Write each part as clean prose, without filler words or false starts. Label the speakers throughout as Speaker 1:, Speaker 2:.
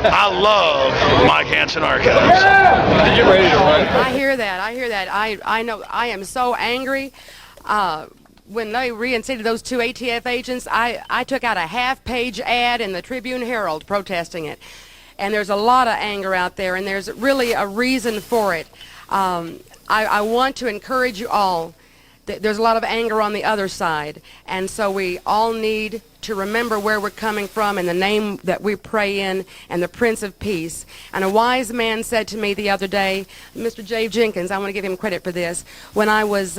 Speaker 1: I love Mike Hanson Archives.
Speaker 2: You're ready to run.
Speaker 3: I hear that. I hear that. I know. I am so angry. When they reinstated those two ATF agents, I took out a half-page ad in the Tribune Herald protesting it. And there's a lot of anger out there, and there's really a reason for it. I want to encourage you all. There's a lot of anger on the other side, and so we all need to remember where we're coming from and the name that we pray in and the Prince of Peace. And a wise man said to me the other day, Mr. J. Jenkins, I want to give him credit for this, when I was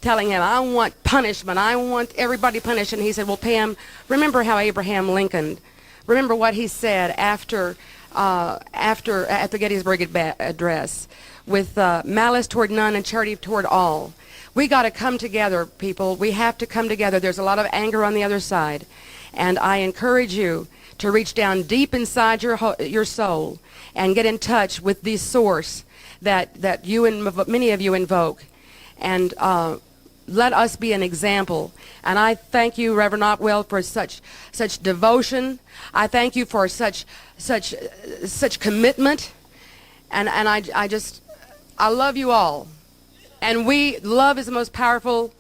Speaker 3: telling him, I want punishment, I want everybody punished, and he said, well, Pam, remember how Abraham Lincoln, remember what he said at the Gettysburg Address, with malice toward none and charity toward all. We got to come together, people. We have to come together. There's a lot of anger on the other side. And I encourage you to reach down deep inside your soul and get in touch with the source that you and many of you invoke. And let us be an example. And I thank you, Reverend Otwell, for such devotion. I thank you for such commitment. And I love you all. And love is the most powerful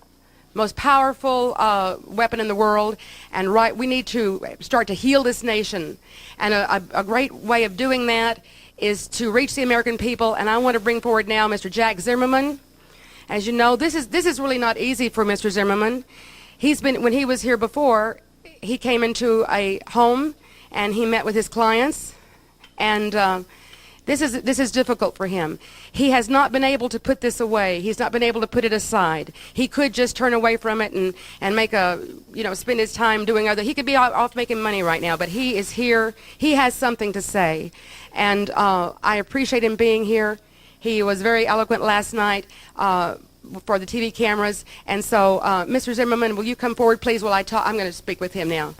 Speaker 3: weapon in the world. And we need to start to heal this nation. And a great way of doing that is to reach the American people. And I want to bring forward now Mr. Jack Zimmerman. As you know, this is really not easy for Mr. Zimmerman. When he was here before, he came into a home and he met with his clients, and this is difficult for him. He has not been able to put this away. He's not been able to put it aside. He could just turn away from it and make spend his time doing other. He could be off making money right now, but he is here. He has something to say, and I appreciate him being here. He was very eloquent last night for the TV cameras, and so Mr. Zimmerman, will you come forward, please? While I'm going to speak with him now.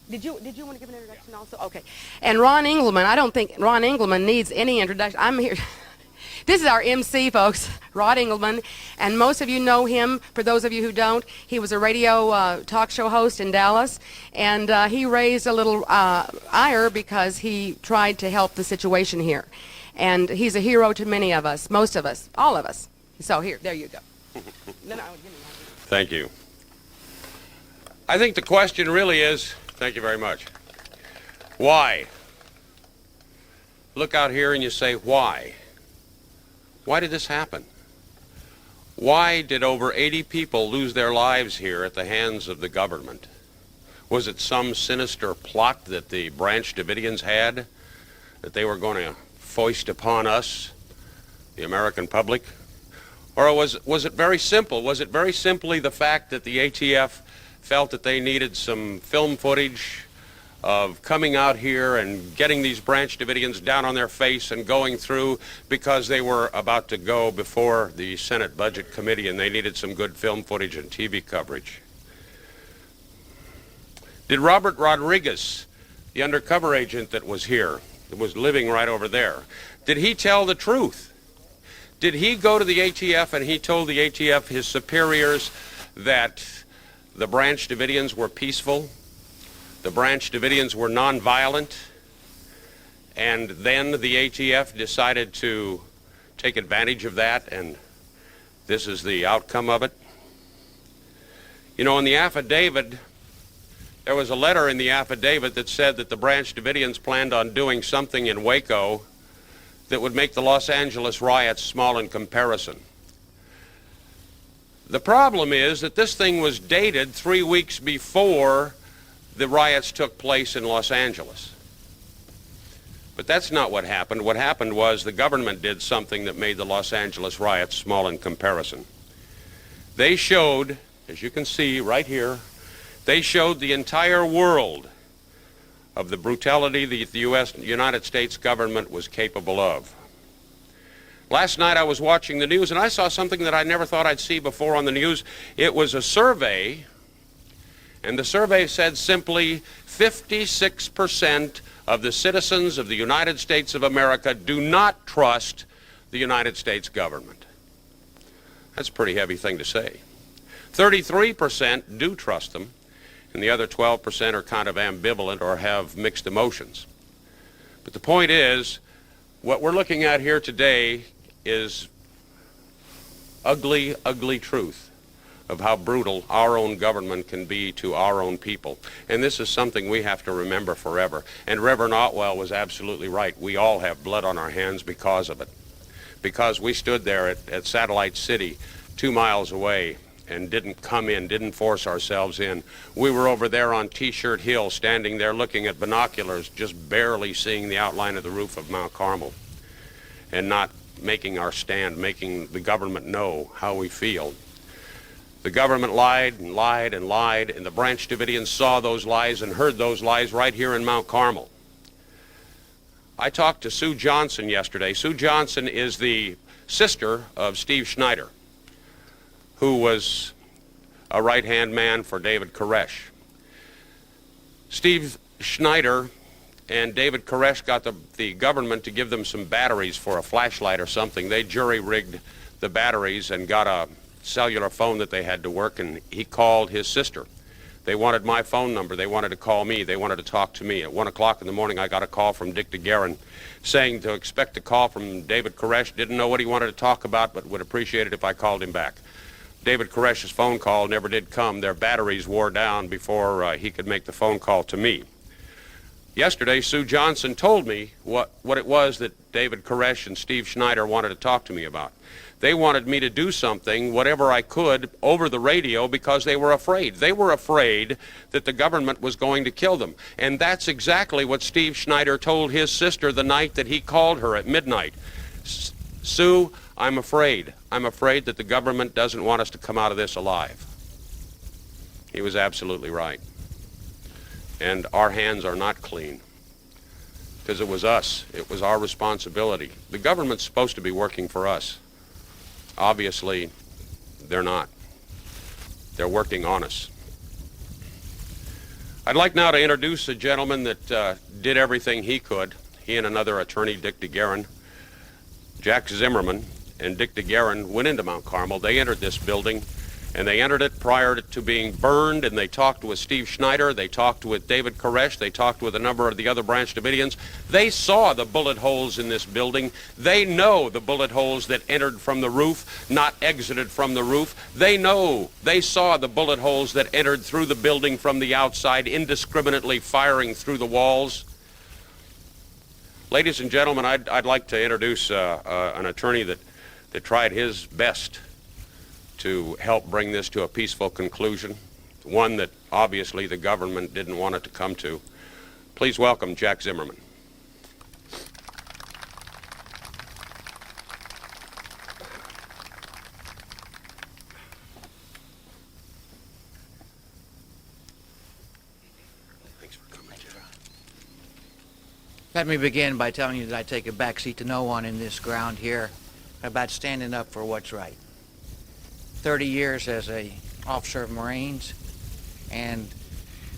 Speaker 3: Did you want to give an introduction also? Okay. And Ron Engelman, I don't think Ron Engelman needs any introduction. I'm here. This is our MC, folks, Rod Engelman, and most of you know him. For those of you who don't, he was a radio talk show host in Dallas, and he raised a little ire because he tried to help the situation here. And he's a hero to many of us, most of us, all of us. So there you go.
Speaker 4: Thank you. I think the question really is, thank you very much, why? Look out here and you say, why? Why did this happen? Why did over 80 people lose their lives here at the hands of the government? Was it some sinister plot that the Branch Davidians had, that they were going to foist upon us, the American public? Or was it very simple? Was it very simply the fact that the ATF felt that they needed some film footage of coming out here and getting these Branch Davidians down on their face and going through because they were about to go before the Senate Budget Committee and they needed some good film footage and TV coverage? Did Robert Rodriguez, the undercover agent that was here, that was living right over there, did he tell the truth? Did he go to the ATF and he told the ATF, his superiors, that the Branch Davidians were peaceful, the Branch Davidians were nonviolent, and then the ATF decided to take advantage of that, and this is the outcome of it? You know, in the affidavit, there was a letter in the affidavit that said that the Branch Davidians planned on doing something in Waco that would make the Los Angeles riots small in comparison. The problem is that this thing was dated 3 weeks before the riots took place in Los Angeles. But that's not what happened. What happened was the government did something that made the Los Angeles riots small in comparison. They showed, as you can see right here, they showed the entire world of the brutality that the United States government was capable of. Last night I was watching the news and I saw something that I never thought I'd see before on the news. It was a survey, and the survey said simply 56% of the citizens of the United States of America do not trust the United States government. That's a pretty heavy thing to say. 33% do trust them, and the other 12% are kind of ambivalent or have mixed emotions. But the point is, what we're looking at here today is ugly, ugly truth of how brutal our own government can be to our own people. And this is something we have to remember forever. And Reverend Otwell was absolutely right. We all have blood on our hands because of it. Because we stood there at Satellite City 2 miles away and didn't come in, didn't force ourselves in. We were over there on T-Shirt Hill, standing there looking at binoculars, just barely seeing the outline of the roof of Mount Carmel, and not making our stand, making the government know how we feel. The government lied and lied and lied, and the Branch Davidians saw those lies and heard those lies right here in Mount Carmel. I talked to Sue Johnson yesterday. Sue Johnson is the sister of Steve Schneider, who was a right-hand man for David Koresh. Steve Schneider and David Koresh got the government to give them some batteries for a flashlight or something. They jury-rigged the batteries and got a cellular phone that they had to work, and he called his sister. They wanted my phone number. They wanted to call me. They wanted to talk to me. At 1 o'clock in the morning, I got a call from Dick DeGuerin saying to expect a call from David Koresh. Didn't know what he wanted to talk about, but would appreciate it if I called him back. David Koresh's phone call never did come. Their batteries wore down before he could make the phone call to me. Yesterday, Sue Johnson told me what it was that David Koresh and Steve Schneider wanted to talk to me about. They wanted me to do something, whatever I could, over the radio because they were afraid. They were afraid that the government was going to kill them. And that's exactly what Steve Schneider told his sister the night that he called her at midnight. Sue, I'm afraid. I'm afraid that the government doesn't want us to come out of this alive. He was absolutely right. And our hands are not clean because it was us. It was our responsibility. The government's supposed to be working for us. Obviously, they're not. They're working on us. I'd like now to introduce a gentleman that did everything he could. He and another attorney, Dick DeGuerin, Jack Zimmerman, and Dick DeGuerin went into Mount Carmel. They entered this building, and they entered it prior to being burned, and they talked with Steve Schneider, they talked with David Koresh, they talked with a number of the other Branch Davidians. They saw the bullet holes in this building. They know the bullet holes that entered from the roof, not exited from the roof. They know, they saw the bullet holes that entered through the building from the outside, indiscriminately firing through the walls. Ladies and gentlemen, I'd like to introduce an attorney that tried his best to help bring this to a peaceful conclusion, one that obviously the government didn't want it to come to. Please welcome Jack Zimmerman. Thanks for coming, Jack.
Speaker 5: Let me begin by telling you that I take a backseat to no one in this ground here about standing up for what's right. 30 years as a officer of Marines, and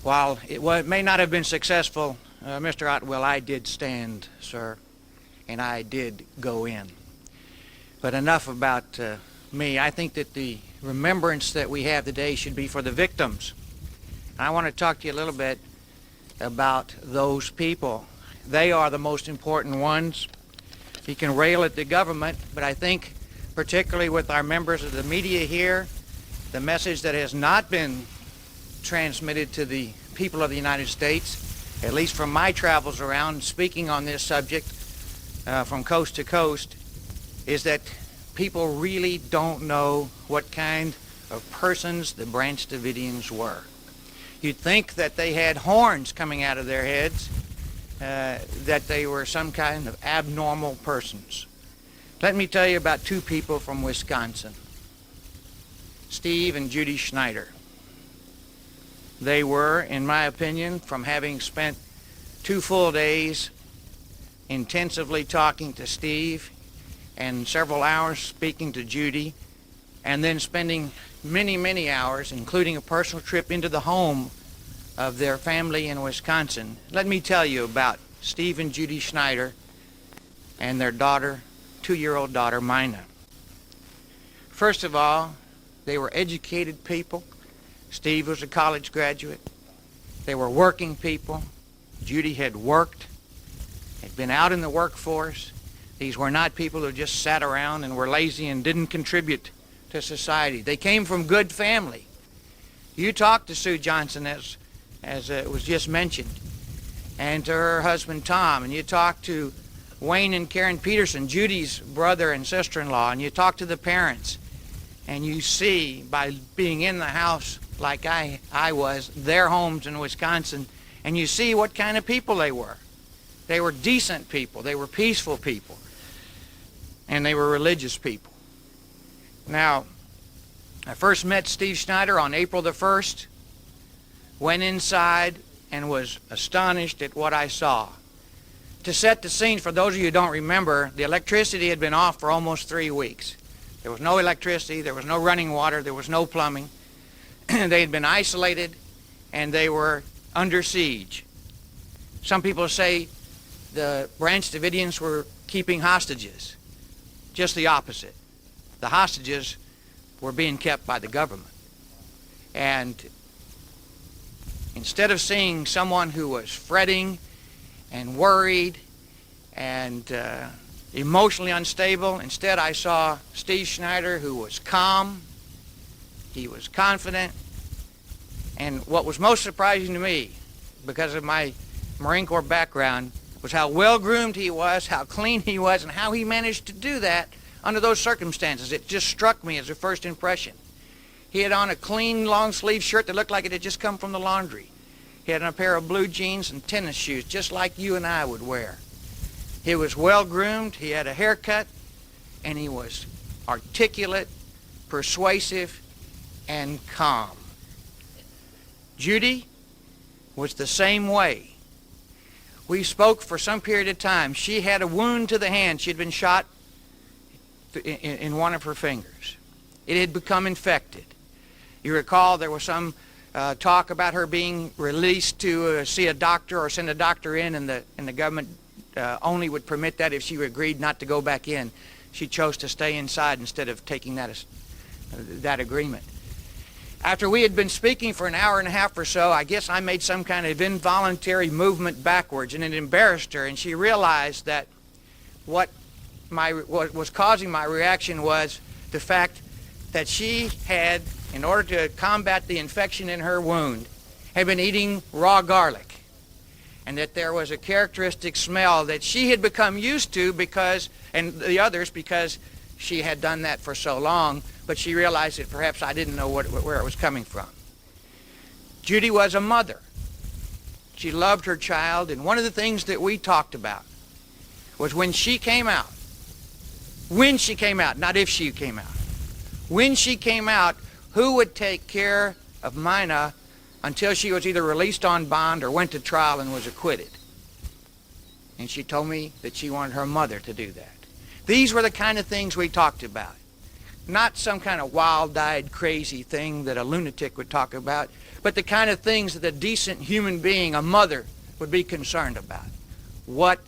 Speaker 5: while it may not have been successful, Mr. Otwell, I did stand, sir, and I did go in. But enough about me. I think that the remembrance that we have today should be for the victims. I want to talk to you a little bit about those people. They are the most important ones. You can rail at the government, but I think particularly with our members of the media here, the message that has not been transmitted to the people of the United States, at least from my travels around speaking on this subject from coast to coast, is that people really don't know what kind of persons the Branch Davidians were. You'd think that they had horns coming out of their heads, that they were some kind of abnormal persons. Let me tell you about two people from Wisconsin, Steve and Judy Schneider. They were, in my opinion, from having spent 2 full days intensively talking to Steve and several hours speaking to Judy, and then spending many, many hours, including a personal trip into the home of their family in Wisconsin. Let me tell you about Steve and Judy Schneider and their daughter, 2-year-old daughter, Mina. First of all, they were educated people. Steve was a college graduate. They were working people. Judy had worked They'd been out in the workforce. These were not people who just sat around and were lazy and didn't contribute to society. They came from good family. You talked to Sue Johnson, as it was just mentioned, and to her husband Tom, and you talked to Wayne and Karen Peterson, Judy's brother and sister-in-law, and you talk to the parents, and you see, by being in the house like I was, their homes in Wisconsin, and you see what kind of people they were. They were decent people. They were peaceful people. And they were religious people. Now, I first met Steve Schneider on April the 1st, went inside, and was astonished at what I saw. To set the scene, for those of you who don't remember, the electricity had been off for almost 3 weeks. There was no electricity, there was no running water, there was no plumbing. They had been isolated, and they were under siege. Some people say the Branch Davidians were keeping hostages. Just the opposite. The hostages were being kept by the government. And instead of seeing someone who was fretting and worried and emotionally unstable, instead I saw Steve Schneider, who was calm, he was confident, and what was most surprising to me, because of my Marine Corps background, was how well-groomed he was, how clean he was, and how he managed to do that under those circumstances. It just struck me as a first impression. He had on a clean long-sleeve shirt that looked like it had just come from the laundry. He had on a pair of blue jeans and tennis shoes, just like you and I would wear. He was well-groomed, he had a haircut, and he was articulate, persuasive, and calm. Judy was the same way. We spoke for some period of time. She had a wound to the hand. She had been shot in one of her fingers. It had become infected. You recall there was some talk about her being released to see a doctor or send a doctor in, and the government only would permit that if she agreed not to go back in. She chose to stay inside instead of taking that agreement. After we had been speaking for an hour and a half or so, I guess I made some kind of involuntary movement backwards, and it embarrassed her, and she realized that what was causing my reaction was the fact that she had, in order to combat the infection in her wound, had been eating raw garlic, and that there was a characteristic smell that she had become used to because she had done that for so long, but she realized that perhaps I didn't know where it was coming from. Judy was a mother. She loved her child, and one of the things that we talked about was when she came out, not if she came out, when she came out, who would take care of Mina until she was either released on bond or went to trial and was acquitted. And she told me that she wanted her mother to do that. These were the kind of things we talked about. Not some kind of wild-eyed, crazy thing that a lunatic would talk about, but the kind of things that a decent human being, a mother, would be concerned about. What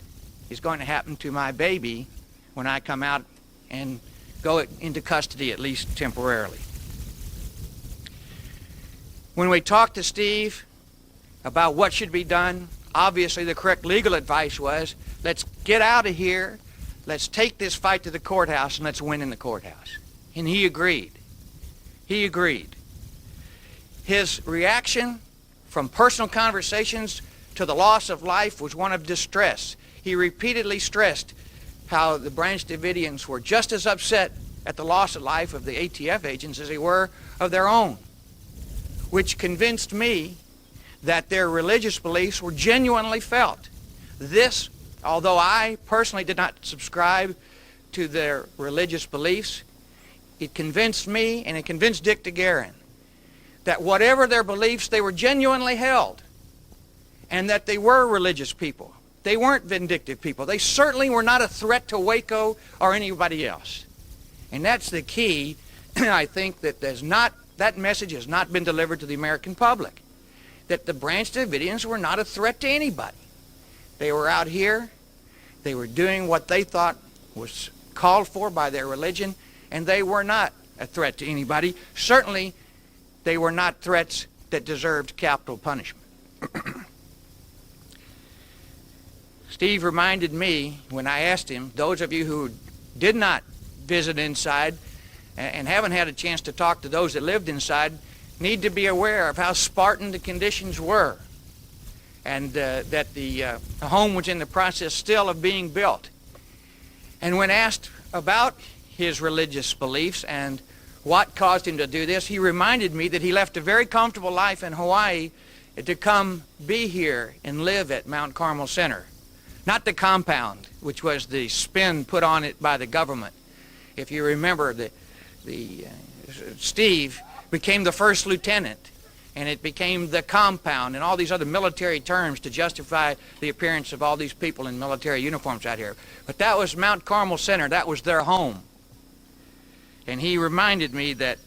Speaker 5: is going to happen to my baby when I come out and go into custody, at least temporarily? When we talked to Steve about what should be done, obviously the correct legal advice was, let's get out of here, let's take this fight to the courthouse, and let's win in the courthouse. And he agreed. He agreed. His reaction from personal conversations to the loss of life was one of distress. He repeatedly stressed how the Branch Davidians were just as upset at the loss of life of the ATF agents as they were of their own, which convinced me that their religious beliefs were genuinely felt. This, although I personally did not subscribe to their religious beliefs, it convinced me, and it convinced Dick DeGuerin, that whatever their beliefs, they were genuinely held, and that they were religious people. They weren't vindictive people. They certainly were not a threat to Waco or anybody else. And that's the key. I think that that message has not been delivered to the American public, that the Branch Davidians were not a threat to anybody. They were out here. They were doing what they thought was called for by their religion, and they were not a threat to anybody. Certainly, they were not threats that deserved capital punishment. Steve reminded me when I asked him, those of you who did not visit inside and haven't had a chance to talk to those that lived inside need to be aware of how Spartan the conditions were, and that the home was in the process still of being built. And when asked about his religious beliefs and what caused him to do this, he reminded me that he left a very comfortable life in Hawaii to come be here and live at Mount Carmel Center. Not the compound, which was the spin put on it by the government. If you remember, Steve became the first lieutenant, and it became the compound and all these other military terms to justify the appearance of all these people in military uniforms out here. But that was Mount Carmel Center. That was their home. And he reminded me that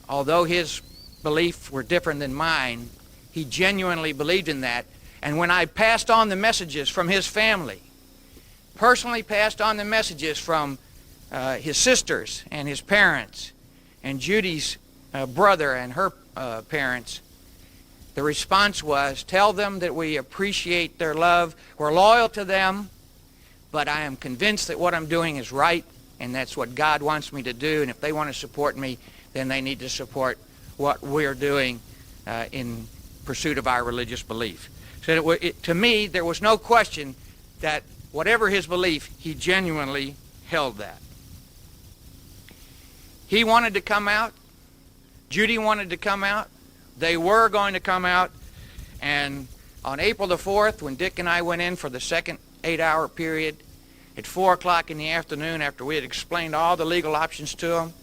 Speaker 5: although his beliefs were different than mine, he genuinely believed in that. And when I passed on the messages from his family, personally passed on the messages from his sisters and his parents and Judy's brother and her parents, the response was, tell them that we appreciate their love, we're loyal to them, but I am convinced that what I'm doing is right, and that's what God wants me to do, and if they want to support me, then they need to support what we're doing in pursuit of our religious belief. So to me, there was no question that whatever his belief, he genuinely held that. He wanted to come out. Judy wanted to come out. They were going to come out. And on April the 4th, when Dick and I went in for the second 8-hour period, at 4 o'clock in the afternoon, after we had explained all the legal options to them,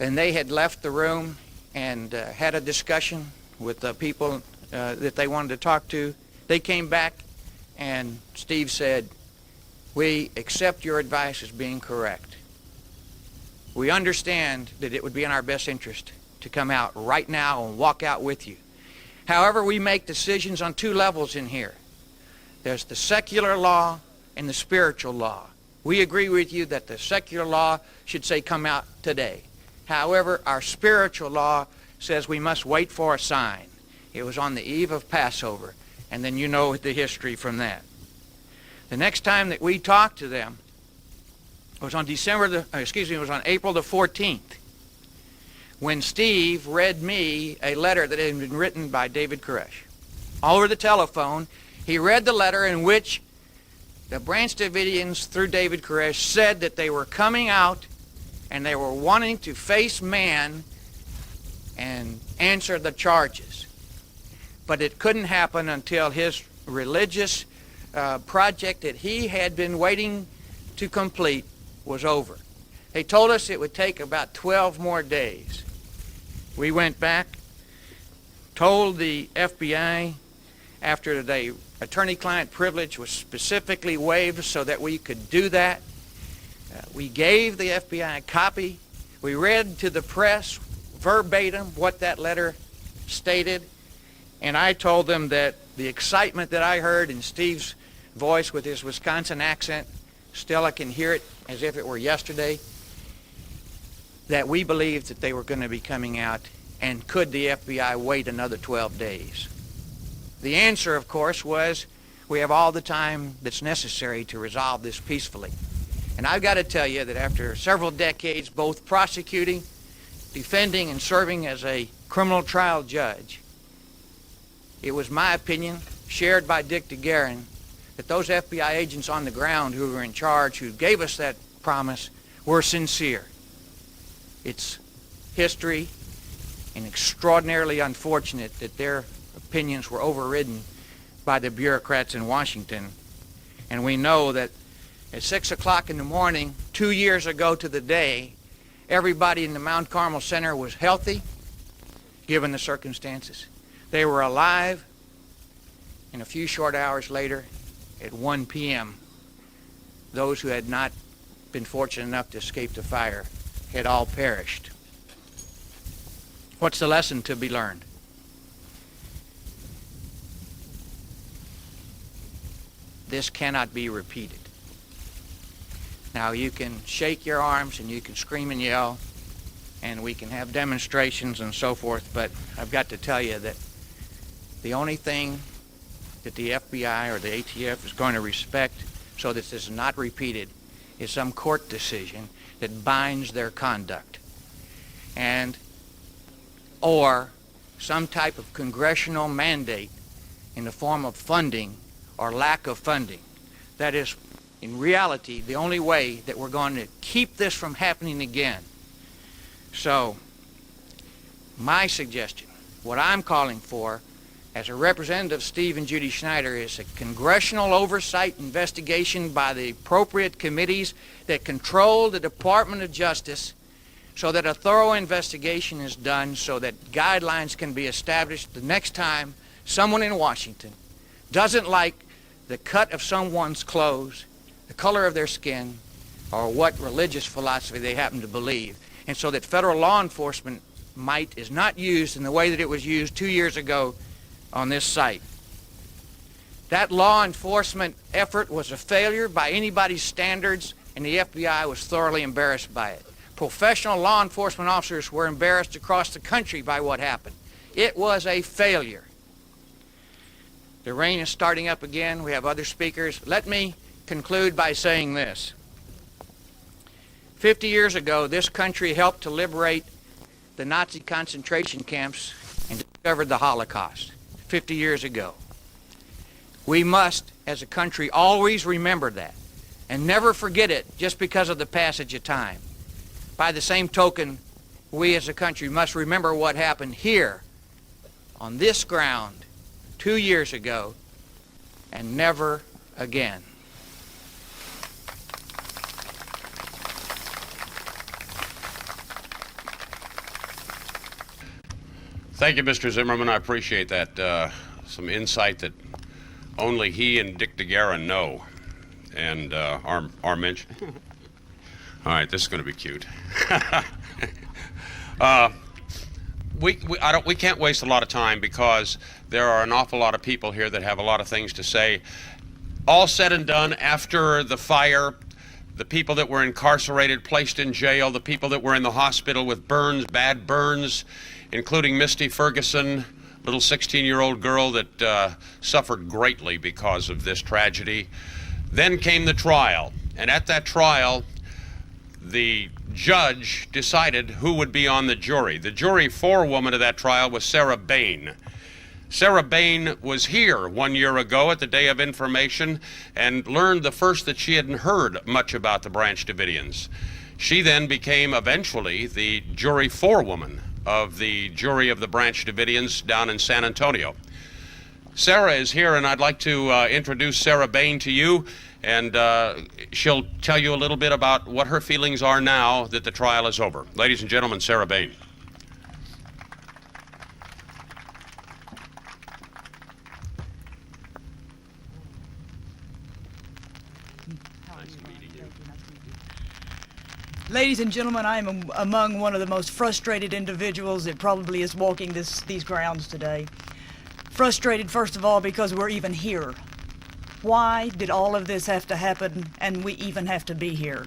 Speaker 5: and they had left the room and had a discussion with the people that they wanted to talk to, they came back and Steve said, we accept your advice as being correct. We understand that it would be in our best interest to come out right now and walk out with you. However, we make decisions on two levels in here. There's the secular law and the spiritual law. We agree with you that the secular law should say come out today. However, our spiritual law says we must wait for a sign. It was on the eve of Passover, and then you know the history from that. The next time that we talked to them was on it was on April the 14th, when Steve read me a letter that had been written by David Koresh. All over the telephone, he read the letter in which the Branch Davidians, through David Koresh, said that they were coming out and they were wanting to face man and answer the charges. But it couldn't happen until his religious project that he had been waiting to complete was over. They told us it would take about 12 more days. We went back, told the FBI after the attorney-client privilege was specifically waived so that we could do that. We gave the FBI a copy. We read to the press verbatim what that letter stated, and I told them that the excitement that I heard in Steve's voice with his Wisconsin accent, still I can hear it as if it were yesterday, that we believed that they were going to be coming out, and could the FBI wait another 12 days? The answer, of course, was we have all the time that's necessary to resolve this peacefully. And I've got to tell you that after several decades both prosecuting, defending, and serving as a criminal trial judge, it was my opinion, shared by Dick DeGuerin, that those FBI agents on the ground who were in charge, who gave us that promise, were sincere. It's history and extraordinarily unfortunate that their opinions were overridden by the bureaucrats in Washington. And we know that at 6 o'clock in the morning, 2 years ago to the day, everybody in the Mount Carmel Center was healthy, given the circumstances. They were alive, and a few short hours later, at 1 p.m., those who had not been fortunate enough to escape the fire had all perished. What's the lesson to be learned? This cannot be repeated. Now, you can shake your arms and you can scream and yell, and we can have demonstrations and so forth, but I've got to tell you that the only thing that the FBI or the ATF is going to respect so that this is not repeated is some court decision that binds their conduct, and or some type of congressional mandate in the form of funding or lack of funding. That is, in reality, the only way that we're going to keep this from happening again. So, my suggestion, what I'm calling for as a representative of Steve and Judy Schneider, is a congressional oversight investigation by the appropriate committees that control the Department of Justice, so that a thorough investigation is done, so that guidelines can be established the next time someone in Washington doesn't like the cut of someone's clothes, the color of their skin, or what religious philosophy they happen to believe. And so that federal law enforcement might is not used in the way that it was used 2 years ago on this site. That law enforcement effort was a failure by anybody's standards, and the FBI was thoroughly embarrassed by it. Professional law enforcement officers were embarrassed across the country by what happened. It was a failure. The rain is starting up again. We have other speakers. Let me conclude by saying this. 50 years ago, this country helped to liberate the Nazi concentration camps and discovered the Holocaust. 50 years ago. We must, as a country, always remember that and never forget it just because of the passage of time. By the same token, we as a country must remember what happened here on this ground 2 years ago and never again.
Speaker 4: Thank you, Mr. Zimmerman. I appreciate that. Some insight that only he and Dick DeGuara know, and our mention. All right, this is going to be cute. We can't waste a lot of time because there are an awful lot of people here that have a lot of things to say. All said and done, after the fire, the people that were incarcerated, placed in jail, the people that were in the hospital with burns, bad burns, including Misty Ferguson, little 16-year-old girl that suffered greatly because of this tragedy. Then came the trial, and at that trial, the judge decided who would be on the jury. The jury forewoman of that trial was Sarah Bain. Sarah Bain was here 1 year ago at the Day of Information and learned the first that she hadn't heard much about the Branch Davidians. She then became eventually the jury forewoman of the jury of the Branch Davidians down in San Antonio. Sarah is here, and I'd like to introduce Sarah Bain to you, and she'll tell you a little bit about what her feelings are now that the trial is over. Ladies and gentlemen, Sarah Bain.
Speaker 6: Ladies and gentlemen, I am among one of the most frustrated individuals that probably is walking these grounds today. Frustrated, first of all, because we're even here. Why did all of this have to happen and we even have to be here?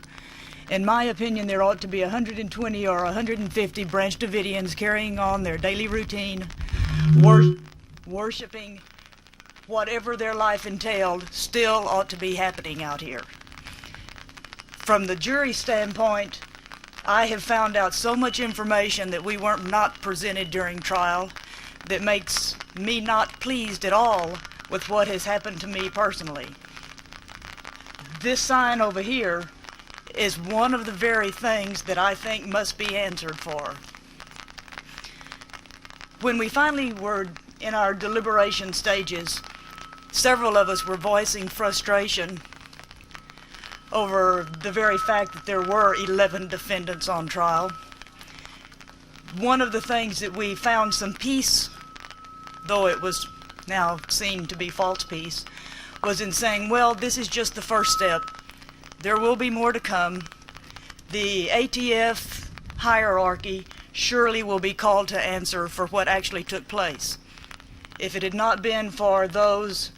Speaker 6: In my opinion, there ought to be 120 or 150 Branch Davidians carrying on their daily routine, worshiping whatever their life entailed, still ought to be happening out here. From the jury standpoint, I have found out so much information that we weren't not presented during trial that makes me not pleased at all with what has happened to me personally. This sign over here is one of the very things that I think must be answered for. When we finally were in our deliberation stages, several of us were voicing frustration over the very fact that there were 11 defendants on trial. One of the things that we found some peace, though it was now seen to be false peace, was in saying, well, this is just the first step. There will be more to come. The ATF hierarchy surely will be called to answer for what actually took place. If it had not been for those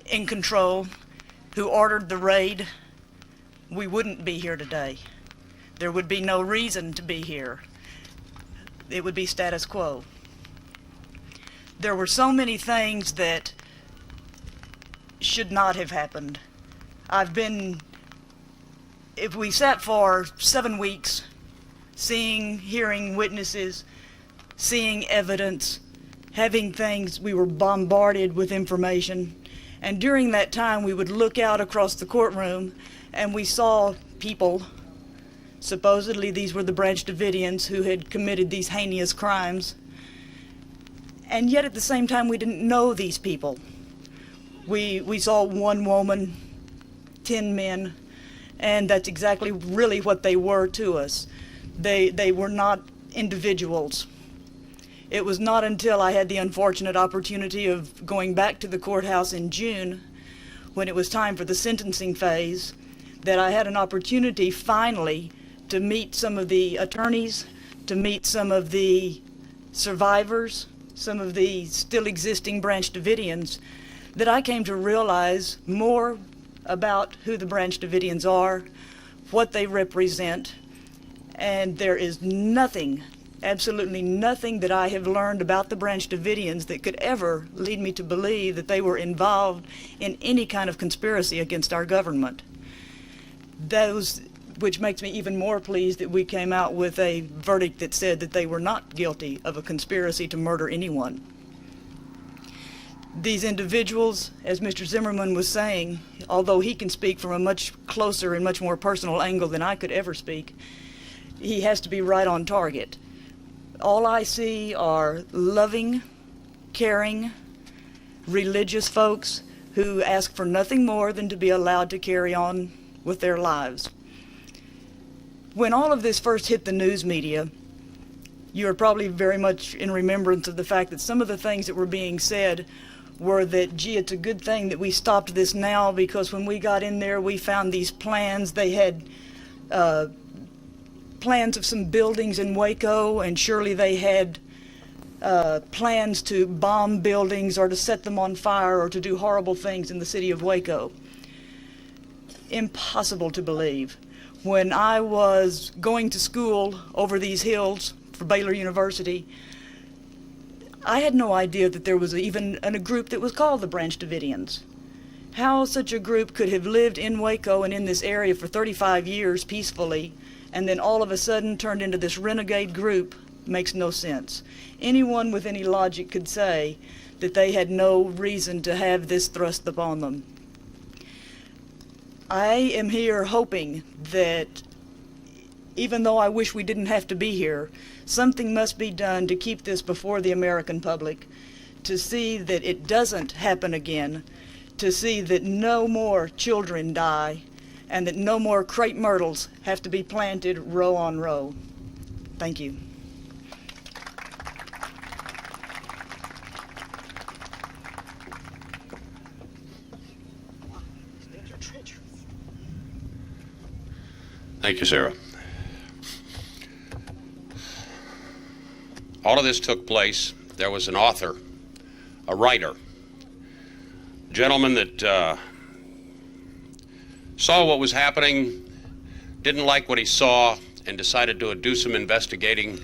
Speaker 6: in control who ordered the raid, we wouldn't be here today. There would be no reason to be here. It would be status quo. There were so many things that should not have happened. If we sat for 7 weeks, hearing witnesses, seeing evidence, having things, we were bombarded with information. And during that time, we would look out across the courtroom and we saw people, supposedly these were the Branch Davidians who had committed these heinous crimes. And yet at the same time, we didn't know these people. We saw one woman, 10 men, and that's exactly really what they were to us. They were not individuals. It was not until I had the unfortunate opportunity of going back to the courthouse in June, when it was time for the sentencing phase, that I had an opportunity finally to meet some of the attorneys, to meet some of the survivors, some of the still existing Branch Davidians, that I came to realize more about who the Branch Davidians are, what they represent, and there is nothing, absolutely nothing that I have learned about the Branch Davidians that could ever lead me to believe that they were involved in any kind of conspiracy against our government. Which makes me even more pleased that we came out with a verdict that said that they were not guilty of a conspiracy to murder anyone. These individuals, as Mr. Zimmerman was saying, although he can speak from a much closer and much more personal angle than I could ever speak, he has to be right on target. All I see are loving, caring, religious folks who ask for nothing more than to be allowed to carry on with their lives. When all of this first hit the news media, you are probably very much in remembrance of the fact that some of the things that were being said were that, gee, it's a good thing that we stopped this now, because when we got in there, we found these plans. They had plans of some buildings in Waco, and surely they had plans to bomb buildings or to set them on fire or to do horrible things in the city of Waco. Impossible to believe. When I was going to school over these hills for Baylor University, I had no idea that there was even a group that was called the Branch Davidians. How such a group could have lived in Waco and in this area for 35 years peacefully, and then all of a sudden turned into this renegade group, makes no sense. Anyone with any logic could say that they had no reason to have this thrust upon them. I am here hoping that, even though I wish we didn't have to be here, something must be done to keep this before the American public, to see that it doesn't happen again, to see that no more children die, and that no more crepe myrtles have to be planted row on row. Thank you.
Speaker 4: Thank you, Sarah. All of this took place. There was an author, a writer, a gentleman that saw what was happening, didn't like what he saw, and decided to do some investigating,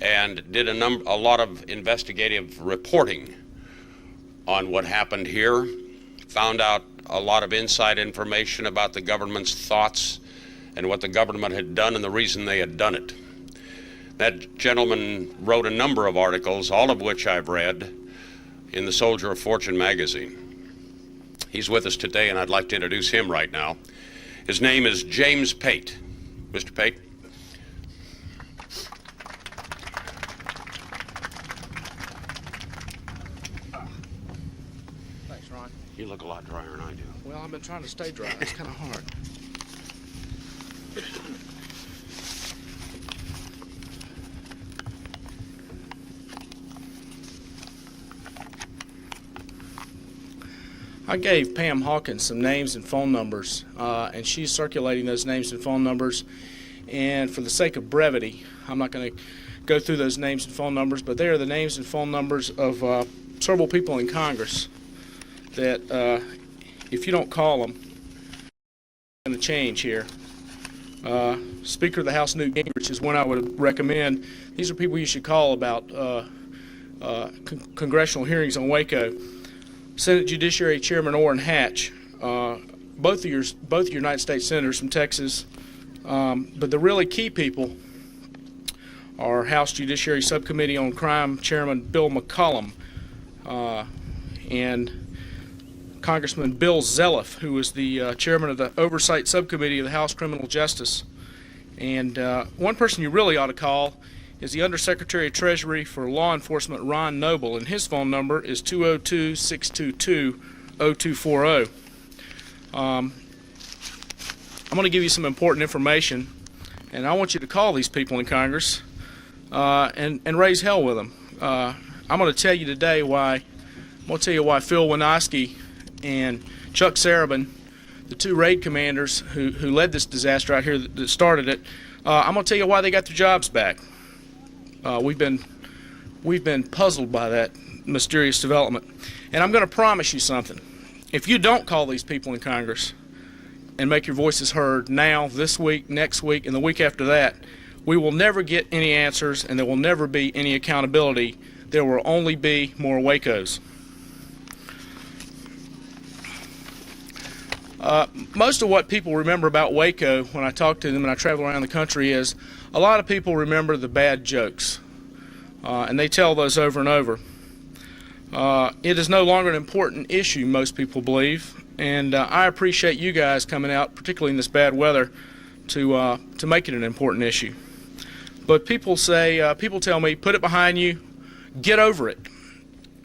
Speaker 4: and did a lot of investigative reporting on what happened here, found out a lot of inside information about the government's thoughts and what the government had done and the reason they had done it. That gentleman wrote a number of articles, all of which I've read, in the Soldier of Fortune magazine. He's with us today, and I'd like to introduce him right now. His name is James Pate. Mr. Pate.
Speaker 2: Thanks, Ron.
Speaker 4: You look a lot drier than I do.
Speaker 2: Well, I've been trying to stay dry. It's kind of hard. I gave Pam Hawkins some names and phone numbers, and she's circulating those names and phone numbers. And for the sake of brevity, I'm not going to go through those names and phone numbers, but they are the names and phone numbers of several people in Congress that, if you don't call them, it's going to change here. Speaker of the House Newt Gingrich is one I would recommend. These are people you should call about congressional hearings on Waco. Senate Judiciary Chairman Orrin Hatch, both United States senators from Texas, but the really key people are House Judiciary Subcommittee on Crime Chairman Bill McCollum and Congressman Bill Zelliff, who was the chairman of the Oversight Subcommittee of the House Criminal Justice. And one person you really ought to call is the Undersecretary of Treasury for Law Enforcement, Ron Noble, and his phone number is 202-622-0240. I'm going to give you some important information, and I want you to call these people in Congress and raise hell with them. I'm going to tell you today why. I'm going to tell you why Phil Winoski and Chuck Sarabin, the two raid commanders who led this disaster out here that started it, I'm going to tell you why they got their jobs back. We've been puzzled by that mysterious development. And I'm going to promise you something. If you don't call these people in Congress and make your voices heard now, this week, next week, and the week after that, we will never get any answers and there will never be any accountability. There will only be more Wacos. Most of what people remember about Waco when I talk to them and I travel around the country is a lot of people remember the bad jokes, and they tell those over and over. It is no longer an important issue, most people believe, and I appreciate you guys coming out, particularly in this bad weather, to make it an important issue. But people tell me, put it behind you, get over it.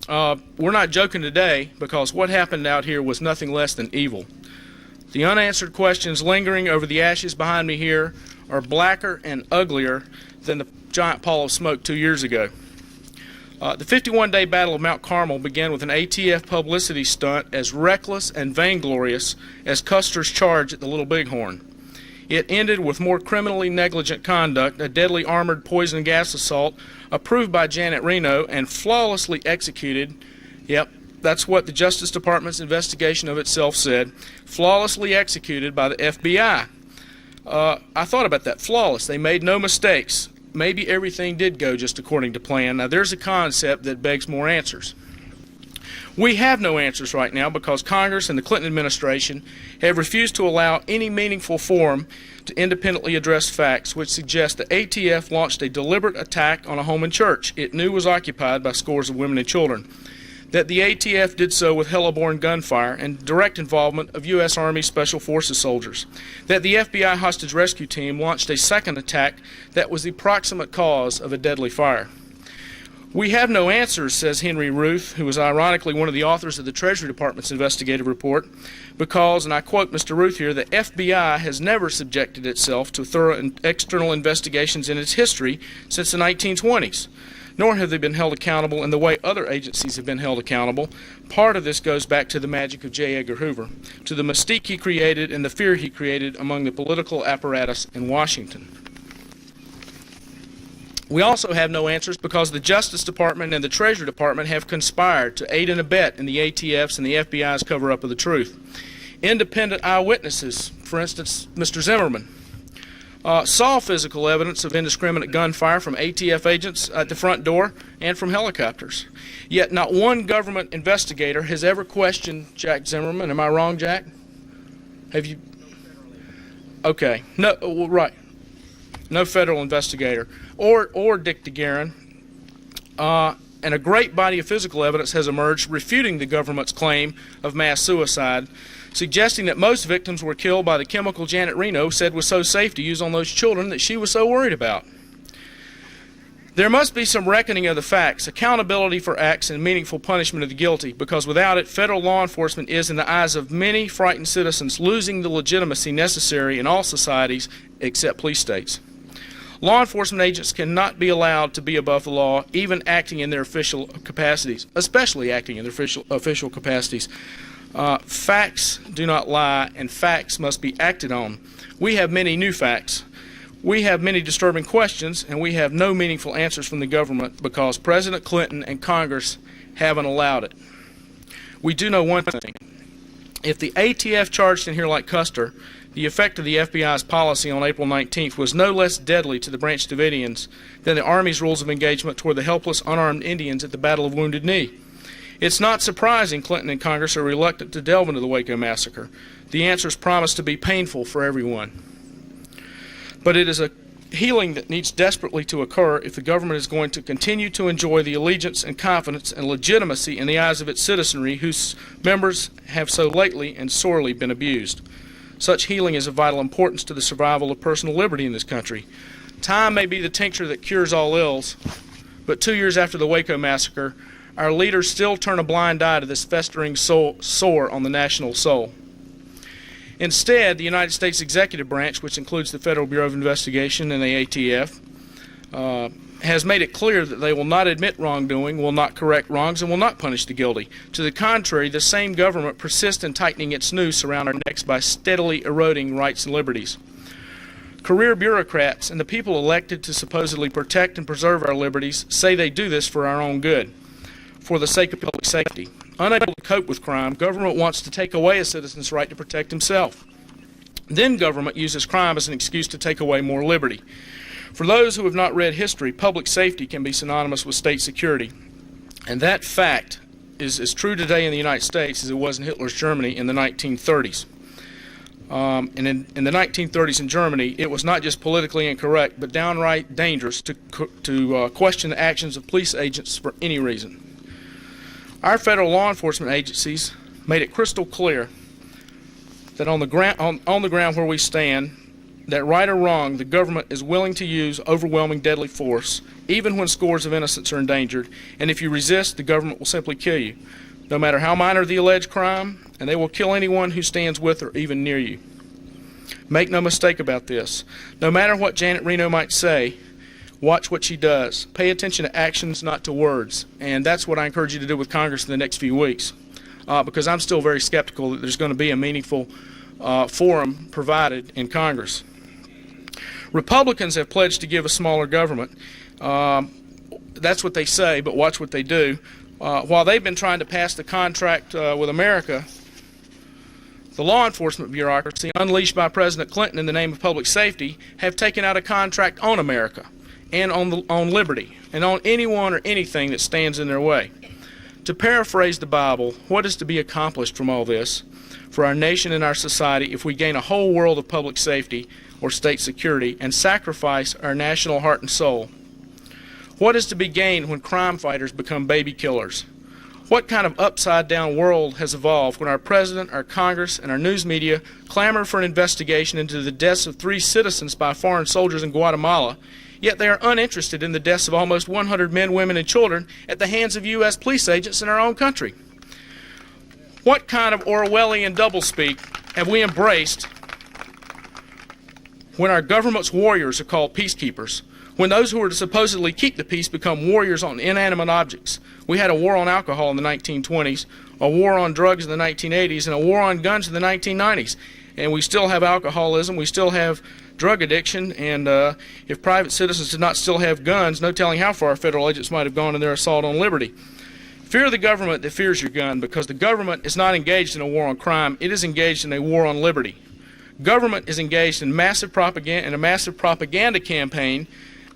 Speaker 2: We're not joking today because what happened out here was nothing less than evil. The unanswered questions lingering over the ashes behind me here are blacker and uglier than the giant pall of smoke 2 years ago. The 51-day Battle of Mount Carmel began with an ATF publicity stunt as reckless and vainglorious as Custer's charge at the Little Bighorn. It ended with more criminally negligent conduct, a deadly armored poison gas assault approved by Janet Reno and flawlessly executed. Yep, that's what the Justice Department's investigation of itself said. Flawlessly executed by the FBI. I thought about that. Flawless. They made no mistakes. Maybe everything did go just according to plan. Now, there's a concept that begs more answers. We have no answers right now because Congress and the Clinton administration have refused to allow any meaningful forum to independently address facts which suggest the ATF launched a deliberate attack on a home and church it knew was occupied by scores of women and children, that the ATF did so with hell-born gunfire and direct involvement of U.S. Army Special Forces soldiers, that the FBI hostage rescue team launched a second attack that was the proximate cause of a deadly fire. We have no answers, says Henry Ruth, who is ironically one of the authors of the Treasury Department's investigative report, because, and I quote Mr. Ruth here, the FBI has never subjected itself to thorough external investigations in its history since the 1920s. Nor have they been held accountable in the way other agencies have been held accountable. Part of this goes back to the magic of J. Edgar Hoover, to the mystique he created and the fear he created among the political apparatus in Washington. We also have no answers because the Justice Department and the Treasury Department have conspired to aid and abet in the ATF's and the FBI's cover-up of the truth. Independent eyewitnesses, for instance, Mr. Zimmerman, saw physical evidence of indiscriminate gunfire from ATF agents at the front door and from helicopters. Yet not one government investigator has ever questioned Jack Zimmerman. Am I wrong, Jack? Have you? Okay. No, well, right. No federal investigator. Or Dick DeGuerin. And a great body of physical evidence has emerged refuting the government's claim of mass suicide, suggesting that most victims were killed by the chemical Janet Reno said was so safe to use on those children that she was so worried about. There must be some reckoning of the facts, accountability for acts, and meaningful punishment of the guilty, because without it, federal law enforcement is, in the eyes of many frightened citizens, losing the legitimacy necessary in all societies except police states. Law enforcement agents cannot be allowed to be above the law, even acting in their official capacities, especially acting in their official capacities. Facts do not lie, and facts must be acted on. We have many new facts. We have many disturbing questions, and we have no meaningful answers from the government because President Clinton and Congress haven't allowed it. We do know one thing. If the ATF charged in here like Custer, the effect of the FBI's policy on April 19th was no less deadly to the Branch Davidians than the Army's rules of engagement toward the helpless, unarmed Indians at the Battle of Wounded Knee. It's not surprising Clinton and Congress are reluctant to delve into the Waco massacre. The answers promise to be painful for everyone. But it is a healing that needs desperately to occur if the government is going to continue to enjoy the allegiance and confidence and legitimacy in the eyes of its citizenry whose members have so lately and sorely been abused. Such healing is of vital importance to the survival of personal liberty in this country. Time may be the tincture that cures all ills, but 2 years after the Waco massacre, our leaders still turn a blind eye to this festering sore on the national soul. Instead, the United States executive branch, which includes the Federal Bureau of Investigation and the ATF, has made it clear that they will not admit wrongdoing, will not correct wrongs, and will not punish the guilty. To the contrary, the same government persists in tightening its noose around our necks by steadily eroding rights and liberties. Career bureaucrats and the people elected to supposedly protect and preserve our liberties say they do this for our own good, for the sake of public safety. Unable to cope with crime, government wants to take away a citizen's right to protect himself. Then government uses crime as an excuse to take away more liberty. For those who have not read history, public safety can be synonymous with state security. And that fact is as true today in the United States as it was in Hitler's Germany in the 1930s. And in the 1930s in Germany, it was not just politically incorrect, but downright dangerous to question the actions of police agents for any reason. Our federal law enforcement agencies made it crystal clear that on the ground where we stand, that right or wrong, the government is willing to use overwhelming deadly force, even when scores of innocents are endangered, and if you resist, the government will simply kill you, no matter how minor the alleged crime, and they will kill anyone who stands with or even near you. Make no mistake about this. No matter what Janet Reno might say, watch what she does. Pay attention to actions, not to words. And that's what I encourage you to do with Congress in the next few weeks, because I'm still very skeptical that there's going to be a meaningful forum provided in Congress. Republicans have pledged to give a smaller government. That's what they say, but watch what they do. While they've been trying to pass the contract with America, the law enforcement bureaucracy, unleashed by President Clinton in the name of public safety, have taken out a contract on America and on liberty and on anyone or anything that stands in their way. To paraphrase the Bible, what is to be accomplished from all this for our nation and our society if we gain a whole world of public safety or state security and sacrifice our national heart and soul? What is to be gained when crime fighters become baby killers? What kind of upside-down world has evolved when our president, our Congress, and our news media clamor for an investigation into the deaths of 3 citizens by foreign soldiers in Guatemala, yet they are uninterested in the deaths of almost 100 men, women, and children at the hands of U.S. police agents in our own country? What kind of Orwellian doublespeak have we embraced when our government's warriors are called peacekeepers, when those who are to supposedly keep the peace become warriors on inanimate objects? We had a war on alcohol in the 1920s, a war on drugs in the 1980s, and a war on guns in the 1990s. And we still have alcoholism, we still have drug addiction, and if private citizens did not still have guns, no telling how far federal agents might have gone in their assault on liberty. Fear the government that fears your gun, because the government is not engaged in a war on crime, it is engaged in a war on liberty. Government is engaged in a massive propaganda campaign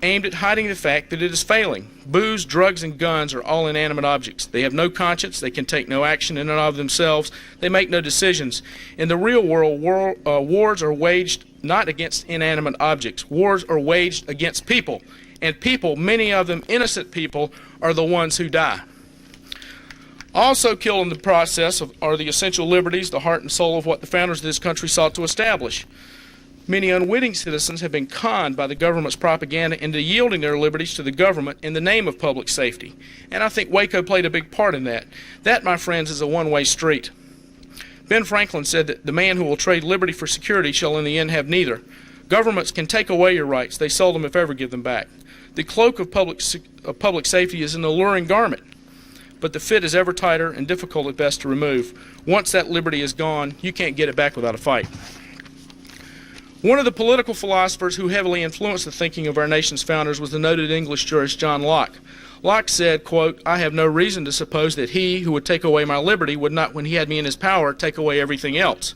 Speaker 2: aimed at hiding the fact that it is failing. Booze, drugs, and guns are all inanimate objects. They have no conscience. They can take no action in and of themselves. They make no decisions. In the real world, wars are waged not against inanimate objects. Wars are waged against people. And people, many of them innocent people, are the ones who die. Also killed in the process are the essential liberties, the heart and soul of what the founders of this country sought to establish. Many unwitting citizens have been conned by the government's propaganda into yielding their liberties to the government in the name of public safety. And I think Waco played a big part in that. That, my friends, is a one-way street. Ben Franklin said that the man who will trade liberty for security shall in the end have neither. Governments can take away your rights. They seldom, if ever, give them back. The cloak of public safety is an alluring garment, but the fit is ever tighter and difficult at best to remove. Once that liberty is gone, you can't get it back without a fight. One of the political philosophers who heavily influenced the thinking of our nation's founders was the noted English jurist John Locke. Locke said, quote, "I have no reason to suppose that he who would take away my liberty would not, when he had me in his power, take away everything else."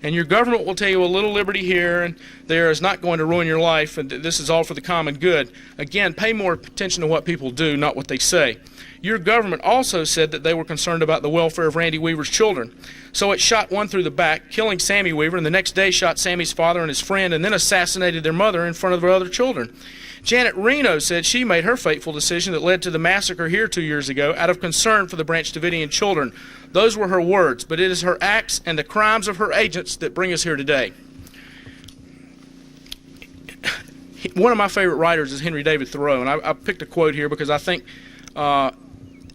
Speaker 2: And your government will tell you a little liberty here and there is not going to ruin your life, and this is all for the common good. Again, pay more attention to what people do, not what they say. Your government also said that they were concerned about the welfare of Randy Weaver's children. So it shot one through the back, killing Sammy Weaver, and the next day shot Sammy's father and his friend, and then assassinated their mother in front of their other children. Janet Reno said she made her fateful decision that led to the massacre here 2 years ago out of concern for the Branch Davidian children. Those were her words, but it is her acts and the crimes of her agents that bring us here today. One of my favorite writers is Henry David Thoreau, and I picked a quote here because I think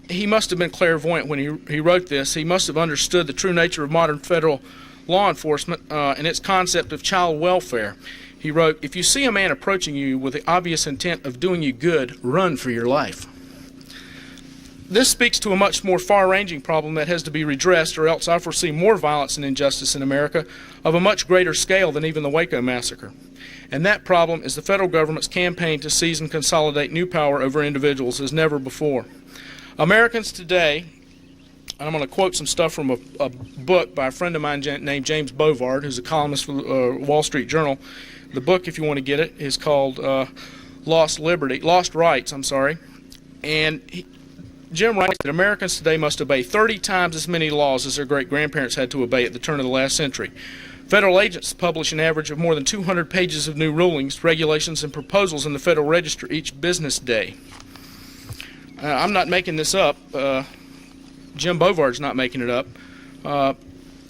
Speaker 2: he must have been clairvoyant when he wrote this. He must have understood the true nature of modern federal law enforcement and its concept of child welfare. He wrote, "If you see a man approaching you with the obvious intent of doing you good, run for your life." This speaks to a much more far-ranging problem that has to be redressed, or else I foresee more violence and injustice in America of a much greater scale than even the Waco massacre. And that problem is the federal government's campaign to seize and consolidate new power over individuals as never before. Americans today, and I'm going to quote some stuff from a book by a friend of mine named James Bovard, who's a columnist for the Wall Street Journal. The book, if you want to get it, is called Lost Rights. And Jim writes that Americans today must obey 30 times as many laws as their great-grandparents had to obey at the turn of the last century. Federal agents publish an average of more than 200 pages of new rulings, regulations, and proposals in the Federal Register each business day. I'm not making this up. Jim Bovard's not making it up.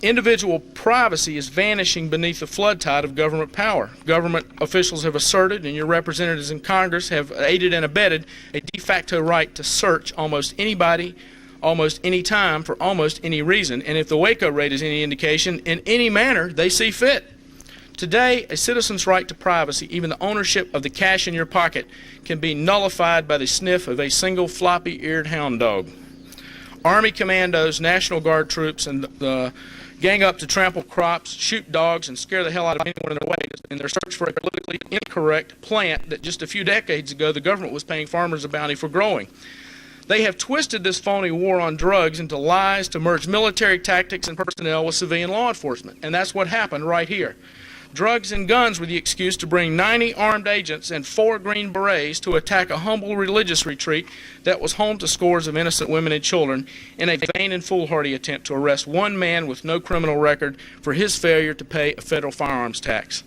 Speaker 2: Individual privacy is vanishing beneath the flood tide of government power. Government officials have asserted, and your representatives in Congress have aided and abetted, a de facto right to search almost anybody, almost any time, for almost any reason. And if the Waco raid is any indication, in any manner they see fit. Today, a citizen's right to privacy, even the ownership of the cash in your pocket, can be nullified by the sniff of a single floppy-eared hound dog. Army commandos, National Guard troops, and the gang up to trample crops, shoot dogs, and scare the hell out of anyone in their way in their search for a politically incorrect plant that just a few decades ago the government was paying farmers a bounty for growing. They have twisted this phony war on drugs into lies to merge military tactics and personnel with civilian law enforcement, and that's what happened right here. Drugs and guns were the excuse to bring 90 armed agents and 4 Green Berets to attack a humble religious retreat that was home to scores of innocent women and children in a vain and foolhardy attempt to arrest one man with no criminal record for his failure to pay a federal firearms tax.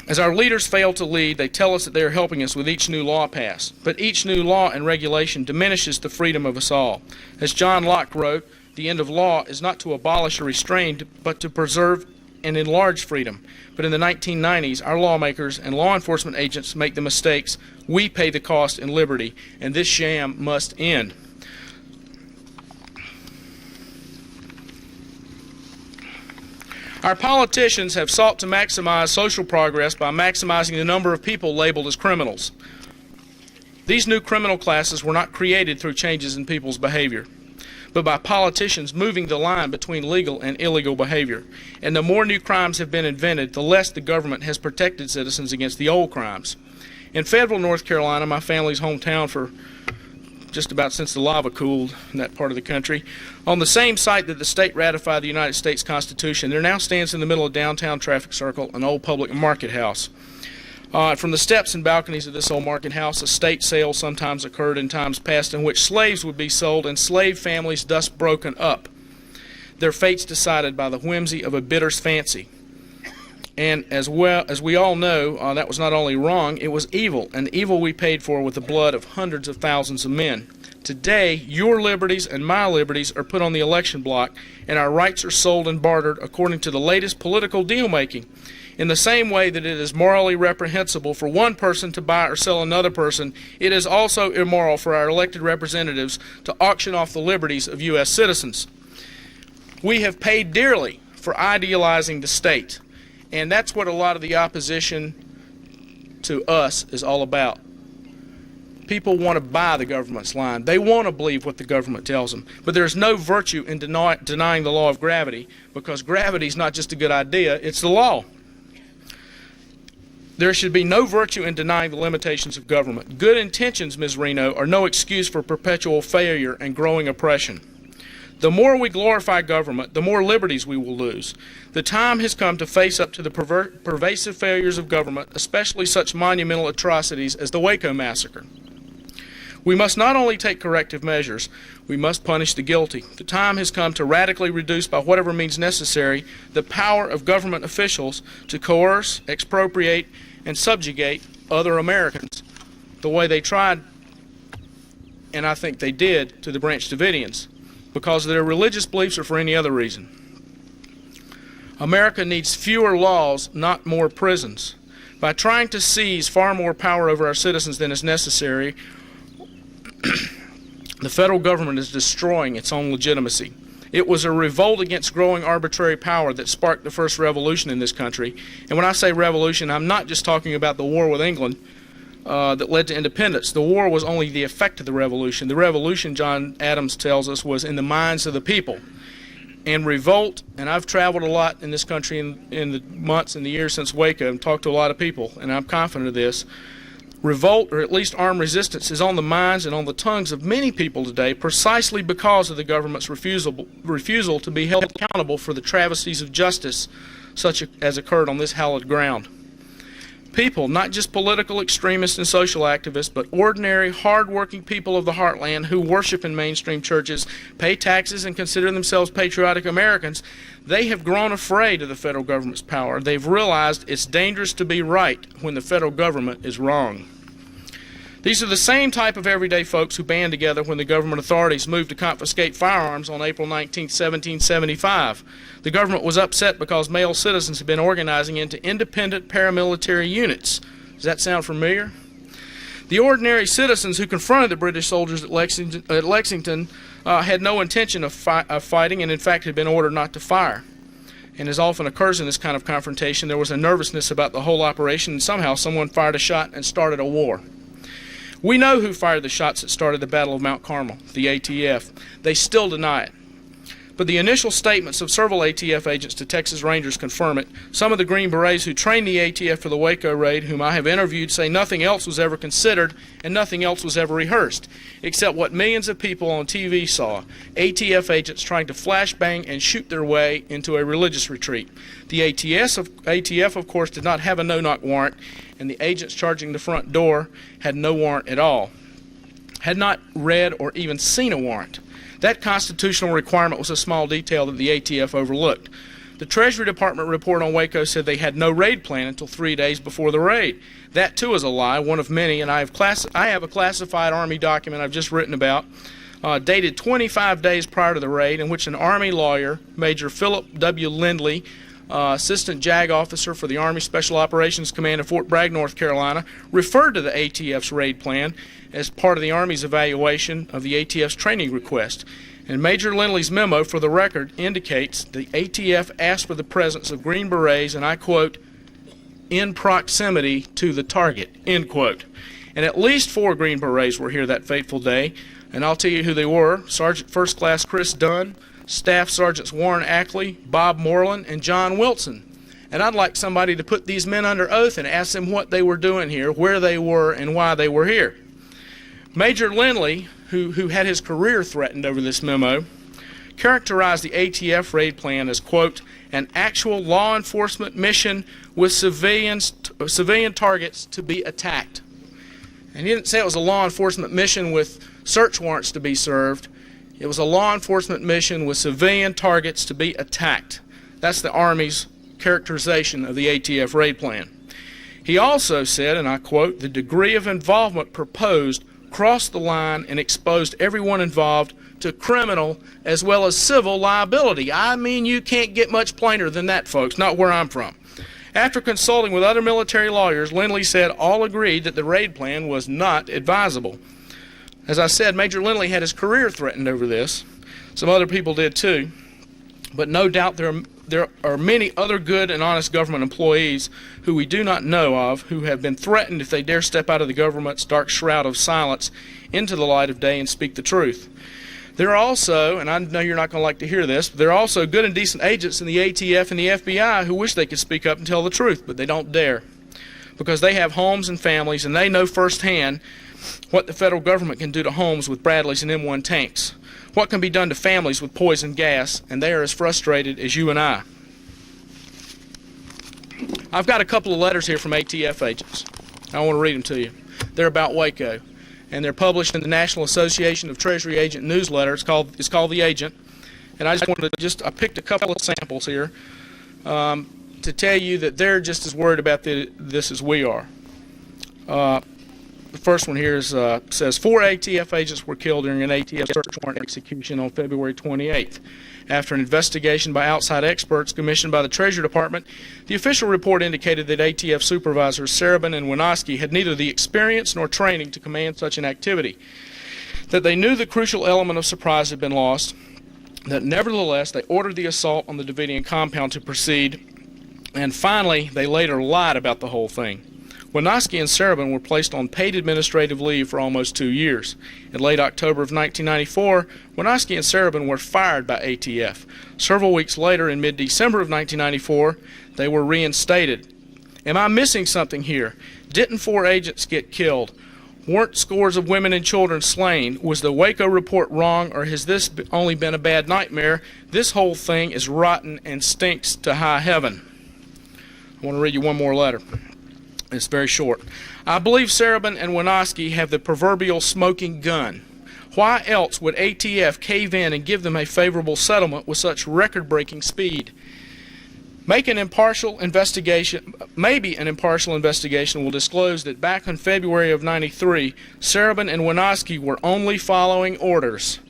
Speaker 2: As our leaders fail to lead, they tell us that they are helping us with each new law passed. But each new law and regulation diminishes the freedom of us all. As John Locke wrote, the end of law is not to abolish or restrain, but to preserve and enlarge freedom. But in the 1990s, our lawmakers and law enforcement agents make the mistakes. We pay the cost in liberty, and this sham must end. Our politicians have sought to maximize social progress by maximizing the number of people labeled as criminals. These new criminal classes were not created through changes in people's behavior, but by politicians moving the line between legal and illegal behavior. And the more new crimes have been invented, the less the government has protected citizens against the old crimes. In Fayetteville, North Carolina, my family's hometown for just about since the lava cooled in that part of the country, on the same site that the state ratified the United States Constitution, there now stands in the middle of downtown traffic circle an old public market house. From the steps and balconies of this old market house, estate sales sometimes occurred in times past in which slaves would be sold and slave families thus broken up, their fates decided by the whimsy of a bidder's fancy. And as well as we all know, that was not only wrong, it was evil, and evil we paid for with the blood of hundreds of thousands of men. Today, your liberties and my liberties are put on the election block, and our rights are sold and bartered according to the latest political deal-making. In the same way that it is morally reprehensible for one person to buy or sell another person, it is also immoral for our elected representatives to auction off the liberties of U.S. citizens. We have paid dearly for idealizing the state, and that's what a lot of the opposition to us is all about. People want to buy the government's line. They want to believe what the government tells them. But there's no virtue in denying the law of gravity, because gravity is not just a good idea, it's the law. There should be no virtue in denying the limitations of government. Good intentions, Ms. Reno, are no excuse for perpetual failure and growing oppression. The more we glorify government, the more liberties we will lose. The time has come to face up to the pervasive failures of government, especially such monumental atrocities as the Waco massacre. We must not only take corrective measures, we must punish the guilty. The time has come to radically reduce, by whatever means necessary, the power of government officials to coerce, expropriate, and subjugate other Americans the way they tried, and I think they did, to the Branch Davidians, because of their religious beliefs or for any other reason. America needs fewer laws, not more prisons. By trying to seize far more power over our citizens than is necessary, the federal government is destroying its own legitimacy. It was a revolt against growing arbitrary power that sparked the first revolution in this country. And when I say revolution, I'm not just talking about the war with England that led to independence. The war was only the effect of the revolution. The revolution, John Adams tells us, was in the minds of the people. And revolt, and I've traveled a lot in this country in the months and the years since Waco and talked to a lot of people, and I'm confident of this. Revolt, or at least armed resistance, is on the minds and on the tongues of many people today precisely because of the government's refusal to be held accountable for the travesties of justice such as occurred on this hallowed ground. People, not just political extremists and social activists, but ordinary, hard-working people of the heartland who worship in mainstream churches, pay taxes, and consider themselves patriotic Americans, they have grown afraid of the federal government's power. They've realized it's dangerous to be right when the federal government is wrong. These are the same type of everyday folks who band together when the government authorities moved to confiscate firearms on April 19, 1775. The government was upset because male citizens had been organizing into independent paramilitary units. Does that sound familiar? The ordinary citizens who confronted the British soldiers at Lexington had no intention of fighting and in fact had been ordered not to fire. And as often occurs in this kind of confrontation, there was a nervousness about the whole operation, and somehow someone fired a shot and started a war. We know who fired the shots that started the Battle of Mount Carmel, the ATF. They still deny it. But the initial statements of several ATF agents to Texas Rangers confirm it. Some of the Green Berets who trained the ATF for the Waco raid, whom I have interviewed, say nothing else was ever considered and nothing else was ever rehearsed, except what millions of people on TV saw, ATF agents trying to flashbang and shoot their way into a religious retreat. The ATF, of course, did not have a no-knock warrant, and the agents charging the front door had no warrant at all, had not read or even seen a warrant. That constitutional requirement was a small detail that the ATF overlooked. The Treasury Department report on Waco said they had no raid plan until 3 days before the raid. That too is a lie, one of many, and I have a classified Army document I've just written about, dated 25 days prior to the raid, in which an Army lawyer, Major Philip W. Lindley, Assistant JAG Officer for the Army Special Operations Command of Fort Bragg, North Carolina, referred to the ATF's raid plan as part of the Army's evaluation of the ATF's training request. And Major Lindley's memo, for the record, indicates the ATF asked for the presence of Green Berets, and I quote, in proximity to the target, end quote. And at least 4 Green Berets were here that fateful day, and I'll tell you who they were: Sergeant First Class Chris Dunn, Staff Sergeants Warren Ackley, Bob Moreland, and John Wilson. And I'd like somebody to put these men under oath and ask them what they were doing here, where they were, and why they were here. Major Lindley, who had his career threatened over this memo, characterized the ATF raid plan as, quote, an actual law enforcement mission with civilian targets to be attacked. And he didn't say it was a law enforcement mission with search warrants to be served. It was a law enforcement mission with civilian targets to be attacked. That's the Army's characterization of the ATF raid plan. He also said, and I quote, the degree of involvement proposed crossed the line and exposed everyone involved to criminal as well as civil liability. I mean, you can't get much plainer than that, folks, not where I'm from. After consulting with other military lawyers, Lindley said all agreed that the raid plan was not advisable. As I said, Major Lindley had his career threatened over this. Some other people did too. But no doubt there are many other good and honest government employees who we do not know of who have been threatened if they dare step out of the government's dark shroud of silence into the light of day and speak the truth. There are also, and I know you're not going to like to hear this, but there are also good and decent agents in the ATF and the FBI who wish they could speak up and tell the truth, but they don't dare, because they have homes and families, and they know firsthand what the federal government can do to homes with Bradleys and M1 tanks, what can be done to families with poison gas, and they are as frustrated as you and I. I've got a couple of letters here from ATF agents. I want to read them to you. They're about Waco. and they're published in the National Association of Treasury Agent newsletter. It's called The Agent. And I just wanted to I picked a couple of samples here to tell you that they're just as worried about this as we are. The first one here says 4 ATF agents were killed during an ATF search warrant execution on February 28th. After an investigation by outside experts commissioned by the Treasury Department, the official report indicated that ATF supervisors Serabin and Winoski had neither the experience nor training to command such an activity, that they knew the crucial element of surprise had been lost, that nevertheless they ordered the assault on the Davidian compound to proceed, and finally they later lied about the whole thing. Winoski and Serabin were placed on paid administrative leave for almost 2 years. In late October of 1994, Winoski and Serabin were fired by ATF. Several weeks later, in mid-December of 1994, they were reinstated. Am I missing something here? Didn't 4 agents get killed? Weren't scores of women and children slain? Was the Waco report wrong, or has this only been a bad nightmare? This whole thing is rotten and stinks to high heaven. I want to read you one more letter. It's very short. I believe Serabin and Winoski have the proverbial smoking gun. Why else would ATF cave in and give them a favorable settlement with such record-breaking speed? Maybe an impartial investigation will disclose that back in February of '93, Serabin and Winoski were only following orders.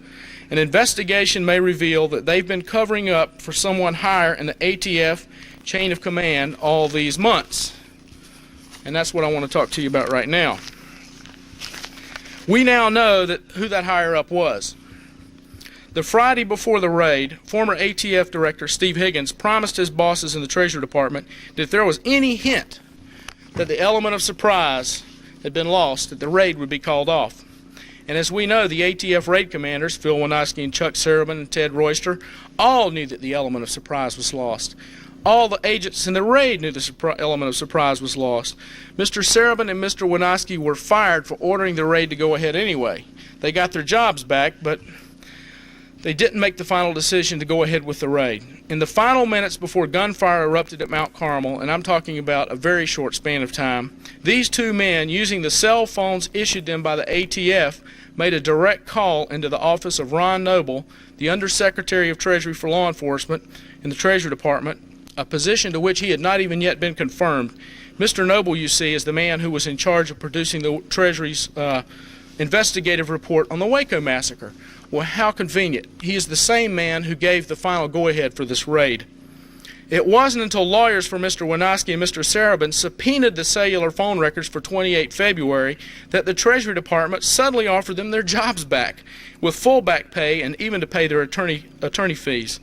Speaker 2: An investigation may reveal that they've been covering up for someone higher in the ATF chain of command all these months. And that's what I want to talk to you about right now. We now know who that higher-up was. The Friday before the raid, former ATF Director Steve Higgins promised his bosses in the Treasury Department that if there was any hint that the element of surprise had been lost, that the raid would be called off. And as we know, the ATF raid commanders, Phil Winoski and Chuck Serabin and Ted Royster, all knew that the element of surprise was lost. All the agents in the raid knew the element of surprise was lost. Mr. Serabin and Mr. Winoski were fired for ordering the raid to go ahead anyway. They got their jobs back, but they didn't make the final decision to go ahead with the raid. In the final minutes before gunfire erupted at Mount Carmel, and I'm talking about a very short span of time, these 2 men, using the cell phones issued them by the ATF, made a direct call into the office of Ron Noble, the Undersecretary of Treasury for Law Enforcement in the Treasury Department, a position to which he had not even yet been confirmed. Mr. Noble, you see, is the man who was in charge of producing the Treasury's investigative report on the Waco massacre. Well, how convenient. He is the same man who gave the final go-ahead for this raid. It wasn't until lawyers for Mr. Winoski and Mr. Serabin subpoenaed the cellular phone records for 28 February that the Treasury Department suddenly offered them their jobs back, with full back pay and even to pay their attorney fees.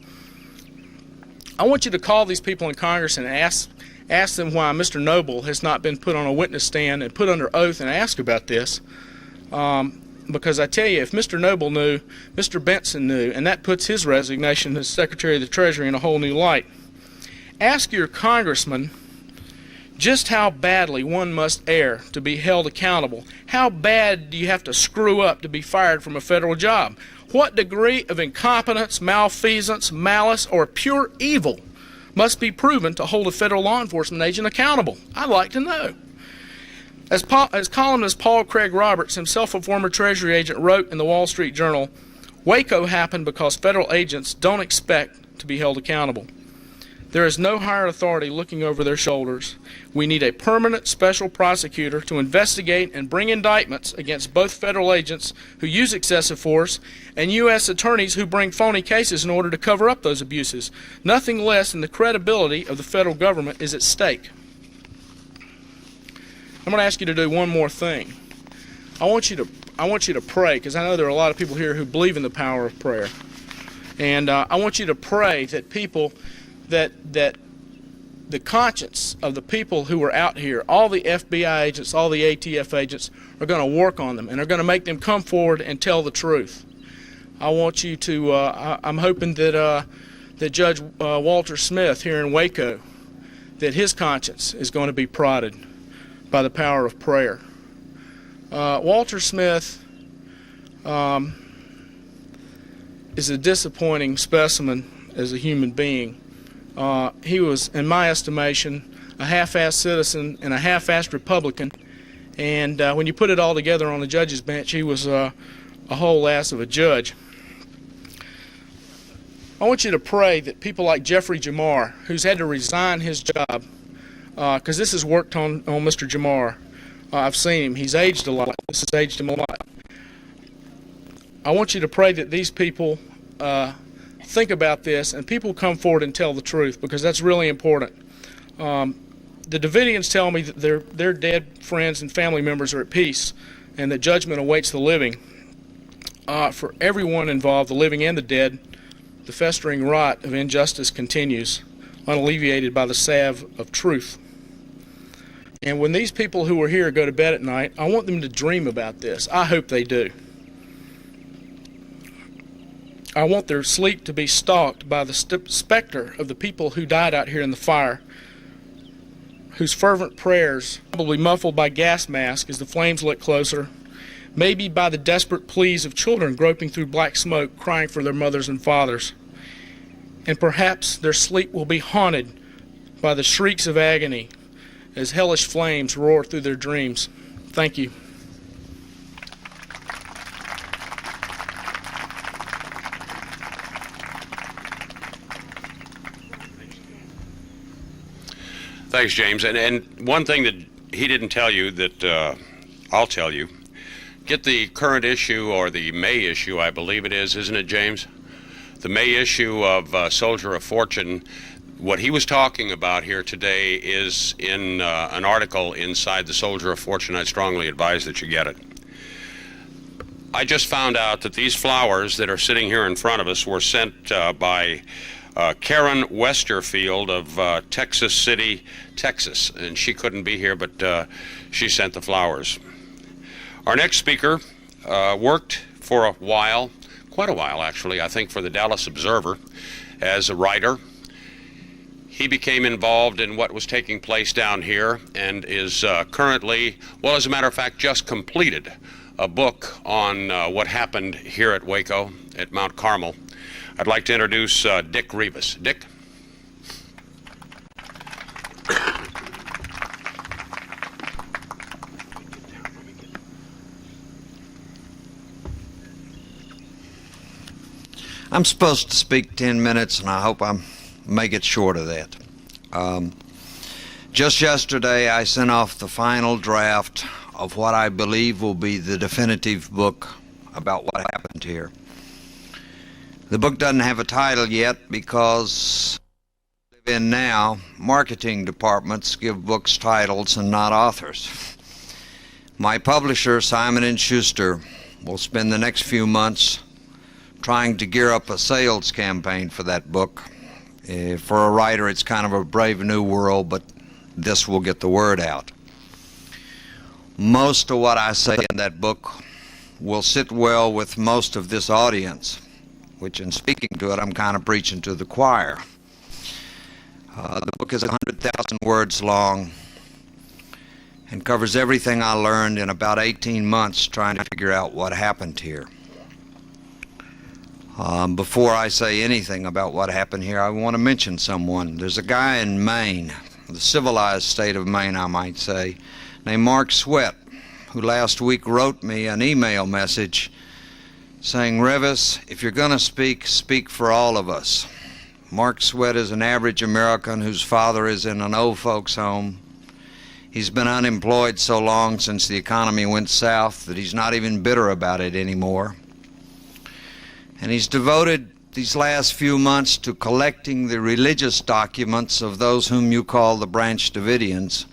Speaker 2: I want you to call these people in Congress and ask them why Mr. Noble has not been put on a witness stand and put under oath and ask about this. Because I tell you, if Mr. Noble knew, Mr. Benson knew, and that puts his resignation as Secretary of the Treasury in a whole new light. Ask your congressman just how badly one must err to be held accountable. How bad do you have to screw up to be fired from a federal job? What degree of incompetence, malfeasance, malice, or pure evil must be proven to hold a federal law enforcement agent accountable? I'd like to know. As columnist Paul Craig Roberts, himself a former Treasury agent, wrote in the Wall Street Journal, Waco happened because federal agents don't expect to be held accountable. There is no higher authority looking over their shoulders. We need a permanent special prosecutor to investigate and bring indictments against both federal agents who use excessive force and U.S. attorneys who bring phony cases in order to cover up those abuses. Nothing less than the credibility of the federal government is at stake. I'm going to ask you to do one more thing. I want you to pray, because I know there are a lot of people here who believe in the power of prayer. And I want you to pray that that the conscience of the people who are out here, all the FBI agents, all the ATF agents, are going to work on them and are going to make them come forward and tell the truth. I want you to, I'm hoping that Judge Walter Smith here in Waco, that his conscience is going to be prodded by the power of prayer. Walter Smith is a disappointing specimen as a human being. He was, in my estimation, a half-assed citizen and a half-assed Republican, And when you put it all together on the judge's bench, he was a whole ass of a judge. I want you to pray that people like Jeffrey Jamar, who's had to resign his job, because this has worked on Mr. Jamar. I've seen him. He's aged a lot. This has aged him a lot. I want you to pray that these people think about this and people come forward and tell the truth, because that's really important. The Davidians tell me that their dead friends and family members are at peace and that judgment awaits the living. For everyone involved, the living and the dead, the festering rot of injustice continues, unalleviated by the salve of truth. And when these people who are here go to bed at night, I want them to dream about this. I hope they do. I want their sleep to be stalked by the specter of the people who died out here in the fire, whose fervent prayers, probably muffled by gas masks as the flames lit closer, maybe by the desperate pleas of children groping through black smoke, crying for their mothers and fathers. And perhaps their sleep will be haunted by the shrieks of agony as hellish flames roar through their dreams. Thank you.
Speaker 4: Thanks, James. And one thing that he didn't tell you that I'll tell you, get the current issue, or the May issue, I believe it is, isn't it, James? The May issue of Soldier of Fortune. What he was talking about here today is in an article inside the Soldier of Fortune. I strongly advise that you get it. I just found out that these flowers that are sitting here in front of us were sent by Karen Westerfield of Texas City, Texas, and she couldn't be here, but she sent the flowers. Our next speaker worked for a while, quite a while actually, I think, for the Dallas Observer as a writer. He became involved in what was taking place down here and is currently, well, as a matter of fact, just completed a book on what happened here at Waco, at Mount Carmel. I'd like to introduce Dick Rivas. Dick?
Speaker 7: I'm supposed to speak 10 minutes, and I hope I make it short of that. Just yesterday, I sent off the final draft of what I believe will be the definitive book about what happened here. The book doesn't have a title yet because we live in now, marketing departments give books titles and not authors. My publisher, Simon & Schuster, will spend the next few months trying to gear up a sales campaign for that book. For a writer, it's kind of a brave new world, but this will get the word out. Most of what I say in that book will sit well with most of this audience, which in speaking to it, I'm kind of preaching to the choir. The book is 100,000 words long and covers everything I learned in about 18 months trying to figure out what happened here. Before I say anything about what happened here, I want to mention someone. There's a guy in Maine, the civilized state of Maine, I might say, named Mark Sweat, who last week wrote me an email message saying, "Revis, if you're going to speak, speak for all of us." Mark Sweat is an average American whose father is in an old folks' home. He's been unemployed so long since the economy went south that he's not even bitter about it anymore. And he's devoted these last few months to collecting the religious documents of those whom you call the Branch Davidians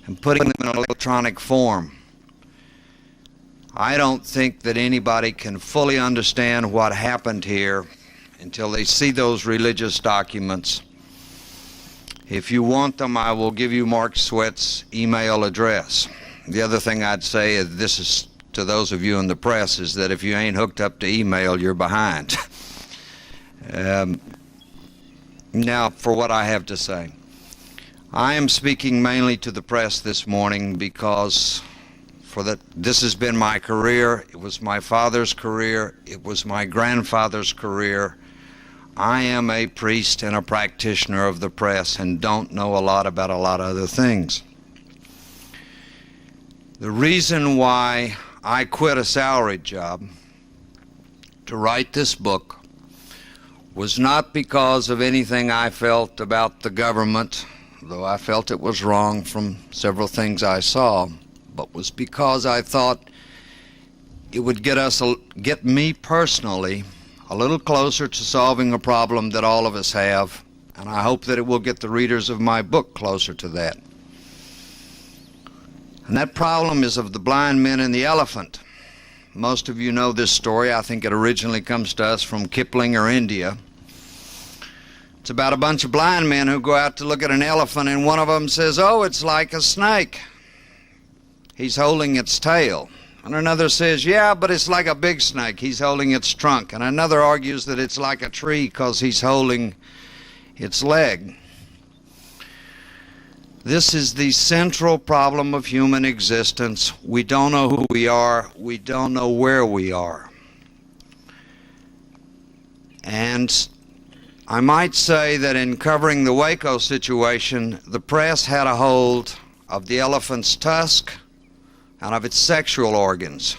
Speaker 7: and putting them in electronic form. I don't think that anybody can fully understand what happened here until they see those religious documents. If you want them, I will give you Mark Sweat's email address. The other thing I'd say, is this is to those of you in the press, is that if you ain't hooked up to email, you're behind. Now, for what I have to say. I am speaking mainly to the press this morning because this has been my career. It was my father's career. It was my grandfather's career. I am a priest and a practitioner of the press and don't know a lot about a lot of other things. The reason why I quit a salaried job to write this book was not because of anything I felt about the government, though I felt it was wrong from several things I saw, but was because I thought it would get me personally a little closer to solving a problem that all of us have, and I hope that it will get the readers of my book closer to that. And that problem is of the blind men and the elephant. Most of you know this story. I think it originally comes to us from Kipling or India. It's about a bunch of blind men who go out to look at an elephant, and one of them says, "Oh, it's like a snake. He's holding its tail." And another says, "Yeah, but it's like a big snake. He's holding its trunk." And another argues that it's like a tree because he's holding its leg. This is the central problem of human existence. We don't know who we are. We don't know where we are. And I might say that in covering the Waco situation, the press had a hold of the elephant's tusk and of its sexual organs.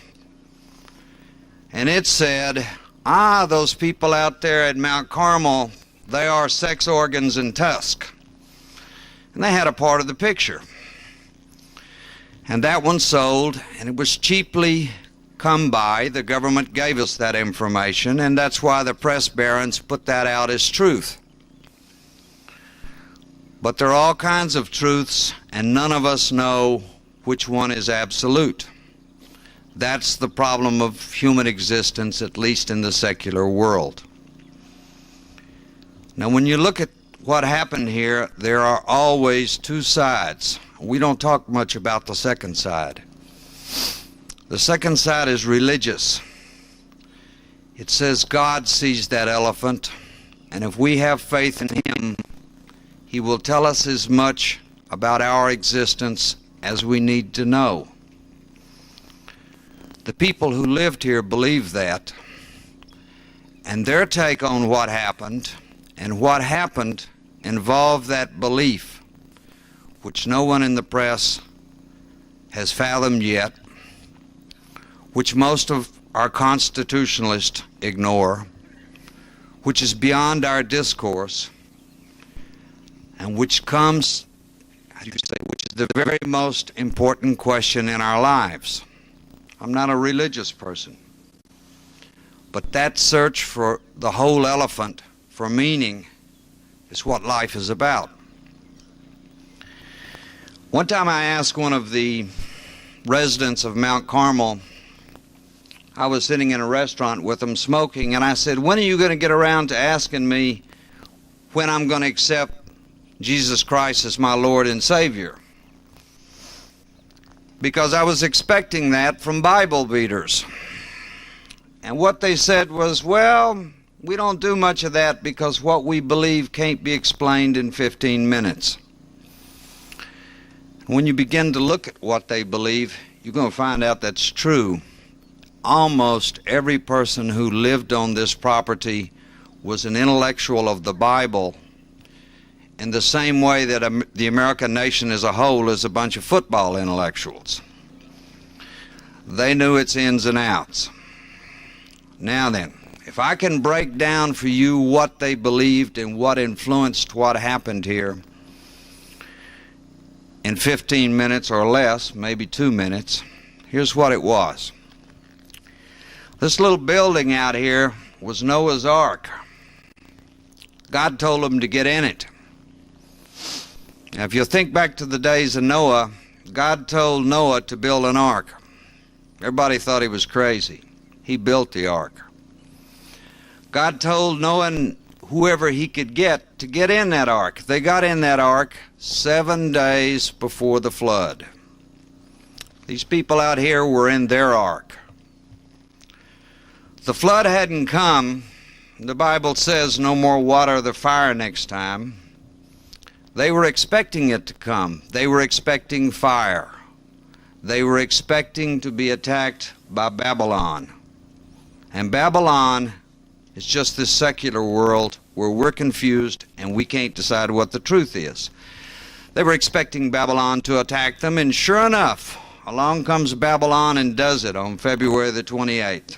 Speaker 7: And it said, those people out there at Mount Carmel, they are sex organs and tusk. And they had a part of the picture. And that one sold, and it was cheaply come by. The government gave us that information, and that's why the press barons put that out as truth. But there are all kinds of truths, and none of us know which one is absolute. That's the problem of human existence, at least in the secular world. Now, when you look at what happened here, there are always two sides. We don't talk much about the second side. The second side is religious. It says God sees that elephant, and if we have faith in Him, He will tell us as much about our existence as we need to know. The people who lived here believed that, and their take on what happened involved that belief, which no one in the press has fathomed yet, which most of our constitutionalists ignore, which is beyond our discourse, and which is the very most important question in our lives. I'm not a religious person, but that search for the whole elephant, for meaning, is what life is about. One time I asked one of the residents of Mount Carmel, I was sitting in a restaurant with them smoking, and I said, "When are you going to get around to asking me when I'm going to accept Jesus Christ as my Lord and Savior?" Because I was expecting that from Bible beaters. And what they said was, "Well, we don't do much of that because what we believe can't be explained in 15 minutes. When you begin to look at what they believe, you're going to find out that's true. Almost every person who lived on this property was an intellectual of the Bible, in the same way that the American nation as a whole is a bunch of football intellectuals. They knew its ins and outs. Now then, if I can break down for you what they believed and what influenced what happened here in 15 minutes or less, maybe 2 minutes, here's what it was. This little building out here was Noah's Ark. God told him to get in it. Now, if you think back to the days of Noah, God told Noah to build an ark. Everybody thought he was crazy. He built the ark. God told Noah and whoever he could get to get in that ark. They got in that ark 7 days before the flood. These people out here were in their ark. The flood hadn't come. The Bible says no more water or the fire next time. They were expecting it to come. They were expecting fire. They were expecting to be attacked by Babylon. And Babylon is just this secular world where we're confused and we can't decide what the truth is. They were expecting Babylon to attack them, and sure enough, along comes Babylon and does it on February the 28th.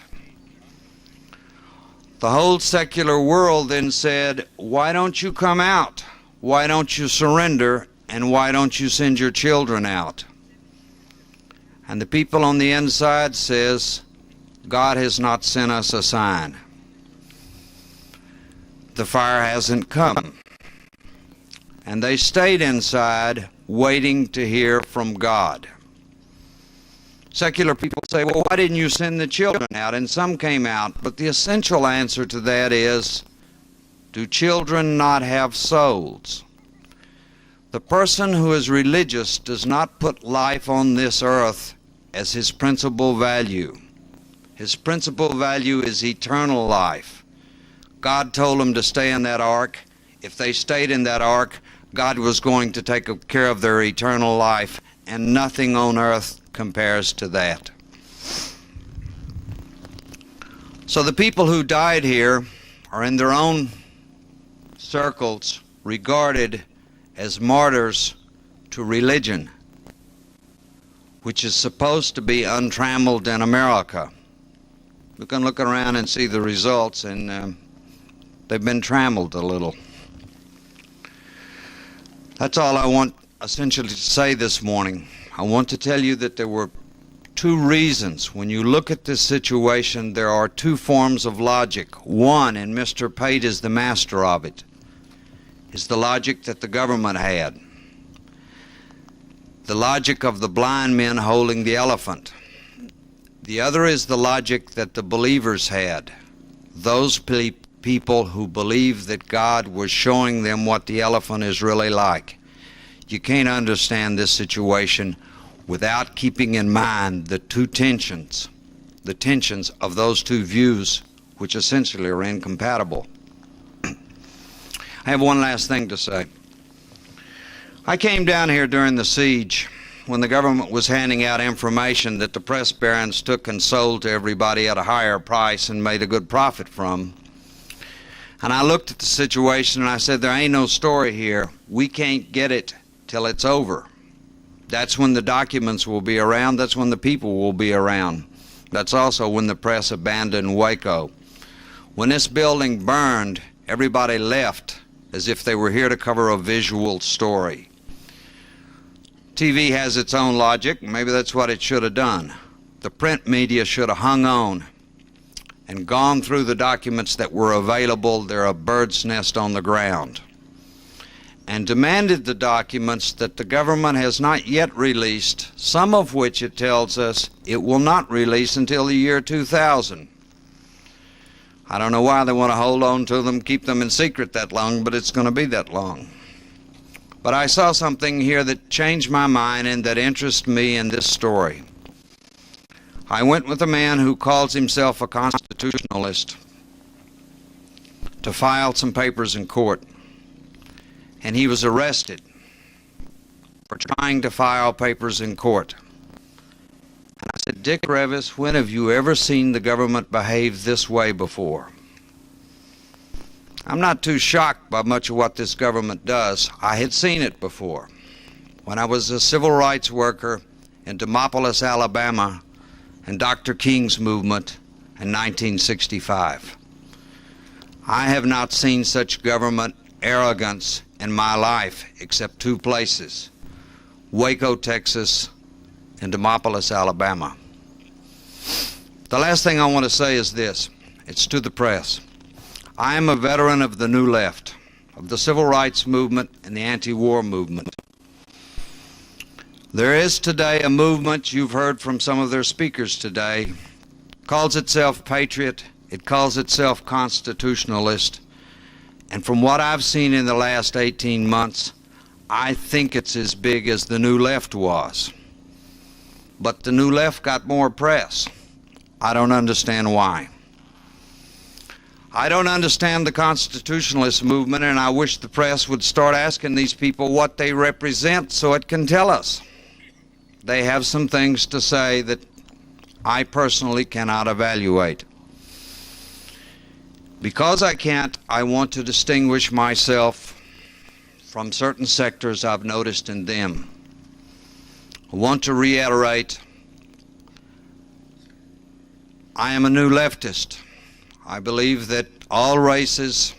Speaker 7: The whole secular world then said, why don't you come out? Why don't you surrender? And why don't you send your children out? And the people on the inside says, God has not sent us a sign. The fire hasn't come. And they stayed inside waiting to hear from God. Secular people say, well, why didn't you send the children out? And some came out. But the essential answer to that is, do children not have souls? The person who is religious does not put life on this earth as his principal value. His principal value is eternal life. God told them to stay in that ark. If they stayed in that ark, God was going to take care of their eternal life, and nothing on earth compares to that. So the people who died here are in their own circles regarded as martyrs to religion, which is supposed to be untrammeled in America. You can look around and see the results, and they've been trammeled a little. That's all I want essentially to say this morning. I want to tell you that there were two reasons. When you look at this situation, there are two forms of logic. One, and Mr. Pate is the master of it, is the logic that the government had. The logic of the blind men holding the elephant. The other is the logic that the believers had. Those people who believe that God was showing them what the elephant is really like. You can't understand this situation without keeping in mind the tensions of those two views, which essentially are incompatible. I have one last thing to say. I came down here during the siege when the government was handing out information that the press barons took and sold to everybody at a higher price and made a good profit from. And I looked at the situation and I said, there ain't no story here. We can't get it till it's over. That's when the documents will be around. That's when the people will be around. That's also when the press abandoned Waco. When this building burned, everybody left as if they were here to cover a visual story. TV has its own logic. Maybe that's what it should have done. The print media should have hung on and gone through the documents that were available. They're a bird's nest on the ground. And demanded the documents that the government has not yet released, some of which it tells us it will not release until the year 2000. I don't know why they want to hold on to them, keep them in secret that long, but it's going to be that long. But I saw something here that changed my mind and that interests me in this story. I went with a man who calls himself a constitutionalist to file some papers in court. And he was arrested for trying to file papers in court. And I said, Dick Revis, when have you ever seen the government behave this way before? I'm not too shocked by much of what this government does. I had seen it before. When I was a civil rights worker in Demopolis, Alabama, and Dr. King's movement in 1965. I have not seen such government arrogance in my life except two places, Waco, Texas, and Demopolis, Alabama. The last thing I want to say is this. It's to the press. I am a veteran of the New Left, of the civil rights movement and the anti-war movement. There is today a movement, you've heard from some of their speakers today, calls itself patriot, it calls itself constitutionalist, and from what I've seen in the last 18 months, I think it's as big as the New Left was. But the New Left got more press. I don't understand why. I don't understand the constitutionalist movement, and I wish the press would start asking these people what they represent so it can tell us. They have some things to say that I personally cannot evaluate. Because I can't, I want to distinguish myself from certain sectors I've noticed in them. I want to reiterate, I am a new leftist. I believe that all races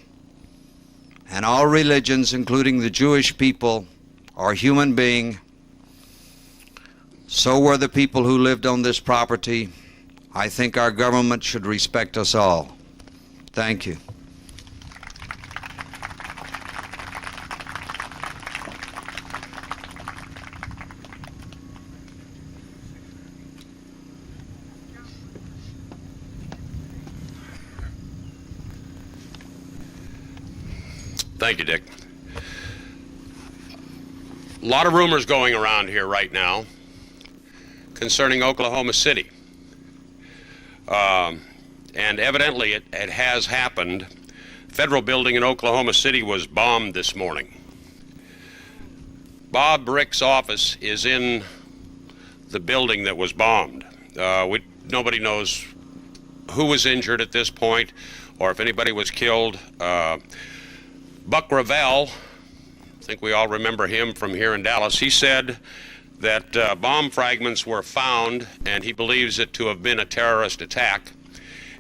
Speaker 7: and all religions, including the Jewish people, are human beings. So were the people who lived on this property. I think our government should respect us all. Thank you.
Speaker 4: Thank you, Dick. A lot of rumors going around here right now concerning Oklahoma City. And evidently it has happened. Federal building in Oklahoma City was bombed this morning. Bob Brick's office is in the building that was bombed. Nobody knows who was injured at this point or if anybody was killed. Buck Revell, I think we all remember him from here in Dallas, he said that bomb fragments were found and he believes it to have been a terrorist attack,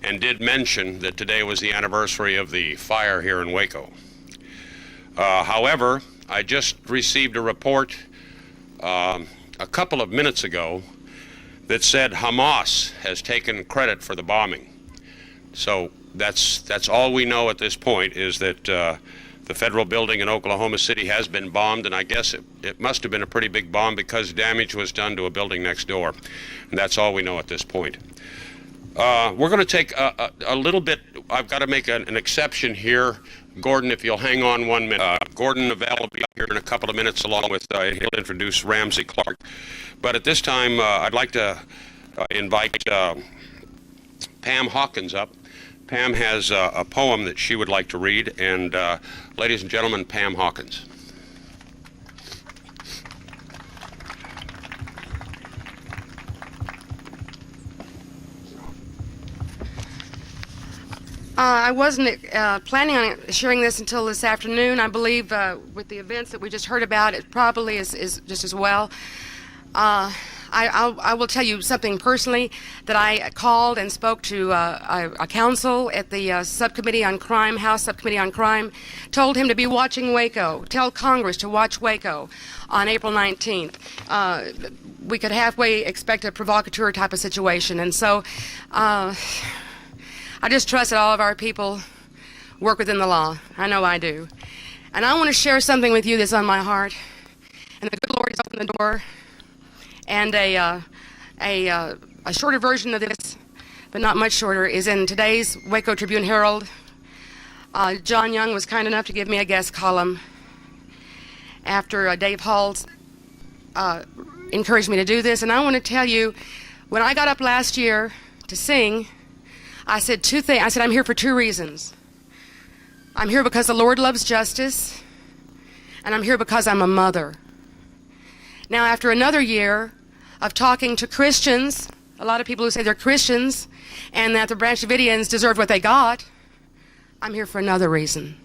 Speaker 4: and did mention that today was the anniversary of the fire here in Waco. However, I just received a report a couple of minutes ago that said Hamas has taken credit for the bombing. So that's all we know at this point, is that the federal building in Oklahoma City has been bombed, and I guess it must have been a pretty big bomb because damage was done to a building next door. And that's all we know at this point. We're going to take a little bit. I've got to make an exception here. Gordon, if you'll hang on 1 minute. Gordon Neville will be up here in a couple of minutes along with, he'll introduce Ramsey Clark. But at this time, I'd like to invite Pam Hawkins up. Pam has a poem that she would like to read, and ladies and gentlemen, Pam Hawkins.
Speaker 3: I wasn't planning on sharing this until this afternoon. I believe with the events that we just heard about, it probably is just as well. I will tell you something personally, that I called and spoke to a counsel at the Subcommittee on Crime, House Subcommittee on Crime, told him to be watching Waco, tell Congress to watch Waco on April 19th. We could halfway expect a provocateur type of situation, and so I just trust that all of our people work within the law. I know I do. And I want to share something with you that's on my heart, and the good Lord has opened the door. And a shorter version of this, but not much shorter, is in today's Waco Tribune-Herald. John Young was kind enough to give me a guest column after Dave Halls encouraged me to do this. And I want to tell you, when I got up last year to sing, I said two things. I said, I'm here for two reasons. I'm here because the Lord loves justice, and I'm here because I'm a mother. Now, after another year of talking to Christians, a lot of people who say they're Christians and that the Branch Davidians deserve what they got, I'm here for another reason.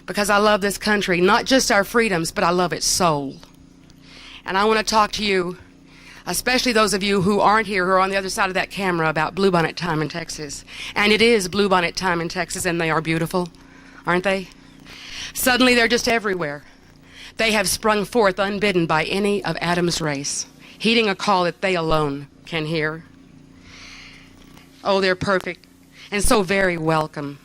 Speaker 3: Because I love this country, not just our freedoms, but I love its soul. And I want to talk to you, especially those of you who aren't here, who are on the other side of that camera, about bluebonnet time in Texas. And it is bluebonnet time in Texas, and they are beautiful, aren't they? Suddenly they're just everywhere. They have sprung forth unbidden by any of Adam's race, heeding a call that they alone can hear. Oh, they're perfect and so very welcome.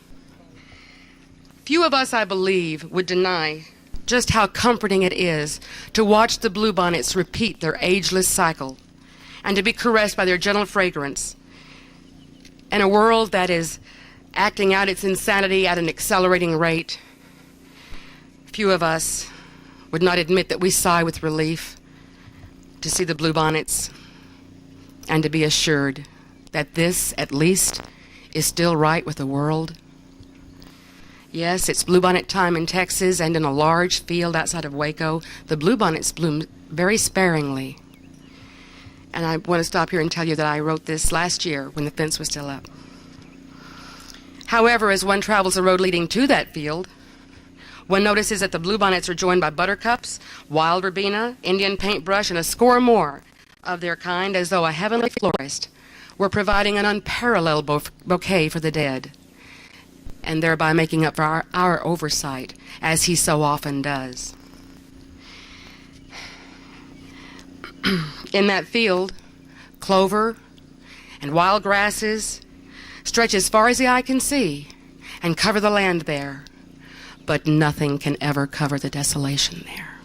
Speaker 3: Few of us, I believe, would deny just how comforting it is to watch the bluebonnets repeat their ageless cycle and to be caressed by their gentle fragrance in a world that is acting out its insanity at an accelerating rate. Few of us would not admit that we sigh with relief to see the bluebonnets and to be assured that this, at least, is still right with the world. Yes, it's bluebonnet time in Texas, and in a large field outside of Waco, the bluebonnets bloom very sparingly. And I want to stop here and tell you that I wrote this last year when the fence was still up. However, as one travels the road leading to that field, One notices that the bluebonnets are joined by buttercups, wild verbena, Indian paintbrush, and a score more of their kind, as though a heavenly florist were providing an unparalleled bouquet for the dead, and thereby making up for our oversight, as he so often does. In that field, clover and wild grasses stretch as far as the eye can see and cover the land there, but nothing can ever cover the desolation there.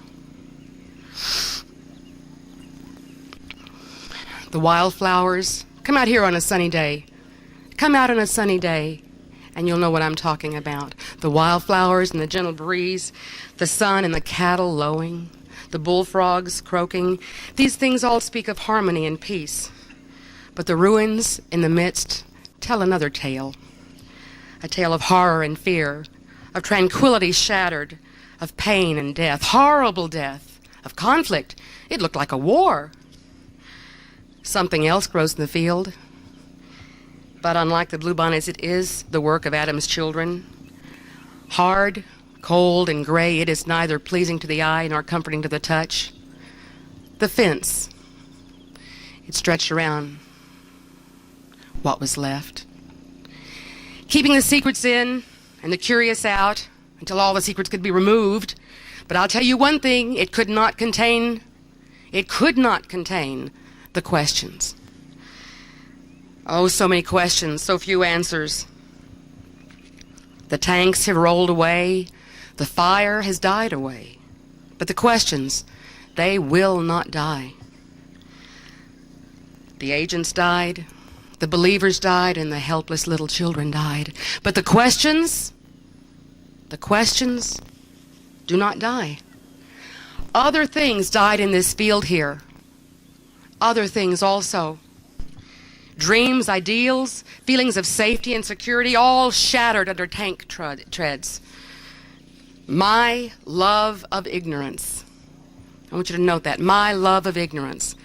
Speaker 3: The wildflowers, come out here on a sunny day. Come out on a sunny day, and you'll know what I'm talking about. The wildflowers and the gentle breeze, the sun and the cattle lowing, the bullfrogs croaking. These things all speak of harmony and peace. But the ruins in the midst tell another tale. A tale of horror and fear, of tranquility shattered, of pain and death, horrible death, of conflict. It looked like a war. Something else grows in the field. But unlike the bluebonnets, it is the work of Adam's children. Hard, cold, and gray, it is neither pleasing to the eye nor comforting to the touch. The fence, it stretched around what was left, keeping the secrets in and the curious out until all the secrets could be removed. But I'll tell you one thing, it could not contain the questions. Oh, so many questions, so few answers. The tanks have rolled away, the fire has died away, but the questions, they will not die. The agents died, the believers died, and the helpless little children died. But the questions do not die. Other things died in this field here. Other things also. Dreams, ideals, feelings of safety and security, all shattered under tank treads. My love of ignorance, I want you to note that, my love of ignorance,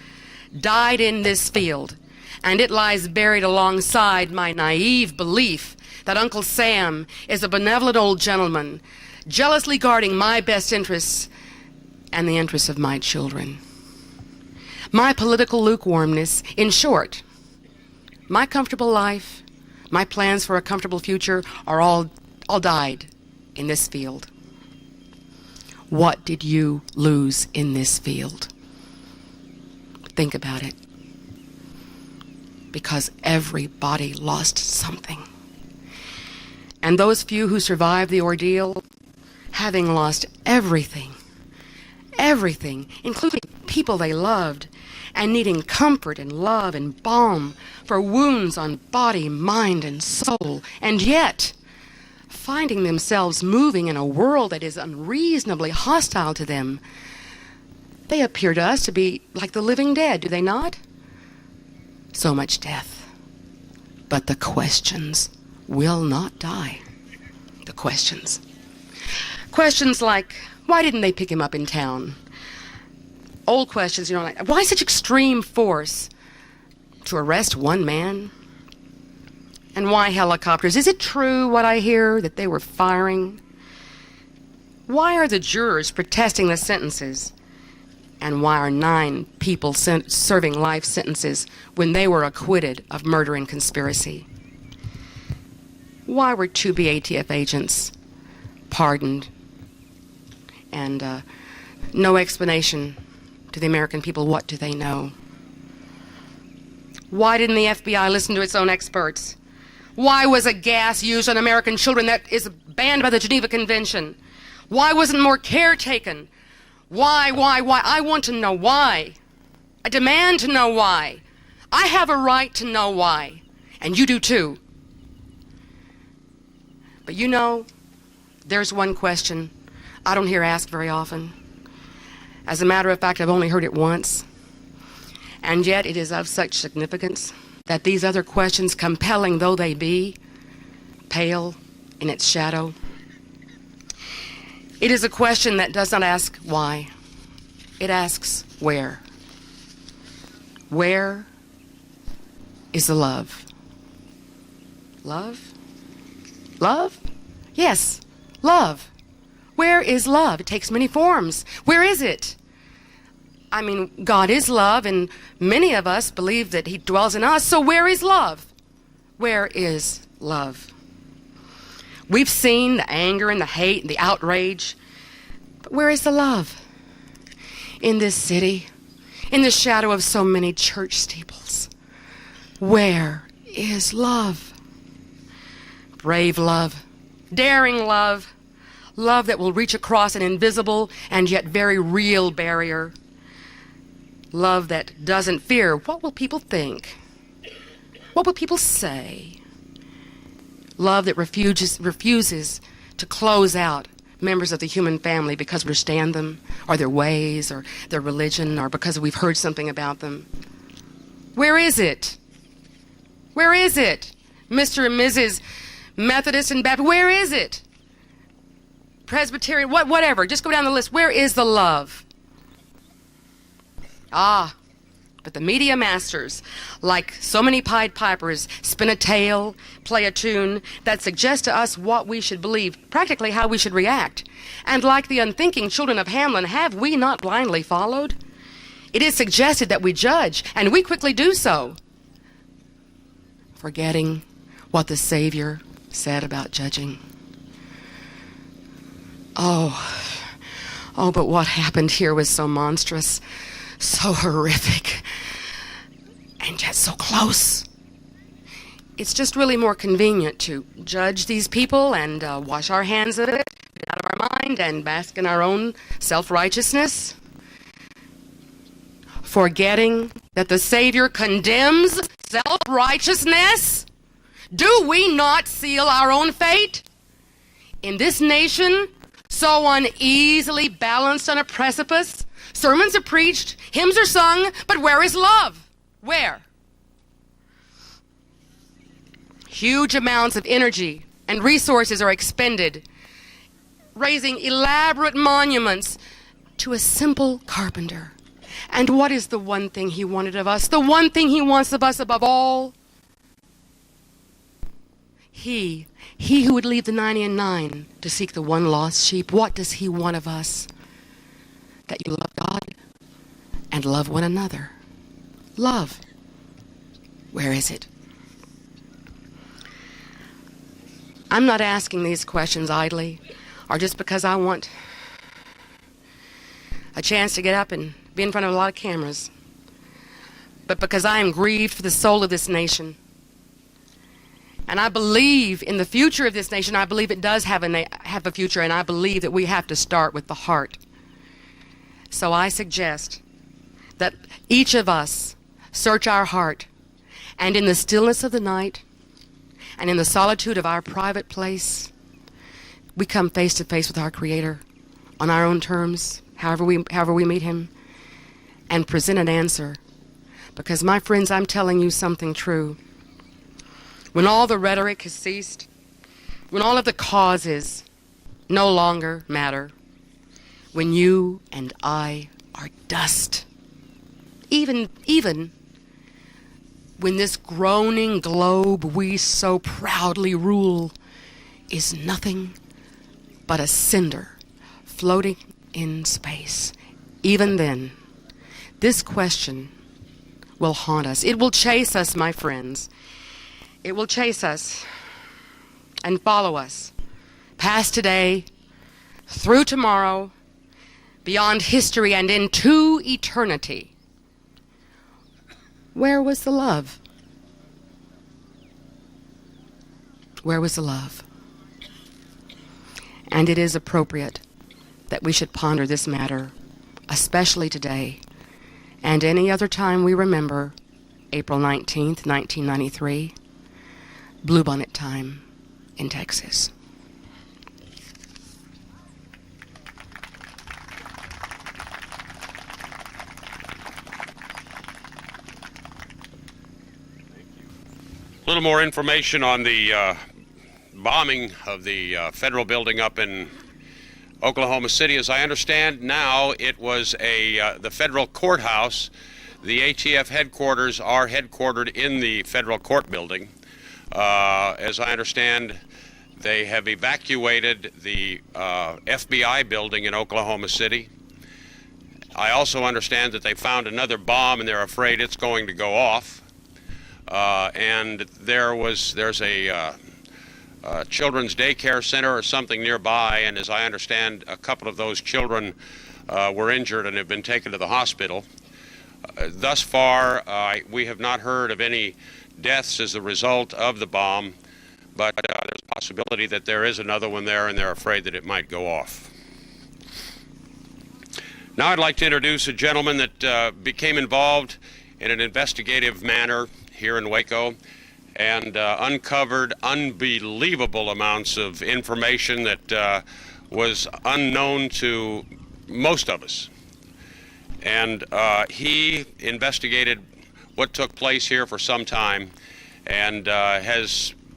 Speaker 3: died in this field, and it lies buried alongside my naive belief that Uncle Sam is a benevolent old gentleman, jealously guarding my best interests and the interests of my children. My political lukewarmness, in short, my comfortable life, my plans for a comfortable future are all died in this field. What did you lose in this field? Think about it. Because everybody lost something. And those few who survived the ordeal, having lost everything, including people they loved, and needing comfort and love and balm for wounds on body, mind, and soul, and yet finding themselves moving in a world that is unreasonably hostile to them, they appear to us to be like the living dead, do they not? So much death. But the questions will not die. The questions. Questions like, why didn't they pick him up in town? Old questions, like, why such extreme force to arrest one man? And why helicopters? Is it true what I hear, that they were firing? Why are the jurors protesting the sentences? And why are 9 people serving life sentences when they were acquitted of murder and conspiracy? Why were 2 BATF agents pardoned? And no explanation to the American people. What do they know? Why didn't the FBI listen to its own experts? Why was a gas used on American children that is banned by the Geneva Convention? Why wasn't more care taken? Why? I want to know why. I demand to know why. I have a right to know why. And you do too. But there's one question I don't hear asked very often. As a matter of fact, I've only heard it once. And yet it is of such significance that these other questions, compelling though they be, pale in its shadow. It is a question that does not ask why. It asks where. Where is the love? Love? Love? Yes, love. Where is love? It takes many forms. Where is it? I mean, God is love, and many of us believe that He dwells in us. So where is love? Where is love? We've seen the anger and the hate and the outrage. But where is the love? In this city, in the shadow of so many church steeples. Where is love? Brave love, daring love, love that will reach across an invisible and yet very real barrier. Love that doesn't fear. What will people think? What will people say? Love that refuses to close out members of the human family because we understand them, or their ways, or their religion, or because we've heard something about them. Where is it? Where is it? Mr. and Mrs. Methodist and Baptist, where is it? Presbyterian, whatever, just go down the list. Where is the love? But the media masters, like so many Pied Pipers, spin a tale, play a tune that suggests to us what we should believe, practically how we should react. And like the unthinking children of Hamlin, have we not blindly followed? It is suggested that we judge, and we quickly do so, forgetting what the Savior said about judging. But what happened here was so monstrous, so horrific, and yet so close. It's just really more convenient to judge these people and wash our hands of it, get out of our mind, and bask in our own self-righteousness, forgetting that the Savior condemns self-righteousness. Do we not seal our own fate? In this nation, so uneasily balanced on a precipice, sermons are preached, hymns are sung, but where is love? Where? Huge amounts of energy and resources are expended, raising elaborate monuments to a simple carpenter. And what is the one thing he wanted of us? The one thing he wants of us above all? He who would leave the 99 to seek the one lost sheep, what does he want of us? That you love God and love one another. Love. Where is it? I'm not asking these questions idly or just because I want a chance to get up and be in front of a lot of cameras, but because I am grieved for the soul of this nation. And I believe in the future of this nation. I believe it does have a future, and I believe that we have to start with the heart. So I suggest that each of us search our heart, and in the stillness of the night, and in the solitude of our private place, we come face to face with our Creator on our own terms, however we meet Him, and present an answer. Because, my friends, I'm telling you something true. When all the rhetoric has ceased, when all of the causes no longer matter, when you and I are dust, even when this groaning globe we so proudly rule is nothing but a cinder floating in space, even then, this question will haunt us. It will chase us, my friends. It will chase us and follow us past today, through tomorrow, beyond history, and into eternity. Where was the love? Where was the love? And it is appropriate that we should ponder this matter, especially today, and any other time we remember April 19th, 1993, Bluebonnet time in Texas.
Speaker 4: A little more information on the bombing of the federal building up in Oklahoma City. As I understand now, it was the federal courthouse. The ATF headquarters are headquartered in the federal court building. As I understand, They have evacuated the FBI building in Oklahoma City. I also understand that they found another bomb and they're afraid it's going to go off. And there's a children's daycare center or something nearby, and as I understand, a couple of those children were injured and have been taken to the hospital. Thus far, we have not heard of any deaths as a result of the bomb, but there's a possibility that there is another one there and they're afraid that it might go off. Now I'd like to introduce a gentleman that became involved in an investigative manner here in Waco and uncovered unbelievable amounts of information that was unknown to most of us. And he investigated what took place here for some time and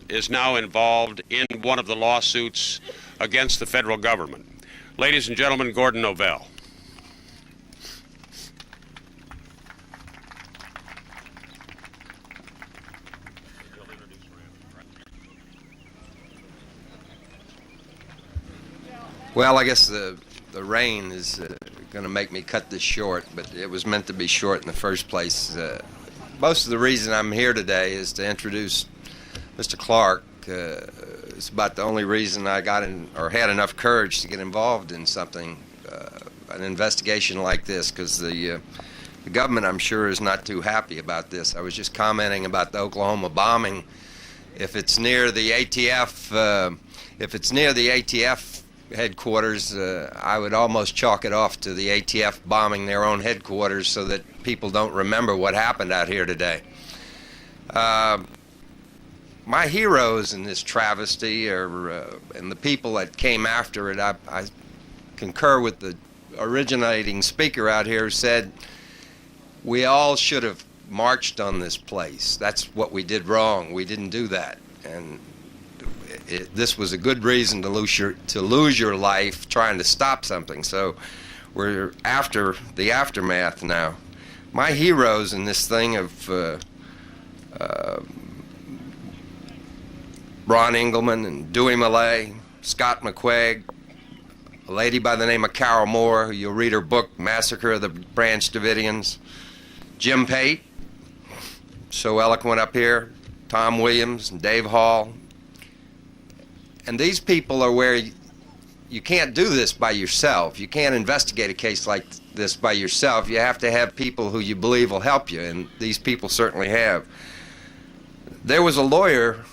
Speaker 4: is now involved in one of the lawsuits against the federal government. Ladies and gentlemen, Gordon Novell.
Speaker 8: Well, I guess the rain is going to make me cut this short, but it was meant to be short in the first place. Most of the reason I'm here today is to introduce Mr. Clark. It's about the only reason I got in or had enough courage to get involved in something, an investigation like this, because the government, I'm sure, is not too happy about this. I was just commenting about the Oklahoma bombing. If it's near the ATF, headquarters, I would almost chalk it off to the ATF bombing their own headquarters so that people don't remember what happened out here today. My heroes in this travesty and the people that came after it, I concur with the originating speaker out here who said we all should have marched on this place. That's what we did wrong. We didn't do that. And this was a good reason to lose your life trying to stop something. So we're after the aftermath now. My heroes in this thing of Ron Engelman and Dewey Millay, Scott McQuaig, a lady by the name of Carol Moore, who you'll read her book, Massacre of the Branch Davidians, Jim Pate, so eloquent up here, Tom Williams and Dave Hall. And these people are where you can't do this by yourself. You can't investigate a case like this by yourself. You have to have people who you believe will help you, and these people certainly have. There was a lawyer,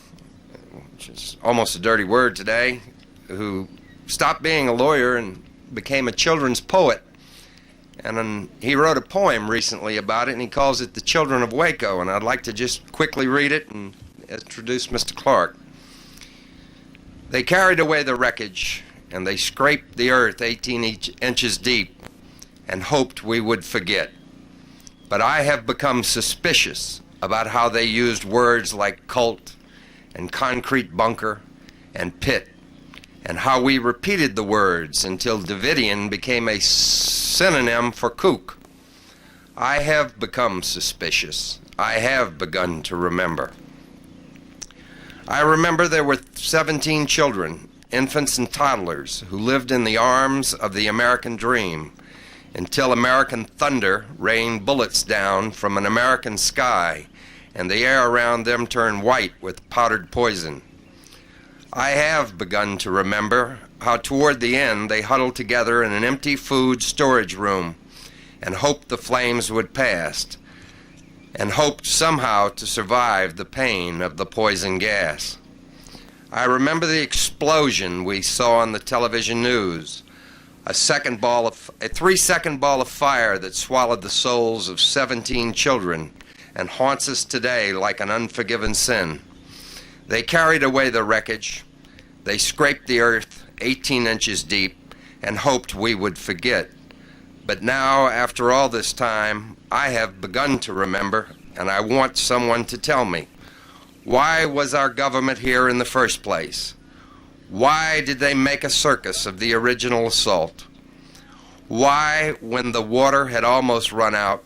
Speaker 8: which is almost a dirty word today, who stopped being a lawyer and became a children's poet. And he wrote a poem recently about it, and he calls it The Children of Waco. And I'd like to just quickly read it and introduce Mr. Clark. They carried away the wreckage, and they scraped the earth 18 inches deep and hoped we would forget. But I have become suspicious about how they used words like cult and concrete bunker and pit, and how we repeated the words until Davidian became a synonym for kook. I have become suspicious. I have begun to remember. I remember there were 17 children, infants and toddlers, who lived in the arms of the American dream until American thunder rained bullets down from an American sky and the air around them turned white with powdered poison. I have begun to remember how toward the end they huddled together in an empty food storage room and hoped the flames would pass, and hoped somehow to survive the pain of the poison gas. I remember the explosion we saw on the television news, a 3-second ball of fire that swallowed the souls of 17 children and haunts us today like an unforgiven sin. They carried away the wreckage, they scraped the earth 18 inches deep and hoped we would forget. But now, after all this time, I have begun to remember, and I want someone to tell me. Why was our government here in the first place? Why did they make a circus of the original assault? Why, when the water had almost run out,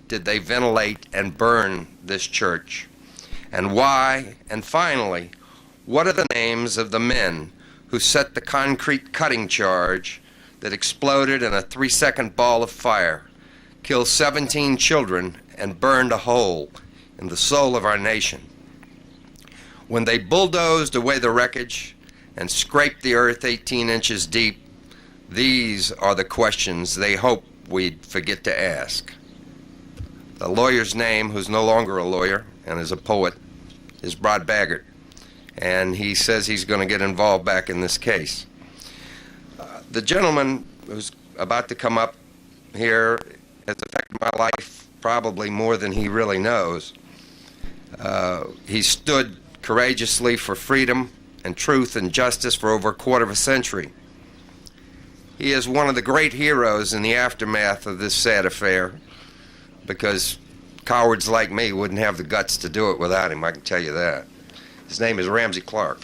Speaker 8: did they ventilate and burn this church? And why, and finally, What are the names of the men who set the concrete cutting charge that exploded in a 3-second ball of fire, killed 17 children, and burned a hole in the soul of our nation? When they bulldozed away the wreckage and scraped the earth 18 inches deep, these are the questions they hope we'd forget to ask. The lawyer's name, who's no longer a lawyer and is a poet, is Brod Baggart, and he says he's going to get involved back in this case. The gentleman who's about to come up here has affected my life probably more than he really knows. He stood courageously for freedom and truth and justice for over a quarter of a century. He is one of the great heroes in the aftermath of this sad affair, because cowards like me wouldn't have the guts to do it without him, I can tell you that. His name is Ramsey Clark.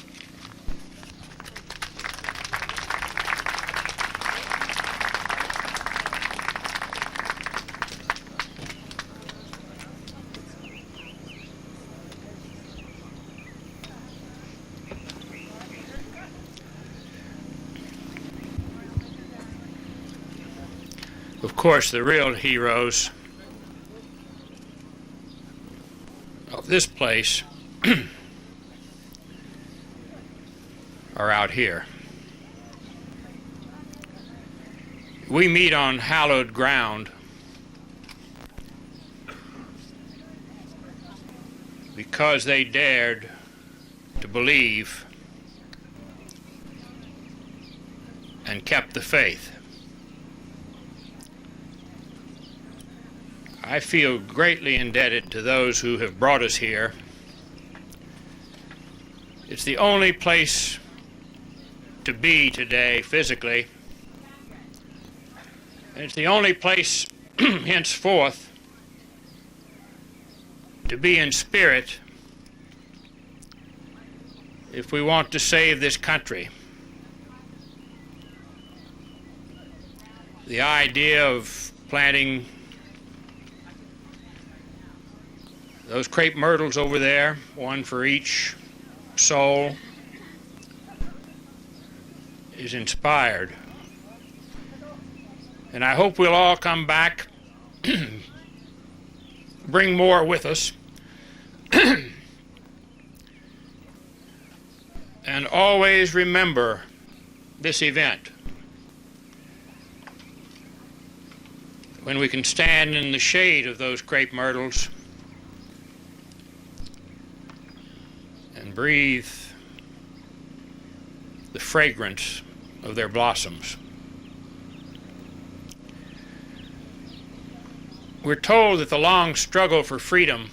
Speaker 9: Of course, the real heroes of this place are out here. We meet on hallowed ground because they dared to believe and kept the faith. I feel greatly indebted to those who have brought us here. It's the only place to be today physically, and it's the only place henceforth to be in spirit if we want to save this country. The idea of planting those crepe myrtles over there, one for each soul, is inspired. And I hope we'll all come back, bring more with us, and always remember this event. When we can stand in the shade of those crepe myrtles and breathe the fragrance of their blossoms. We're told that the long struggle for freedom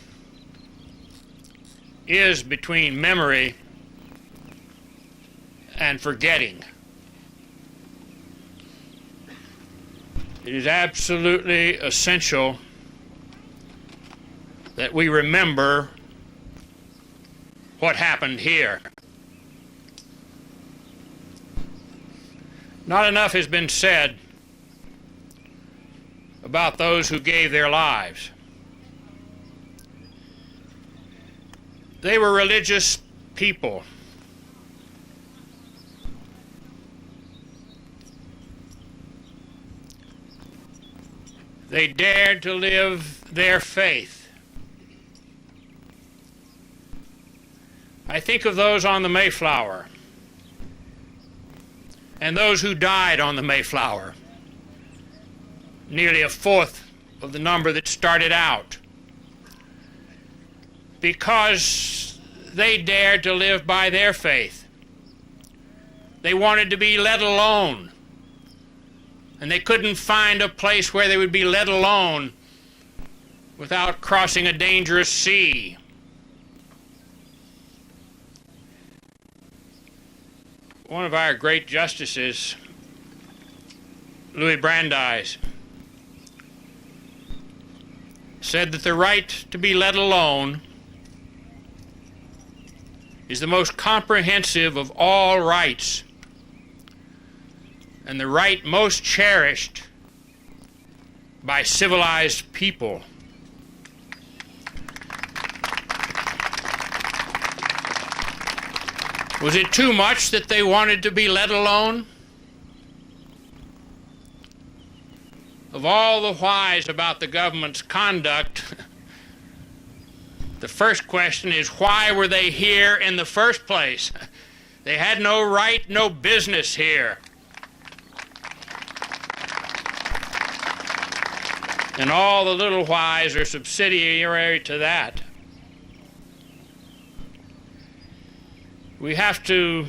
Speaker 9: is between memory and forgetting. It is absolutely essential that we remember what happened here. Not enough has been said about those who gave their lives. They were religious people. They dared to live their faith. I think of those on the Mayflower and those who died on the Mayflower, nearly a fourth of the number that started out, because they dared to live by their faith. They wanted to be let alone, and they couldn't find a place where they would be let alone without crossing a dangerous sea. One of our great justices, Louis Brandeis, said that the right to be let alone is the most comprehensive of all rights, and the right most cherished by civilized people. Was it too much that they wanted to be let alone? Of all the whys about the government's conduct, the first question is, why were they here in the first place? They had no right, no business here. And all the little whys are subsidiary to that. We have to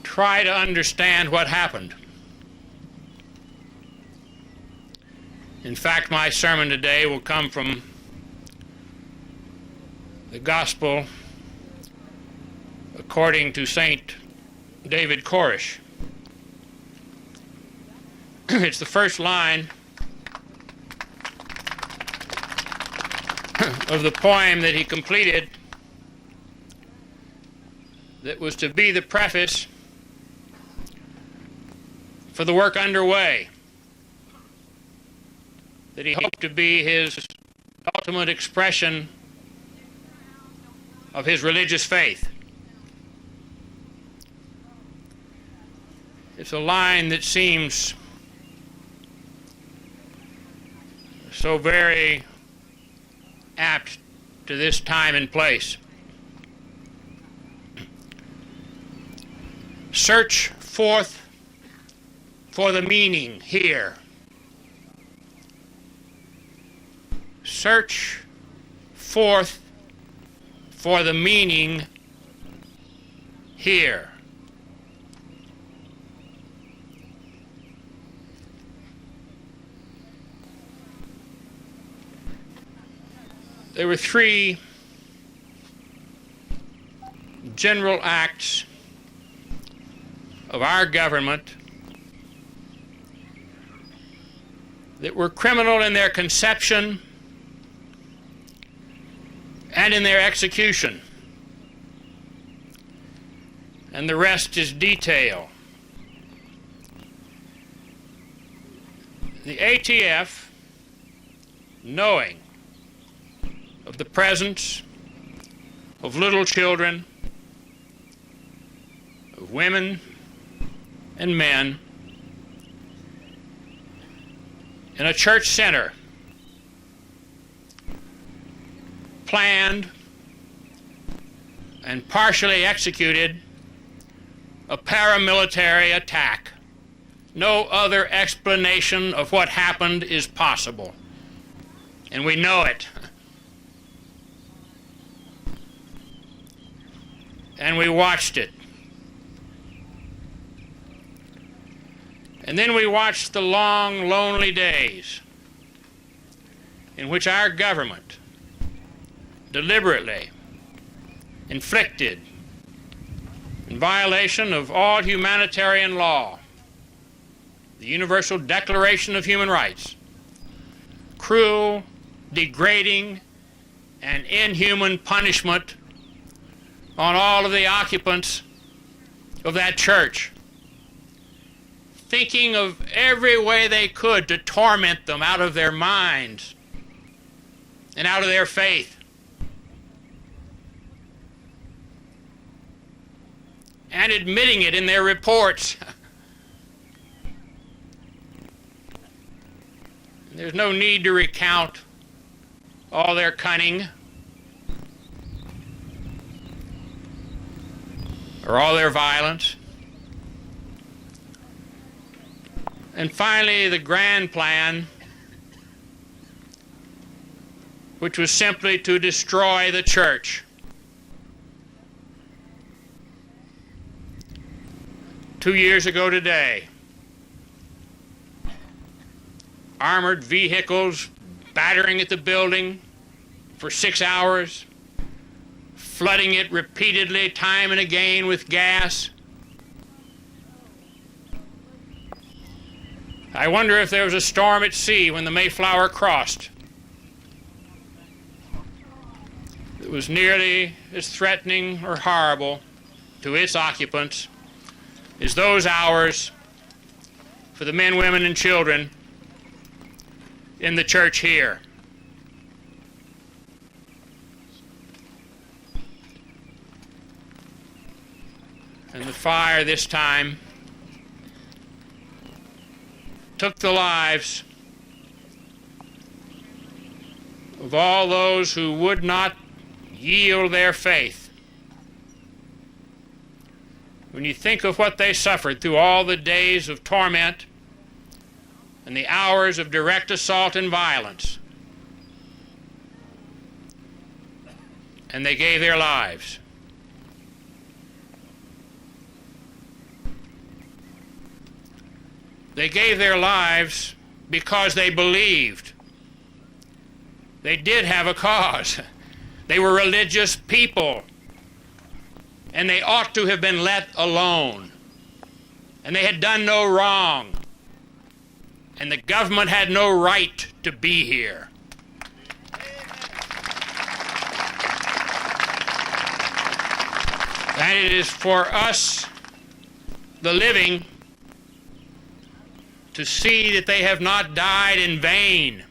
Speaker 9: try to understand what happened. In fact, my sermon today will come from the Gospel according to St. David Koresh. It's the first line of the poem that he completed that was to be the preface for the work underway, that he hoped to be his ultimate expression of his religious faith. It's a line that seems so very apt to this time and place. Search forth for the meaning here. Search forth for the meaning here. There were three general acts of our government that were criminal in their conception and in their execution. And the rest is detail. The ATF, knowing of the presence of little children, of women and men in a church center, planned and partially executed a paramilitary attack. No other explanation of what happened is possible, and we know it. And we watched it. And then we watched the long, lonely days in which our government deliberately inflicted, in violation of all humanitarian law, the Universal Declaration of Human Rights, cruel, degrading, and inhuman punishment on all of the occupants of that church, thinking of every way they could to torment them out of their minds and out of their faith. And admitting it in their reports. There's no need to recount all their cunning or all their violence. And finally, the grand plan, which was simply to destroy the church. Two years ago today, armored vehicles battering at the building for 6 hours, flooding it repeatedly, time and again, with gas. I wonder if there was a storm at sea when the Mayflower crossed. It was nearly as threatening or horrible to its occupants as those hours for the men, women, and children in the church here. And the fire this time took the lives of all those who would not yield their faith. When you think of what they suffered through all the days of torment and the hours of direct assault and violence, and they gave their lives. They gave their lives because they believed. They did have a cause. They were religious people, and they ought to have been let alone. And they had done no wrong, and the government had no right to be here. And it is for us, the living, to see that they have not died in vain.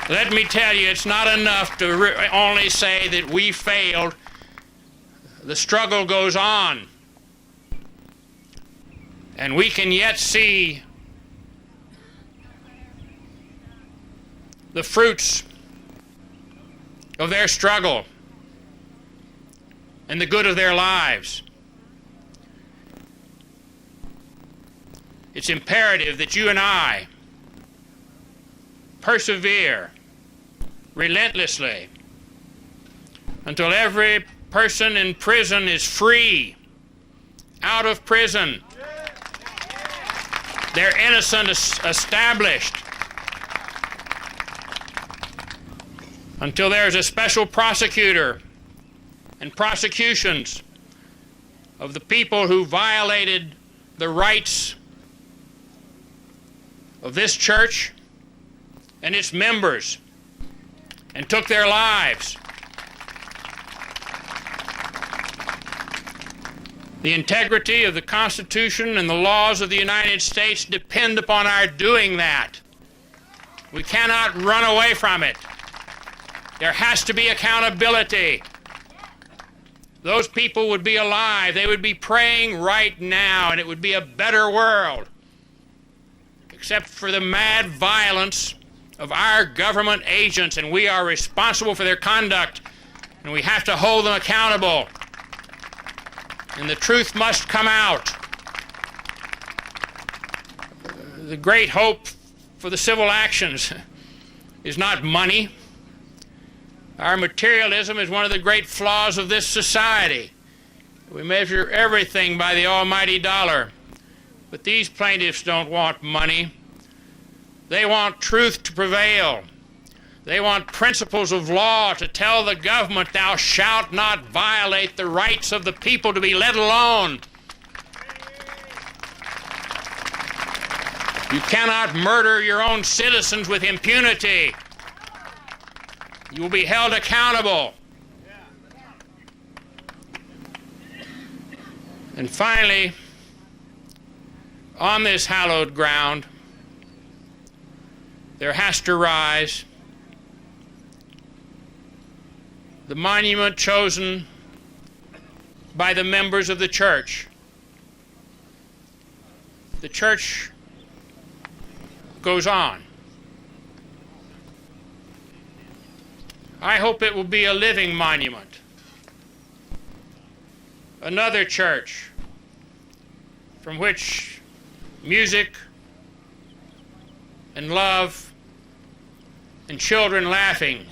Speaker 9: Let me tell you, it's not enough to only say that we failed. The struggle goes on. And we can yet see the fruits of their struggle and the good of their lives. It's imperative that you and I persevere relentlessly until every person in prison is free, out of prison, their innocence established, until there is a special prosecutor and prosecutions of the people who violated the rights of this church and its members and took their lives. The integrity of the Constitution and the laws of the United States depend upon our doing that. We cannot run away from it. There has to be accountability. Those people would be alive. They would be praying right now, and it would be a better world, except for the mad violence of our government agents, and we are responsible for their conduct, and we have to hold them accountable. And the truth must come out. The great hope for the civil actions is not money. Our materialism is one of the great flaws of this society. We measure everything by the almighty dollar. But these plaintiffs don't want money. They want truth to prevail. They want principles of law to tell the government, thou shalt not violate the rights of the people to be let alone. You cannot murder your own citizens with impunity. You will be held accountable. And finally, on this hallowed ground, there has to rise the monument chosen by the members of the church. The church goes on. I hope it will be a living monument. Another church from which music and love and children laughing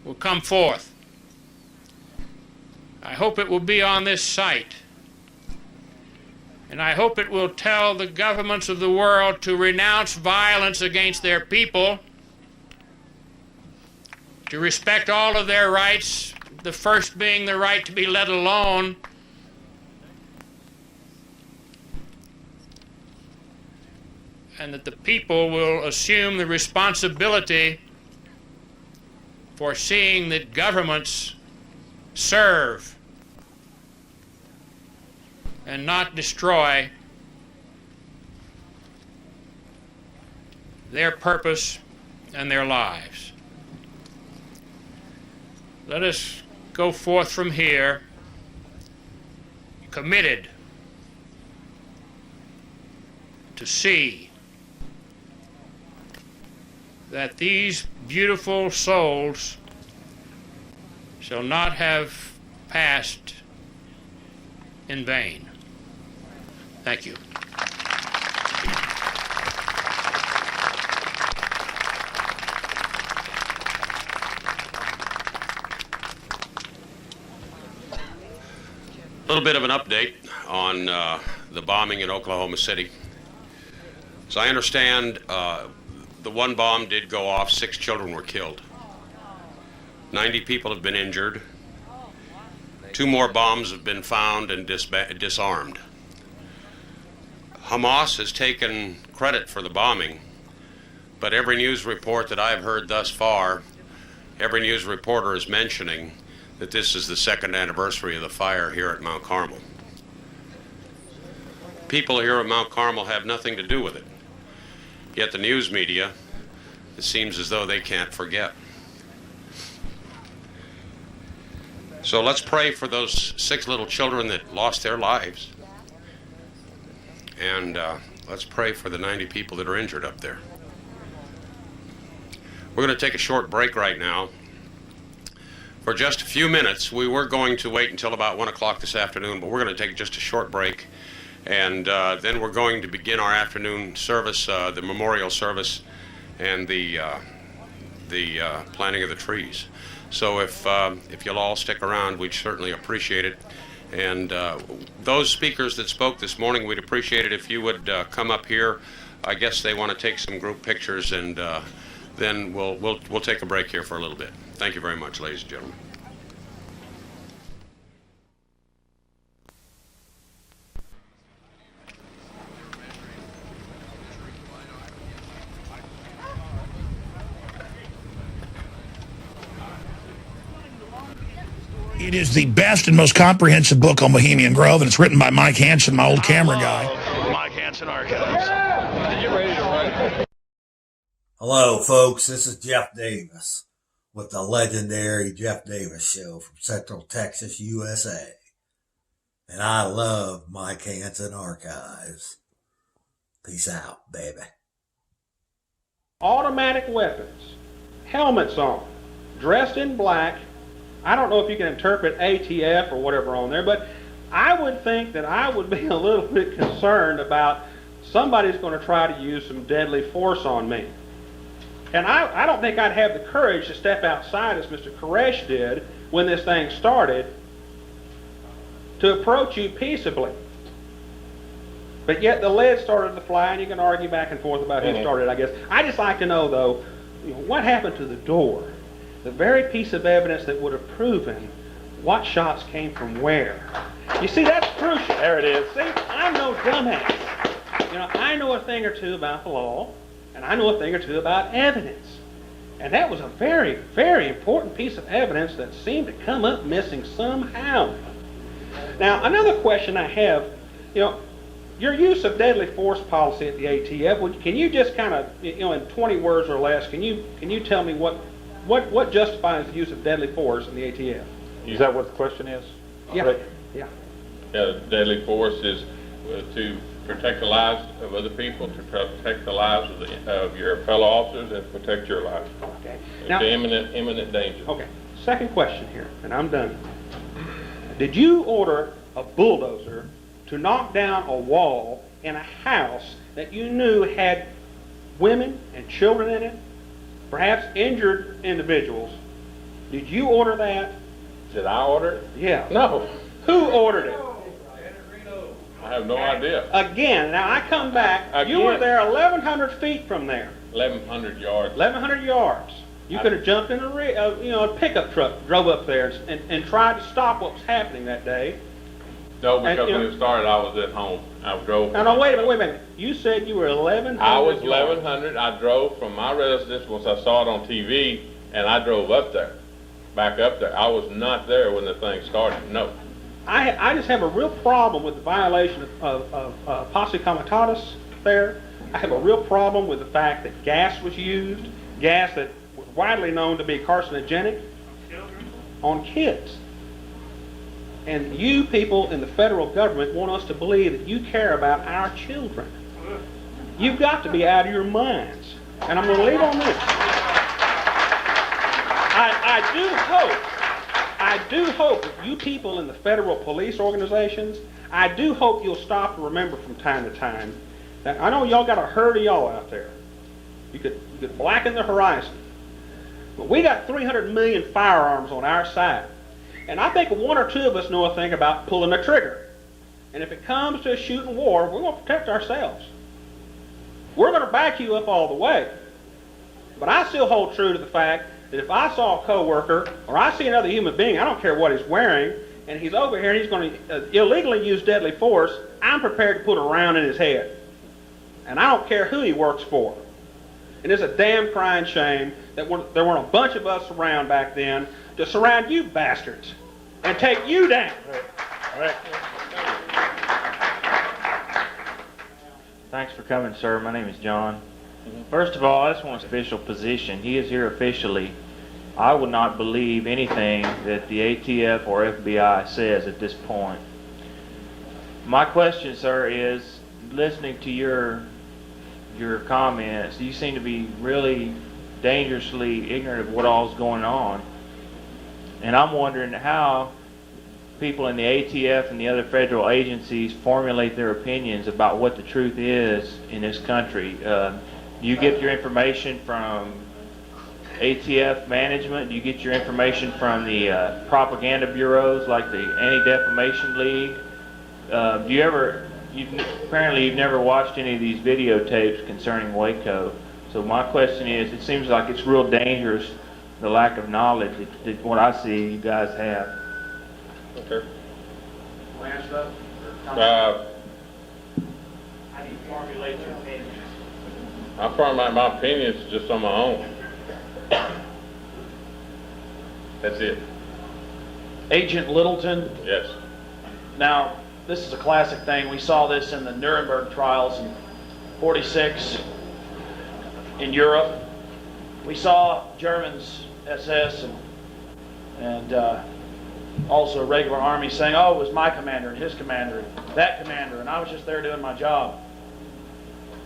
Speaker 9: will come forth. I hope it will be on this site. And I hope it will tell the governments of the world to renounce violence against their people, to respect all of their rights, the first being the right to be let alone, and that the people will assume the responsibility for seeing that governments serve and not destroy their purpose and their lives. let us go forth from here committed to see that these beautiful souls shall not have passed in vain. Thank you.
Speaker 4: A little bit of an update on the bombing in Oklahoma City. As I understand, the one bomb did go off. 6 children were killed. 90 people have been injured. 2 more bombs have been found and disarmed. Hamas has taken credit for the bombing, but every news report that I've heard thus far, every news reporter is mentioning that this is the 2nd anniversary of the fire here at Mount Carmel. People here at Mount Carmel have nothing to do with it. Yet the news media, it seems as though they can't forget. So let's pray for those 6 little children that lost their lives. And let's pray for the 90 people that are injured up there. We're going to take a short break right now. For just a few minutes. We were going to wait until about 1 o'clock this afternoon, but we're going to take just a short break. And then we're going to begin our afternoon service, the memorial service, and the planting of the trees. So if you'll all stick around, we'd certainly appreciate it. And those speakers that spoke this morning, we'd appreciate it if you would come up here. I guess they want to take some group pictures, and then we'll take a break here for a little bit. Thank you very much, ladies and gentlemen.
Speaker 10: It is the best and most comprehensive book on Bohemian Grove, and it's written by Mike Hanson, my old camera guy.
Speaker 1: Mike Hanson Archives.
Speaker 11: Hello, folks. This is Jeff Davis with the legendary Jeff Davis Show from Central Texas, USA. And I love Mike Hanson Archives. Peace out, baby.
Speaker 12: Automatic weapons, helmets on, dressed in black. I don't know if you can interpret ATF or whatever on there, but I would think that I would be a little bit concerned about somebody's going to try to use some deadly force on me. And I don't think I'd have the courage to step outside as Mr. Koresh did when this thing started to approach you peaceably. But yet the lead started to fly, and you can argue back and forth about who started, I guess. I just like to know, though, what happened to the door? The very piece of evidence that would have proven what shots came from where. You see, that's crucial.
Speaker 1: There it is.
Speaker 12: See, I'm no dumbass. I know a thing or two about the law, and I know a thing or two about evidence. And that was a very, very important piece of evidence that seemed to come up missing somehow. Now, another question I have, your use of deadly force policy at the ATF, can you just kind of, in 20 words or less, can you tell me what justifies the use of deadly force in the ATF?
Speaker 13: Is that what the question is?
Speaker 12: Yeah. Yeah.
Speaker 13: Deadly force is to protect the lives of other people, to protect the lives of your fellow officers, and protect your life.
Speaker 12: Okay.
Speaker 13: It's
Speaker 12: Now,
Speaker 13: imminent danger.
Speaker 12: Okay. Second question here, and I'm done. Did you order a bulldozer to knock down a wall in a house that you knew had women and children in it, perhaps injured individuals? Did you order that?
Speaker 13: Did I order it?
Speaker 12: Yeah.
Speaker 13: No.
Speaker 12: Who ordered it?
Speaker 13: I have no idea.
Speaker 12: Again, now I come back. You were there 1,100 feet from there.
Speaker 13: 1,100 yards.
Speaker 12: 1,100 yards. You could have jumped in a pickup truck, drove up there, and tried to stop what was happening that day.
Speaker 13: No, because when it started, I was at home. I drove.
Speaker 12: No, wait a minute. You said you were 1,100.
Speaker 13: I was 1,100. I drove from my residence once I saw it on TV, and I drove up there, back up there. I was not there when the thing started. No.
Speaker 12: I just have a real problem with the violation of posse comitatus there. I have a real problem with the fact that gas was used, gas that was widely known to be carcinogenic. on kids. And you people in the federal government want us to believe that you care about our children. You've got to be out of your minds. And I'm going to leave on this. I do hope that you people in the federal police organizations, I do hope you'll stop and remember from time to time that I know y'all got a herd of y'all out there. You could blacken the horizon. But we got 300 million firearms on our side. And I think one or two of us know a thing about pulling the trigger. And if it comes to a shooting war, we're going to protect ourselves. We're going to back you up all the way. But I still hold true to the fact that if I saw a coworker or I see another human being, I don't care what he's wearing, and he's over here and he's going to illegally use deadly force, I'm prepared to put a round in his head. And I don't care who he works for. And it's a damn crying shame that there weren't a bunch of us around back then to surround you bastards and take you down.
Speaker 14: All right. Thanks for coming, sir. My name is John. First of all, I just want his official position. He is here officially. I would not believe anything that the ATF or FBI says at this point. My question, sir, is listening to your comments, you seem to be really dangerously ignorant of what all's going on. And I'm wondering how people in the ATF and the other federal agencies formulate their opinions about what the truth is in this country. Do you get your information from ATF management? Do you get your information from the propaganda bureaus like the Anti-Defamation League? Apparently you've never watched any of these videotapes concerning Waco. So my question is, it seems like it's real dangerous, the lack of knowledge that what I see you guys have.
Speaker 13: Okay.
Speaker 14: Lance,
Speaker 13: How
Speaker 14: do you formulate your opinion?
Speaker 13: I formulate my opinions just on my own. That's it.
Speaker 15: Agent Littleton.
Speaker 13: Yes.
Speaker 15: Now, this is a classic thing. We saw this in the Nuremberg trials in '46 in Europe. We saw Germans, SS, and also regular army saying, oh, it was my commander and his commander and that commander, and I was just there doing my job.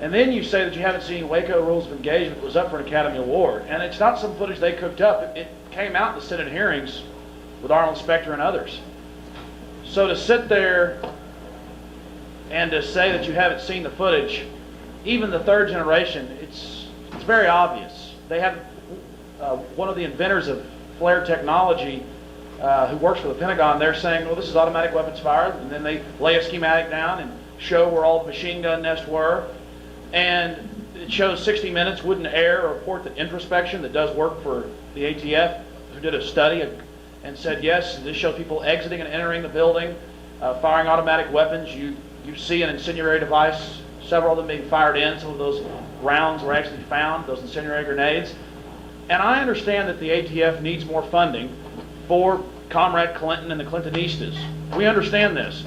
Speaker 15: And then you say that you haven't seen Waco Rules of Engagement was up for an Academy Award. And it's not some footage they cooked up. It came out in the Senate hearings with Arnold Specter and others. So to sit there and to say that you haven't seen the footage, even the third generation, it's very obvious. They have one of the inventors of flare technology who works for the Pentagon, they're saying, well, this is automatic weapons fired, and then they lay a schematic down and show where all the machine gun nests were. And it shows 60 Minutes wouldn't air a report that introspection that does work for the ATF, who did a study and said, yes, this shows people exiting and entering the building, firing automatic weapons. You see an incendiary device, several of them being fired in. Some of those rounds were actually found, those incendiary grenades. And I understand that the ATF needs more funding for Comrade Clinton and the Clintonistas. We understand this.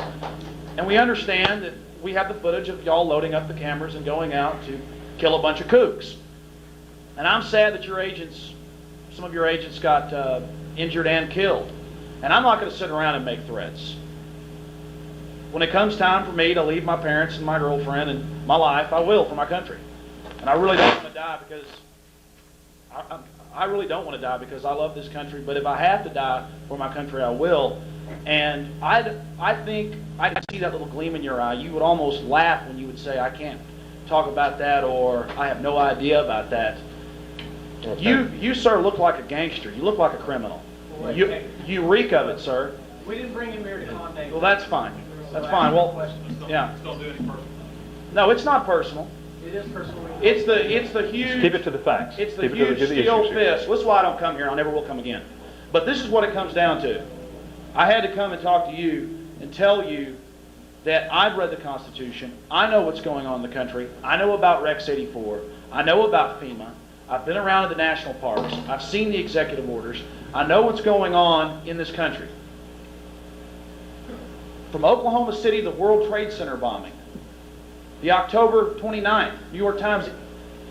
Speaker 15: And we understand that we have the footage of y'all loading up the cameras and going out to kill a bunch of kooks. And I'm sad that your agents, some of your agents got injured and killed. And I'm not going to sit around and make threats. When it comes time for me to leave my parents and my girlfriend and my life, I will for my country. And I really don't want to die because I really don't want to die because I love this country. But if I have to die for my country, I will. And I think I see that little gleam in your eye. You would almost laugh when you would say, I can't talk about that, or I have no idea about that. Okay. You, sir, look like a gangster. You look like a criminal. You reek of it, sir.
Speaker 16: We didn't bring him here to condemn.
Speaker 15: Well, that's fine. That's fine. Well, yeah.
Speaker 16: Don't do anything personal.
Speaker 15: No, it's not personal.
Speaker 16: It is personal.
Speaker 15: It's the huge.
Speaker 12: Keep it to the facts.
Speaker 15: It's the huge steel fist. This is why I don't come here. I never will come again. But this is what it comes down to. I had to come and talk to you and tell you that I've read the Constitution. I know what's going on in the country. I know about Rex 84. I know about FEMA. I've been around at the national parks. I've seen the executive orders. I know what's going on in this country. From Oklahoma City, the World Trade Center bombing, the October 29th, New York Times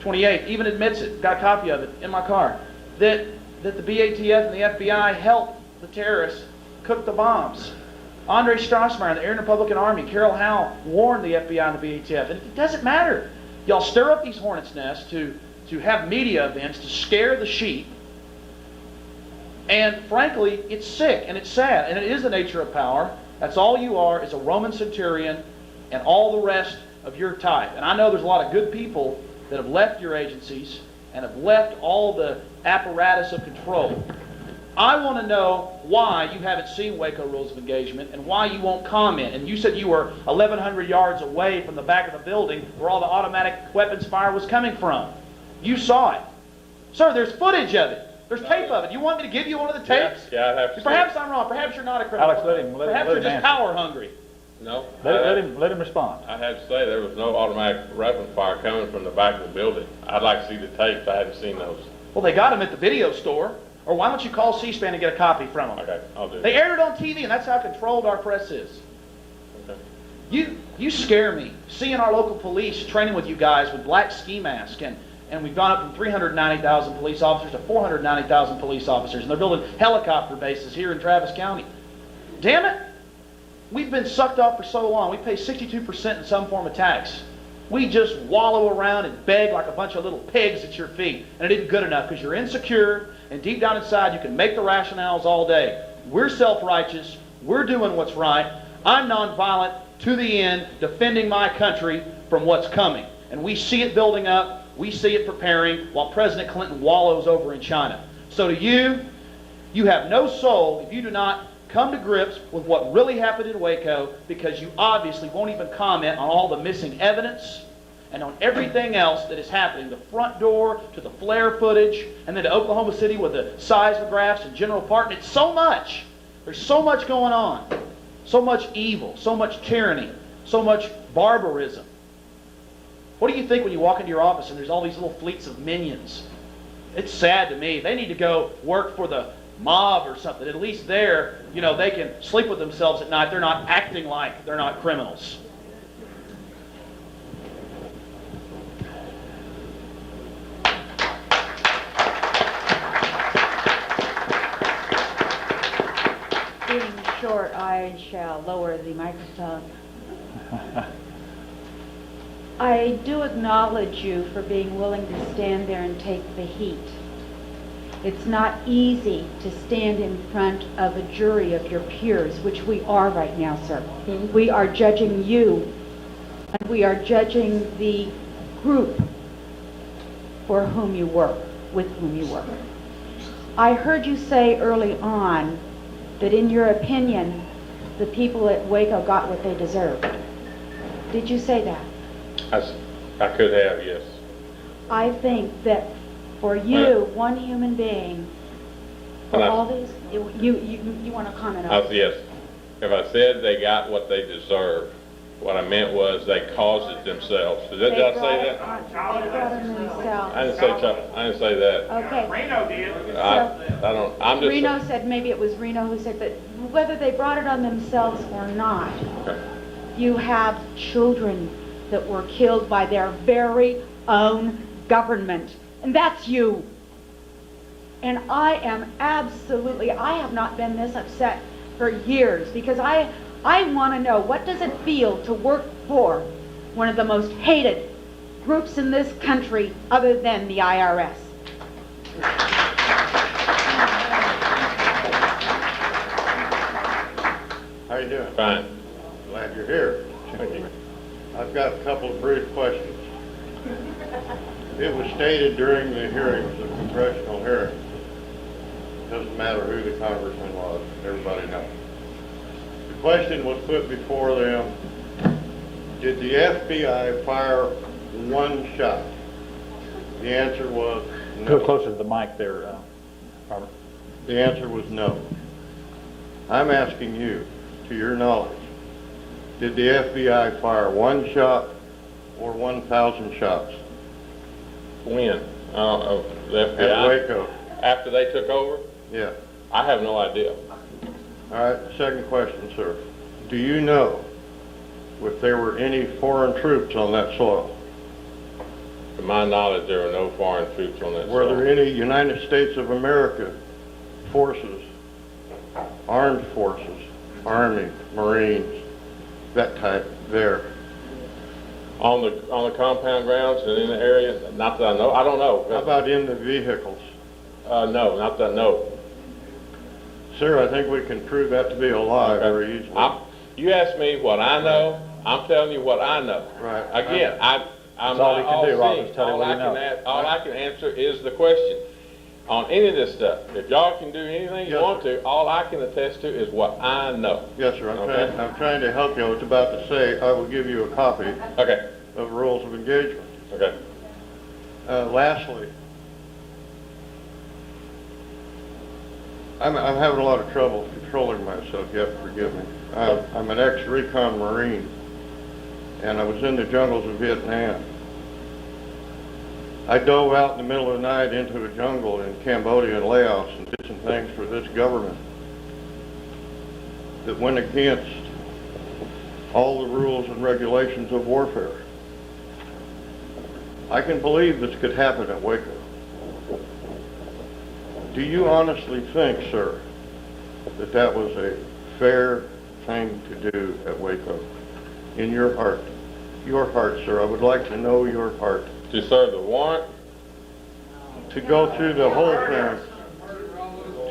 Speaker 15: 28 even admits it, got a copy of it in my car, that the BATF and the FBI helped the terrorists, cooked the bombs. Andre Strassmeyer in the Aryan Republican Army, Carol Howe warned the FBI and the BATF. And it doesn't matter. Y'all stir up these hornets' nests to have media events to scare the sheep. And frankly, it's sick and it's sad. And it is the nature of power. That's all you are, is a Roman centurion and all the rest of your type. And I know there's a lot of good people that have left your agencies and have left all the apparatus of control. I want to know why you haven't seen Waco Rules of Engagement and why you won't comment. And you said you were 1,100 yards away from the back of the building where all the automatic weapons fire was coming from. You saw it. Sir, there's footage of it. There's tape of it. You want me to give you one of the tapes?
Speaker 13: Yeah, I'd have to.
Speaker 15: Perhaps I'm wrong. Perhaps you're not a criminal.
Speaker 17: Alex, let him
Speaker 15: Perhaps you're just power hungry.
Speaker 13: No.
Speaker 17: Let him respond.
Speaker 13: I have to say there was no automatic weapon fire coming from the back of the building. I'd like to see the tapes. I haven't seen those.
Speaker 15: Well, they got them at the video store. Or why don't you call C-SPAN and get a copy from them?
Speaker 13: Okay, I'll do
Speaker 15: They
Speaker 13: that.
Speaker 15: aired it on TV, and that's how controlled our press is.
Speaker 13: Okay.
Speaker 15: You scare me. Seeing our local police training with you guys with black ski masks, and we've gone up from 390,000 police officers to 490,000 police officers, and they're building helicopter bases here in Travis County. Damn it! We've been sucked off for so long. We pay 62% in some form of tax. We just wallow around and beg like a bunch of little pigs at your feet, and it isn't good enough because you're insecure, and deep down inside you can make the rationales all day. We're self-righteous. We're doing what's right. I'm nonviolent to the end, defending my country from what's coming. And we see it building up. We see it preparing while President Clinton wallows over in China. So to you, you have no soul if you do not come to grips with what really happened in Waco, because you obviously won't even comment on all the missing evidence and on everything else that is happening, the front door to the flare footage, and then to Oklahoma City with the seismographs and General Parton. It's so much. There's so much going on. So much evil, so much tyranny, so much barbarism. What do you think when you walk into your office and there's all these little fleets of minions? It's sad to me. They need to go work for the mob or something. At least there, they can sleep with themselves at night. They're not acting like they're not criminals.
Speaker 18: Being short, I shall lower the microphone. I do acknowledge you for being willing to stand there and take the heat. It's not easy to stand in front of a jury of your peers, which we are right now, sir. We are judging you, and we are judging the group for whom you work, with whom you work. I heard you say early on that in your opinion, the people at Waco got what they deserved. Did you say that?
Speaker 13: I could have, yes.
Speaker 18: I think that for you, one human being, for all these, you want to comment on it?
Speaker 13: Yes. If I said they got what they deserved, what I meant was they caused it themselves. Did I say that?
Speaker 18: They brought it themselves.
Speaker 13: I didn't say that.
Speaker 18: Okay.
Speaker 15: Reno did.
Speaker 13: I don't. I'm just.
Speaker 18: Reno said, maybe it was Reno who said that whether they brought it on themselves or not, you have children that were killed by their very own government. And that's you. And I am absolutely, I have not been this upset for years, because I want to know, what does it feel to work for one of the most hated groups in this country other than the IRS?
Speaker 19: How you doing?
Speaker 13: Fine.
Speaker 19: Glad you're here.
Speaker 13: Thank you.
Speaker 19: I've got a couple of brief questions. It was stated during the hearings, the congressional hearings, doesn't matter who the congressman was, everybody knows. The question was put before them, did the FBI fire one shot? The answer was no.
Speaker 17: Go closer to the mic there, Robert.
Speaker 19: The answer was no. I'm asking you, to your knowledge, did the FBI fire one shot or 1,000 shots?
Speaker 13: When? The FBI?
Speaker 19: At Waco.
Speaker 13: After they took over?
Speaker 19: Yeah.
Speaker 13: I have no idea.
Speaker 19: All right, second question, sir. Do you know if there were any foreign troops on that soil?
Speaker 13: To my knowledge, there were no foreign troops on that
Speaker 19: Were
Speaker 13: soil.
Speaker 19: there any United States of America forces armed forces, Army, Marines, that type there?
Speaker 13: On the compound grounds and in the area? Not that I know. I don't know.
Speaker 19: How about in the vehicles?
Speaker 13: No, not that, no.
Speaker 19: Sir, I think we can prove that to be a lie very easily.
Speaker 13: You asked me what I know. I'm telling you what I know.
Speaker 19: Right.
Speaker 13: Again, I'm
Speaker 17: That's
Speaker 13: not
Speaker 17: all we can do, Rob,
Speaker 13: all-seeing.
Speaker 17: is tell you what you know.
Speaker 13: All I can answer is the question. On any of this stuff, if y'all can do anything you want to, all I can attest to is what I know.
Speaker 19: Yes, sir. I'm trying to help you. I was about to say I will give you a copy of rules of engagement.
Speaker 13: Okay.
Speaker 19: Lastly, I'm having a lot of trouble controlling myself. You have to forgive me. I'm an ex-recon Marine, and I was in the jungles of Vietnam. I dove out in the middle of the night into a jungle in Cambodia and Laos and did some things for this government that went against all the rules and regulations of warfare. I can believe this could happen at Waco. Do you honestly think, sir, that that was a fair thing to do at Waco? In your heart? Your heart, sir. I would like to know your heart.
Speaker 13: To serve the warrant?
Speaker 19: To go through the whole thing,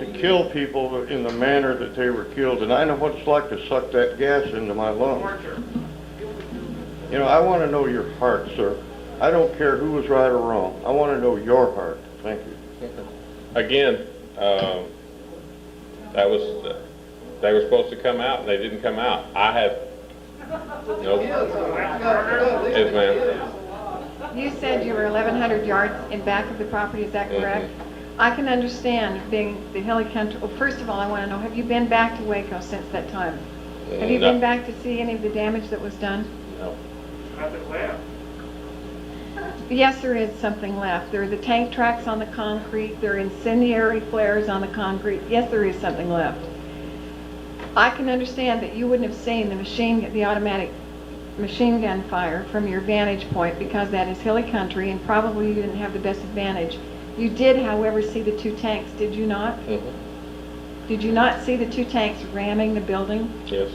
Speaker 19: to kill people in the manner that they were killed. And I know what it's like to suck that gas into my lungs. You know, I want to know your heart, sir. I don't care who was right or wrong. I want to know your heart. Thank you.
Speaker 13: Again, they were supposed to come out and they didn't come out. I have no. Yes, ma'am.
Speaker 20: You said you were 1,100 yards in back of the property, is that correct? I can understand being the hilly country. Well, first of all, I want to know, have you been back to Waco since that time? Have you been back to see any of the damage that was done?
Speaker 13: No.
Speaker 16: Nothing left.
Speaker 20: Yes, there is something left. There are the tank tracks on the concrete. There are incendiary flares on the concrete. Yes, there is something left. I can understand that you wouldn't have seen the automatic machine gun fire from your vantage point because that is hilly country and probably you didn't have the best advantage. You did, however, see the two tanks, did you not?
Speaker 13: Mm-hmm.
Speaker 20: Did you not see the two tanks ramming the building?
Speaker 13: Yes.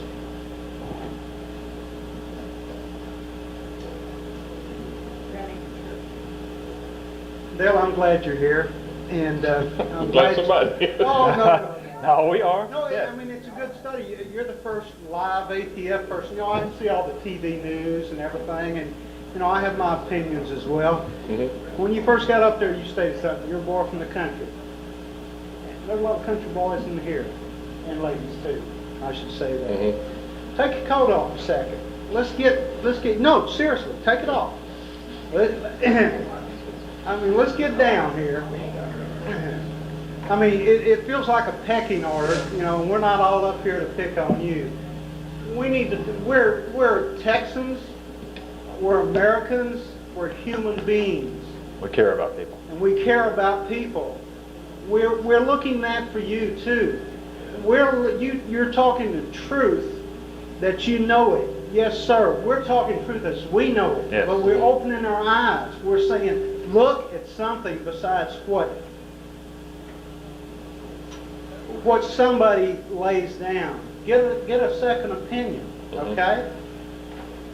Speaker 21: Dale, I'm glad you're here, and I'm
Speaker 13: glad somebody.
Speaker 21: Oh, no.
Speaker 17: No, we are.
Speaker 21: No, I mean, it's a good study. You're the first live ATF person. You know, I can see all the TV news and everything, and, you know, I have my opinions as well.
Speaker 13: Mm-hmm.
Speaker 21: When you first got up there, you stated something. You're a boy from the country. There's a lot of country boys in here, and ladies, too. I should say that.
Speaker 13: Mm-hmm.
Speaker 21: Take your coat off a second. Let's get, no, seriously, take it off. I mean, let's get down here. I mean, it feels like a pecking order, you know, and we're not all up here to pick on you. We need to, we're Texans, we're Americans, we're human beings.
Speaker 17: We care about people.
Speaker 21: And we care about people. We're looking at for you too. You're talking the truth that you know it. Yes, sir. We're talking truth as we know it.
Speaker 17: Yes.
Speaker 21: But we're opening our eyes. We're saying, look at something besides what somebody lays down. Get a second opinion, okay?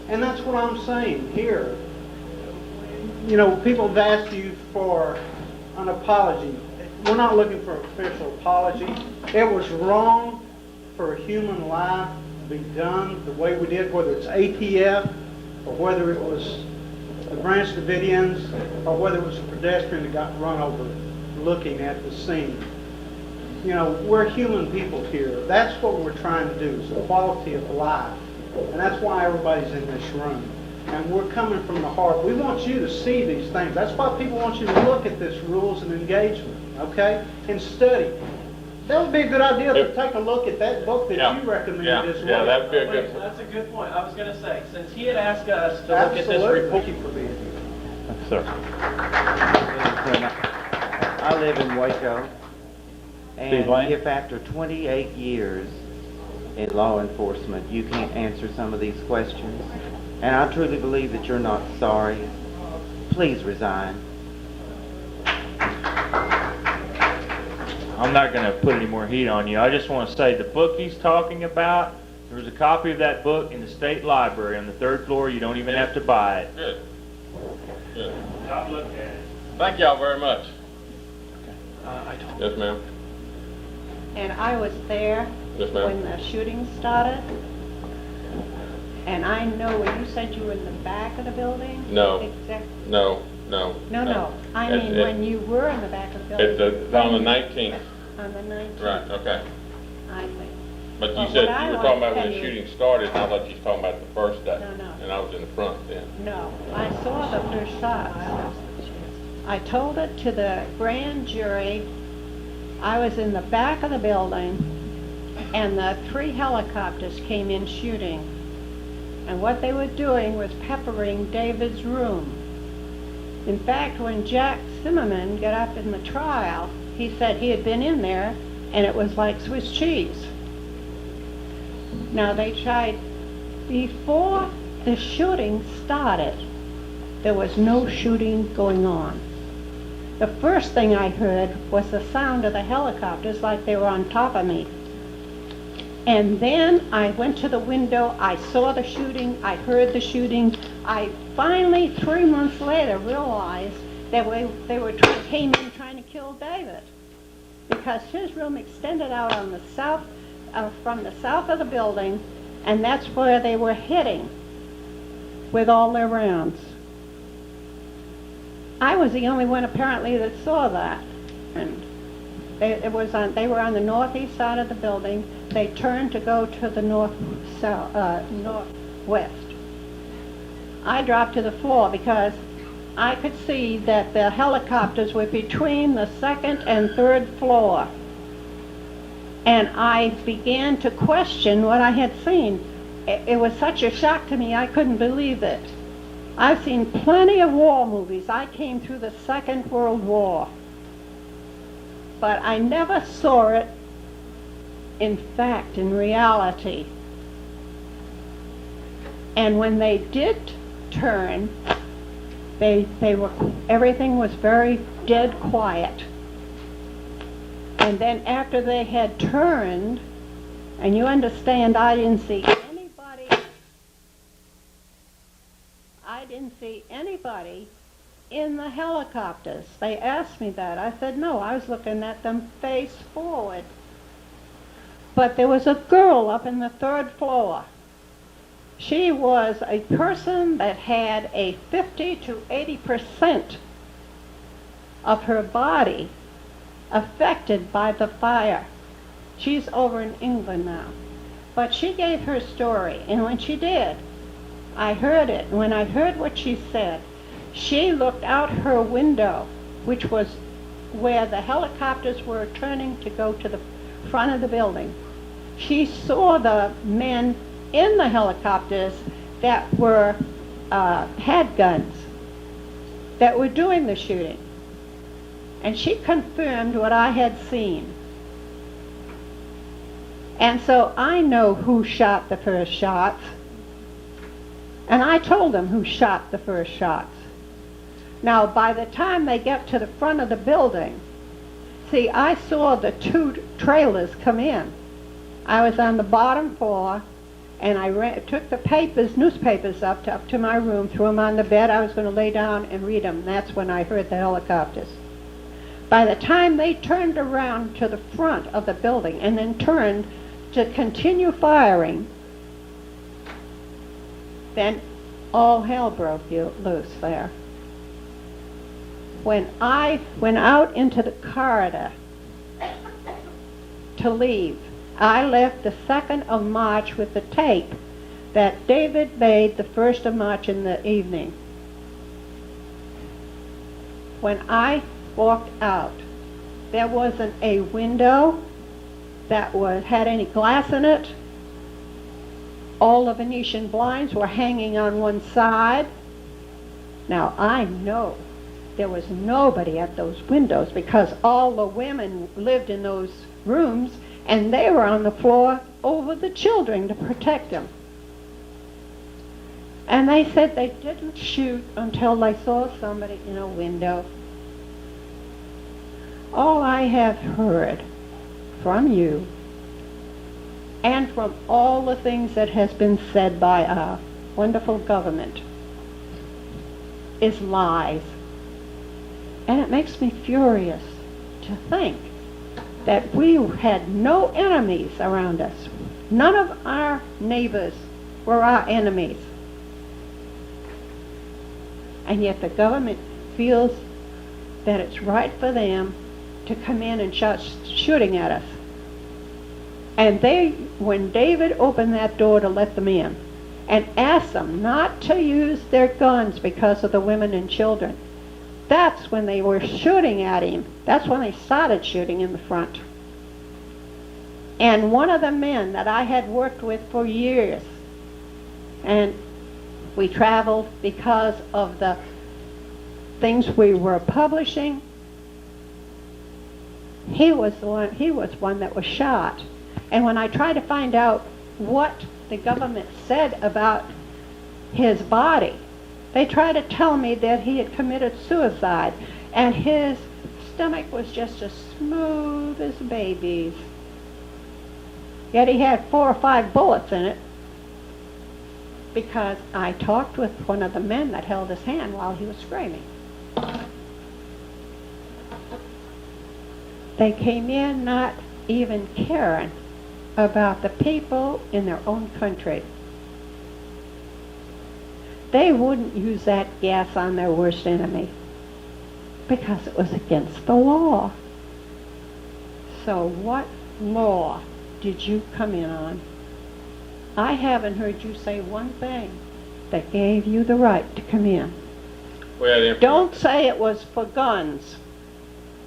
Speaker 21: And that's what I'm saying here. You know, people have asked you for an apology. We're not looking for an official apology. It was wrong for a human life to be done the way we did, whether it's ATF or whether it was the Branch Davidians or whether it was a pedestrian that got run over looking at the scene. You know, we're human people here. That's what we're trying to do, is quality of life. And that's why everybody's in this room. And we're coming from the heart. We want you to see these things. That's why people want you to look at this rules and engagement, okay? And study. That would be a good idea to take a look at that book that you recommended as well.
Speaker 13: Yeah, that'd be a good one.
Speaker 16: That's a good point. I was going to say, since he had asked us to look at this report.
Speaker 21: Thank you for being here.
Speaker 17: Sir.
Speaker 22: I live in Waco,
Speaker 17: Steve Lane?
Speaker 22: and if after 28 years in law enforcement you can't answer some of these questions, and I truly believe that you're not sorry, please resign.
Speaker 14: I'm not going to put any more heat on you. I just want to say the book he's talking about, there's a copy of that book in the state library on the 3rd floor. You don't even have to buy it.
Speaker 13: Good. Good.
Speaker 14: I've looked at it.
Speaker 13: Thank y'all very much.
Speaker 14: I don't.
Speaker 13: Yes, ma'am.
Speaker 20: And I was there
Speaker 13: Yes, ma'am.
Speaker 20: when the shooting started. And I know when you said you were in the back of the building.
Speaker 13: No.
Speaker 20: Exactly.
Speaker 13: No.
Speaker 20: No. I mean when you were in the back of the
Speaker 13: It's
Speaker 20: building.
Speaker 13: on the 19th.
Speaker 20: On the 19th.
Speaker 13: Right, okay.
Speaker 20: I think.
Speaker 13: But you
Speaker 20: Well,
Speaker 13: said
Speaker 20: what I
Speaker 13: you were
Speaker 20: want
Speaker 13: talking
Speaker 20: to
Speaker 13: about when
Speaker 20: tell
Speaker 13: the
Speaker 20: you-
Speaker 13: shooting started, and I thought you were talking about the first day.
Speaker 20: No.
Speaker 13: And I was in the front then.
Speaker 20: No, I saw the first shots. I told it to the grand jury. I was in the back of the building, and the 3 helicopters came in shooting. And what they were doing was peppering David's room. In fact, when Jack Zimmerman got up in the trial, he said he had been in there, and it was like Swiss cheese. Now they tried, before the shooting started, there was no shooting going on. The first thing I heard was the sound of the helicopters like they were on top of me. And then I went to the window, I saw the shooting, I heard the shooting. I finally, 3 months later, realized that came in trying to kill David. Because his room extended out on the south, from the south of the building, and that's where they were hitting with all their rounds. I was the only one apparently that saw that. And they were on the northeast side of the building. They turned to go to the northwest. I dropped to the floor because I could see that the helicopters were between the 2nd and 3rd floor. And I began to question what I had seen. It was such a shock to me, I couldn't believe it. I've seen plenty of war movies. I came through the Second World War. But I never saw it, in fact, in reality. And when they did turn, everything was very dead quiet. And then after they had turned, and you understand, I didn't see anybody in the helicopters. They asked me that. I said, no, I was looking at them face forward. But there was a girl up in the 3rd floor. She was a person that had a 50 to 80% of her body affected by the fire. She's over in England now. But she gave her story, and when she did, I heard it. When I heard what she said, she looked out her window, which was where the helicopters were turning to go to the front of the building. She saw the men in the helicopters that were had guns, that were doing the shooting. And she confirmed what I had seen. And so I know who shot the first shots. And I told them who shot the first shots. Now, by the time they get to the front of the building, see, I saw the 2 trailers come in. I was on the bottom floor, and I took the newspapers up to my room, threw them on the bed. I was going to lay down and read them. That's when I heard the helicopters. By the time they turned around to the front of the building and then turned to continue firing, then all hell broke loose there. When I went out into the corridor to leave, I left the 2nd of March with the tape that David made the 1st of March in the evening. When I walked out, there wasn't a window that had any glass in it. All the Venetian blinds were hanging on one side. Now, I know there was nobody at those windows because all the women lived in those rooms, and they were on the floor over the children to protect them. And they said they didn't shoot until they saw somebody in a window. All I have heard
Speaker 5: from you and from all the things that has been said by our wonderful government is lies. And it makes me furious to think that we had no enemies around us. None of our neighbors were our enemies. And yet the government feels that it's right for them to come in and start shooting at us. And when David opened that door to let them in and asked them not to use their guns because of the women and children, that's when they were shooting at him. That's when they started shooting in the front. And one of the men that I had worked with for years, and we traveled because of the things we were publishing, he was one that was shot. And when I tried to find out what the government said about his body, they tried to tell me that he had committed suicide, and his stomach was just as smooth as a baby's. Yet he had 4 or 5 bullets in it, because I talked with one of the men that held his hand while he was screaming. They came in not even caring about the people in their own country. They wouldn't use that gas on their worst enemy because it was against the law. So what law did you come in on? I haven't heard you say one thing that gave you the right to come in.
Speaker 13: Well,
Speaker 5: Don't say it was for guns.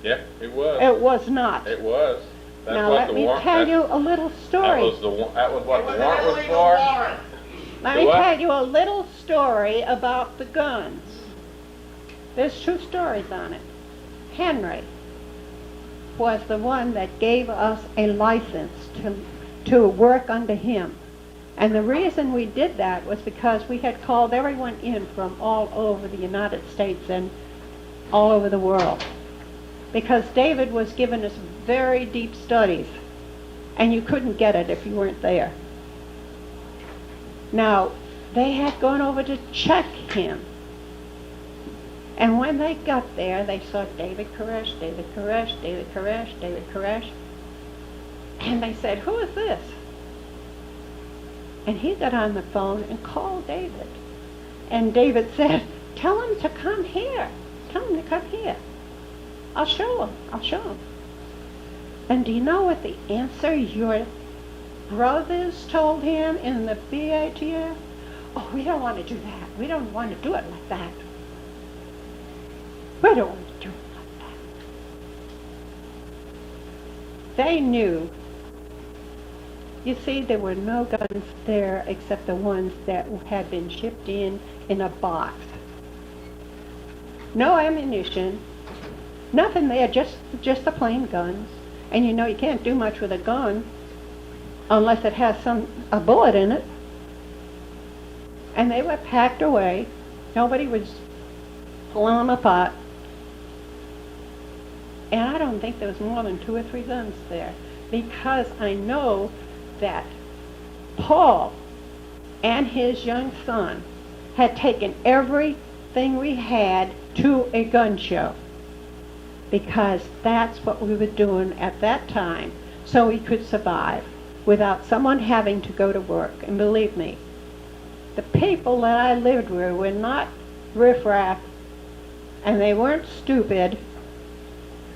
Speaker 13: Yeah, it was.
Speaker 5: It was not.
Speaker 13: It was. That's
Speaker 5: Now
Speaker 13: what
Speaker 5: let
Speaker 13: the
Speaker 5: me
Speaker 13: warrant,
Speaker 5: tell you a little story.
Speaker 13: That was what the warrant was for.
Speaker 5: Let me tell you a little story about the guns. There's 2 stories on it. Henry was the one that gave us a license to work under him. And the reason we did that was because we had called everyone in from all over the United States and all over the world. Because David was giving us very deep studies, and you couldn't get it if you weren't there. Now, they had gone over to check him. And when they got there, they saw David Koresh, David Koresh, David Koresh, David Koresh. And they said, "Who is this?" And he got on the phone and called David. And David said, "Tell him to come here. Tell him to come here. I'll show him. I'll show him." And do you know what the answer your brothers told him in the BATF? "Oh, we don't want to do that. We don't want to do it like that. We don't want to do it like that." They knew. You see, there were no guns there except the ones that had been shipped in a box. No ammunition, nothing there, just the plain guns. And you know you can't do much with a gun unless it has a bullet in it. And they were packed away. Nobody was pulling them apart. And I don't think there was more than 2 or 3 guns there, because I know that Paul and his young son had taken everything we had to a gun show, because that's what we were doing at that time, so we could survive without someone having to go to work. And believe me, the people that I lived with were not riffraff, and they weren't stupid.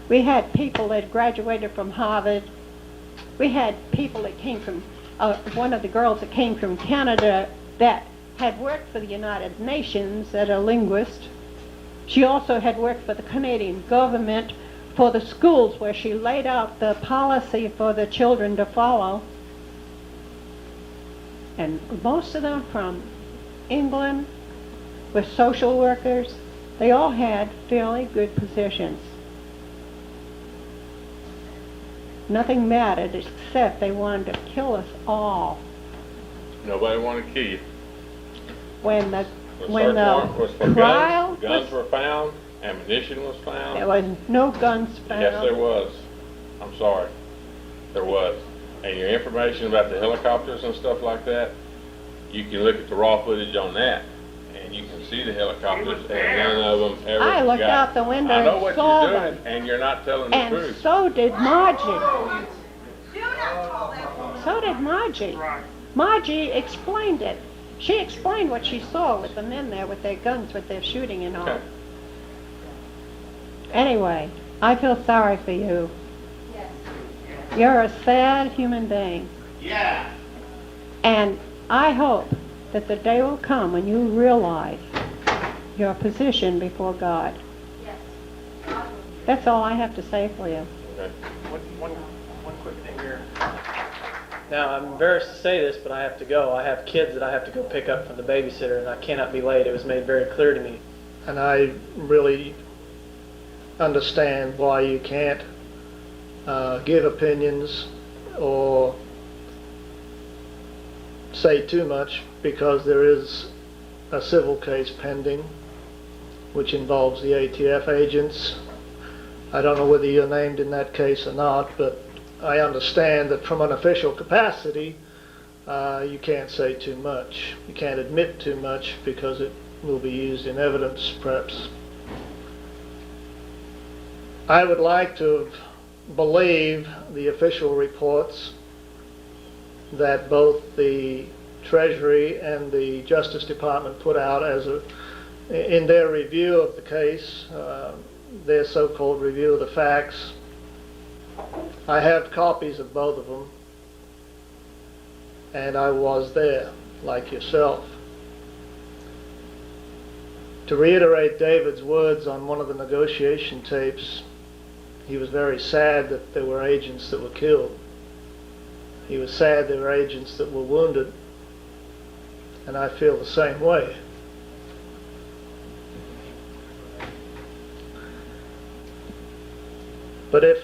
Speaker 5: We had people that graduated from Harvard. We had people that came from, one of the girls that came from Canada that had worked for the United Nations as a linguist. She also had worked for the Canadian government for the schools where she laid out the policy for the children to follow. And most of them from England were social workers. They all had fairly good positions. Nothing mattered except they wanted to kill us all.
Speaker 13: Nobody wanted to kill you.
Speaker 5: When the
Speaker 13: Was for
Speaker 5: trial
Speaker 13: guns were found, ammunition was found.
Speaker 5: there was no guns found.
Speaker 13: Yes, there was. I'm sorry. There was. And your information about the helicopters and stuff like that, you can look at the raw footage on that, and you can see the helicopters, and none of them ever
Speaker 5: I looked
Speaker 13: got-
Speaker 5: out the window
Speaker 13: I know
Speaker 5: and
Speaker 13: what
Speaker 5: saw
Speaker 13: you're doing,
Speaker 5: them.
Speaker 13: and you're not telling the
Speaker 5: And
Speaker 13: truth.
Speaker 5: so did Margie. So did Margie. Margie explained it. She explained what she saw with the men there with their guns, with their shooting and all.
Speaker 13: Okay.
Speaker 5: Anyway, I feel sorry for you. You're a sad human being.
Speaker 21: Yeah.
Speaker 5: And I hope that the day will come when you realize your position before God. That's all I have to say for you.
Speaker 13: Okay.
Speaker 16: One quick thing here. Now, I'm embarrassed to say this, but I have to go. I have kids that I have to go pick up from the babysitter, and I cannot be late. It was made very clear to me.
Speaker 2: And I really understand why you can't give opinions or say too much, because there is a civil case pending which involves the ATF agents. I don't know whether you're named in that case or not, but I understand that from an official capacity you can't say too much. You can't admit too much because it will be used in evidence, perhaps. I would like to believe the official reports that both the Treasury and the Justice Department put out in their review of the case, their so-called review of the facts. I have copies of both of them, and I was there, like yourself. To reiterate David's words on one of the negotiation tapes, he was very sad that there were agents that were killed. He was sad there were agents that were wounded, and I feel the same way. But if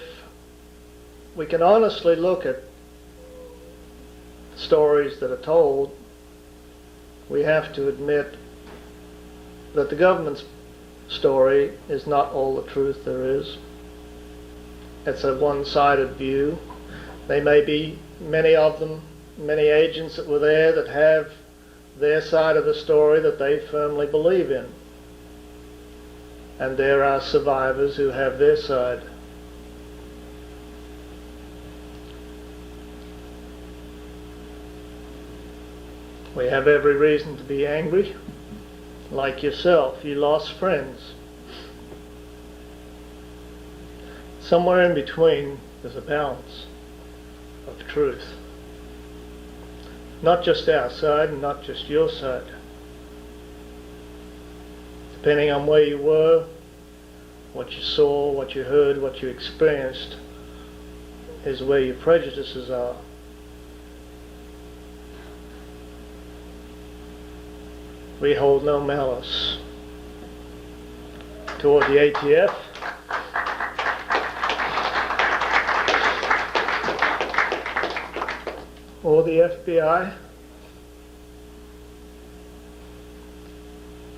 Speaker 2: we can honestly look at stories that are told, we have to admit that the government's story is not all the truth there is. It's a one-sided view. They may be, many of them, many agents that were there that have their side of the story that they firmly believe in. And there are survivors who have their side. We have every reason to be angry. Like yourself, you lost friends. Somewhere in between, there's a balance of truth. Not just our side and not just your side. Depending on where you were, what you saw, what you heard, what you experienced, is where your prejudices are. We hold no malice toward the ATF. Or the FBI.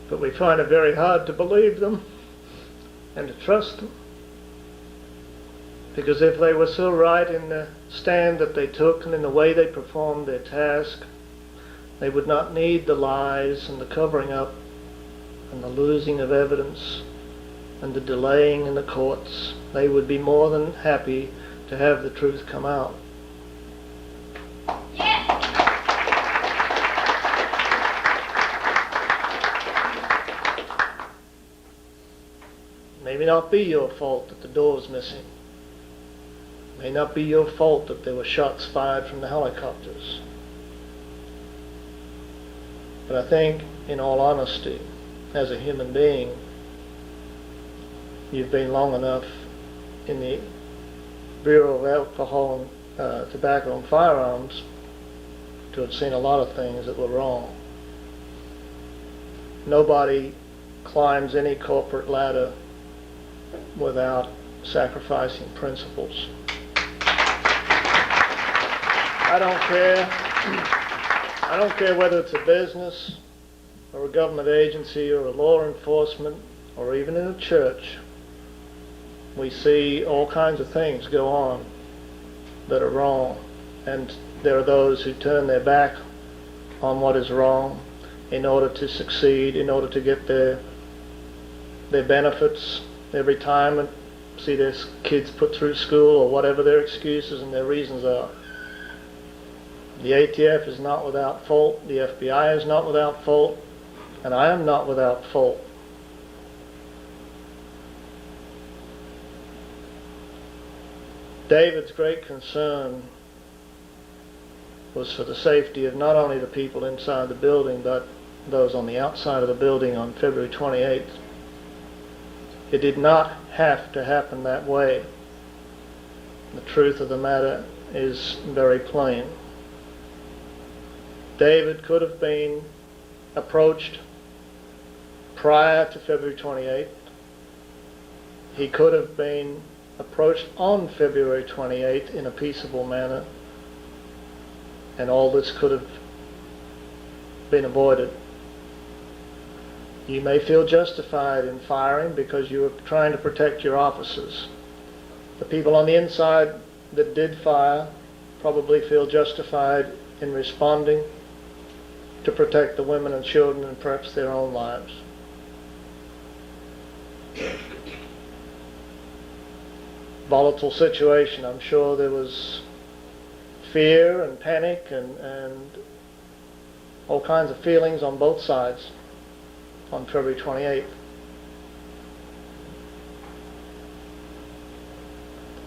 Speaker 2: But we find it very hard to believe them and to trust them. Because if they were so right in the stand that they took and in the way they performed their task, they would not need the lies and the covering up and the losing of evidence and the delaying in the courts. They would be more than happy to have the truth come out. May not be your fault that the door's missing. May not be your fault that there were shots fired from the helicopters. But I think, in all honesty, as a human being, you've been long enough in the Bureau of Alcohol and Tobacco and Firearms to have seen a lot of things that were wrong. Nobody climbs any corporate ladder without sacrificing principles. I don't care whether it's a business or a government agency or a law enforcement or even in a church. We see all kinds of things go on that are wrong, and there are those who turn their back on what is wrong in order to succeed, in order to get their benefits, their retirement, see their kids put through school, or whatever their excuses and their reasons are. The ATF is not without fault, the FBI is not without fault, and I am not without fault. David's great concern was for the safety of not only the people inside the building, but those on the outside of the building on February 28th. It did not have to happen that way. The truth of the matter is very plain. David could have been approached prior to February 28th. He could have been approached on February 28th in a peaceable manner, and all this could have been avoided. You may feel justified in firing because you were trying to protect your officers. The people on the inside that did fire probably feel justified in responding to protect the women and children and perhaps their own lives. Volatile situation. I'm sure there was fear and panic and all kinds of feelings on both sides on February 28th.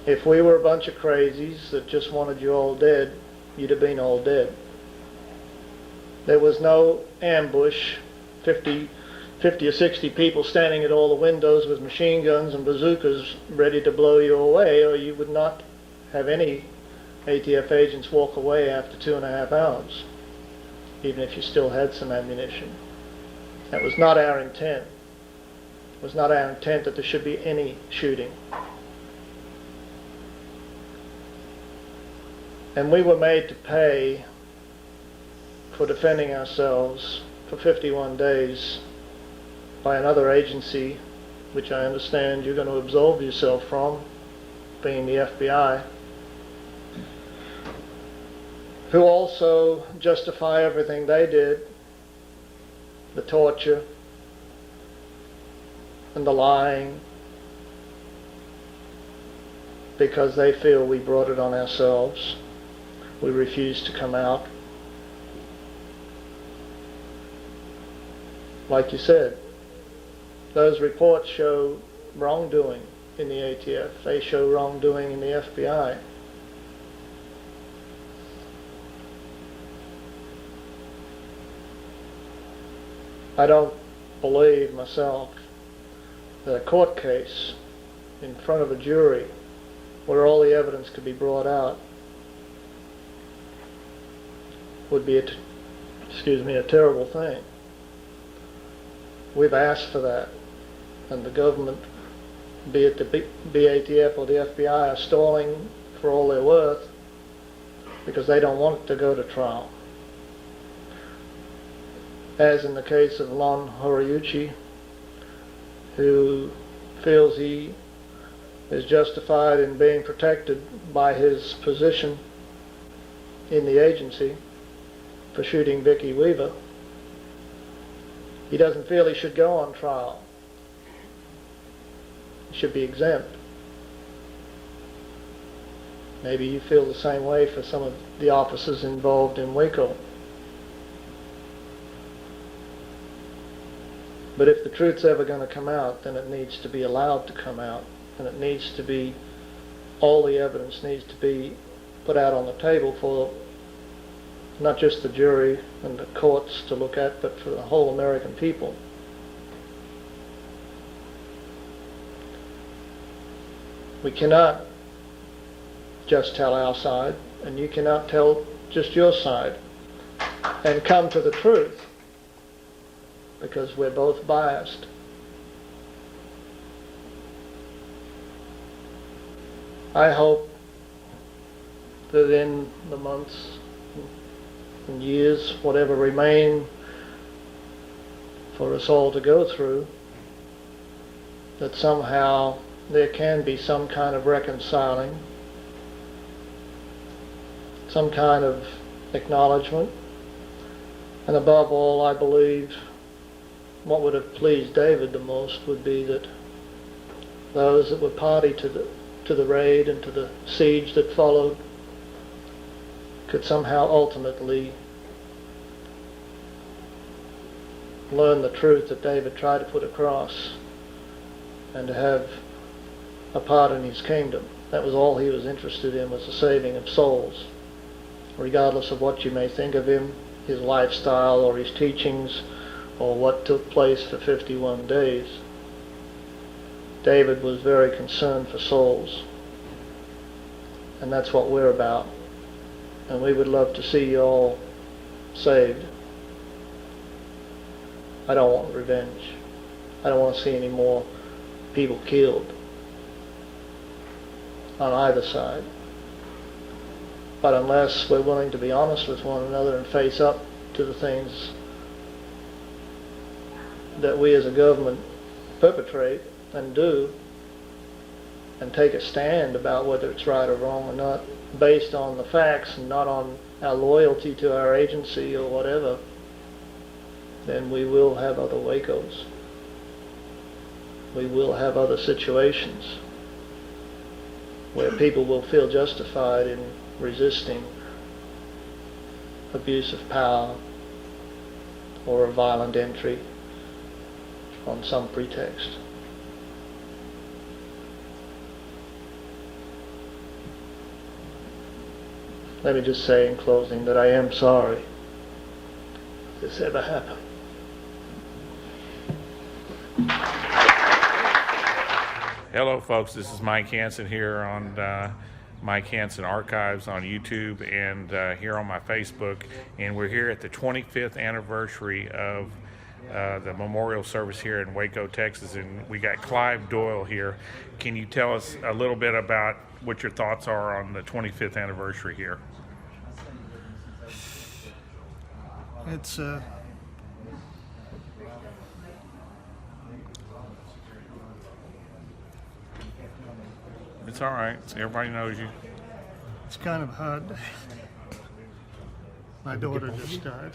Speaker 2: If we were a bunch of crazies that just wanted you all dead, you'd have been all dead. There was no ambush, 50 or 60 people standing at all the windows with machine guns and bazookas ready to blow you away, or you would not have any ATF agents walk away after 2.5 hours, even if you still had some ammunition. That was not our intent. It was not our intent that there should be any shooting. And we were made to pay for defending ourselves for 51 days by another agency, which I understand you're going to absolve yourself from, being the FBI, who also justify everything they did, the torture and the lying, because they feel we brought it on ourselves. We refused to come out. Like you said, those reports show wrongdoing in the ATF. They show wrongdoing in the FBI. I don't believe myself that a court case in front of a jury where all the evidence could be brought out would be a terrible thing. We've asked for that, and the government, be it the BATF or the FBI, are stalling for all they're worth because they don't want it to go to trial. As in the case of Lon Horiuchi, who feels he is justified in being protected by his position in the agency for shooting Vicki Weaver. He doesn't feel he should go on trial. He should be exempt. Maybe you feel the same way for some of the officers involved in Waco. But if the truth's ever going to come out, then it needs to be allowed to come out. And it needs to be, all the evidence needs to be put out on the table for not just the jury and the courts to look at, but for the whole American people. We cannot just tell our side, and you cannot tell just your side and come to the truth, because we're both biased. I hope that in the months and years, whatever remain for us all to go through, that somehow there can be some kind of reconciling some kind of acknowledgement. And above all, I believe what would have pleased David the most would be that those that were party to the raid and to the siege that followed could somehow ultimately learn the truth that David tried to put across and to have a part in his kingdom. That was all he was interested in, was the saving of souls. Regardless of what you may think of him, his lifestyle or his teachings or what took place for 51 days, David was very concerned for souls. And that's what we're about. And we would love to see you all saved. I don't want revenge. I don't want to see any more people killed on either side. But unless we're willing to be honest with one another and face up to the things that we as a government perpetrate and do, and take a stand about whether it's right or wrong or not, based on the facts and not on our loyalty to our agency or whatever, then we will have other Wacos. We will have other situations where people will feel justified in resisting abuse of power or a violent entry on some pretext. Let me just say in closing that I am sorry this ever happened.
Speaker 6: Hello folks, this is Mike Hanson here on Mike Hanson Archives on YouTube and here on my Facebook, and we're here at the 25th anniversary of the memorial service here in Waco, Texas, and we got Clive Doyle here. Can you tell us a little bit about what your thoughts are on the 25th anniversary here?
Speaker 2: It's
Speaker 6: It's all right. Everybody knows you.
Speaker 2: It's kind of hard. My daughter just died.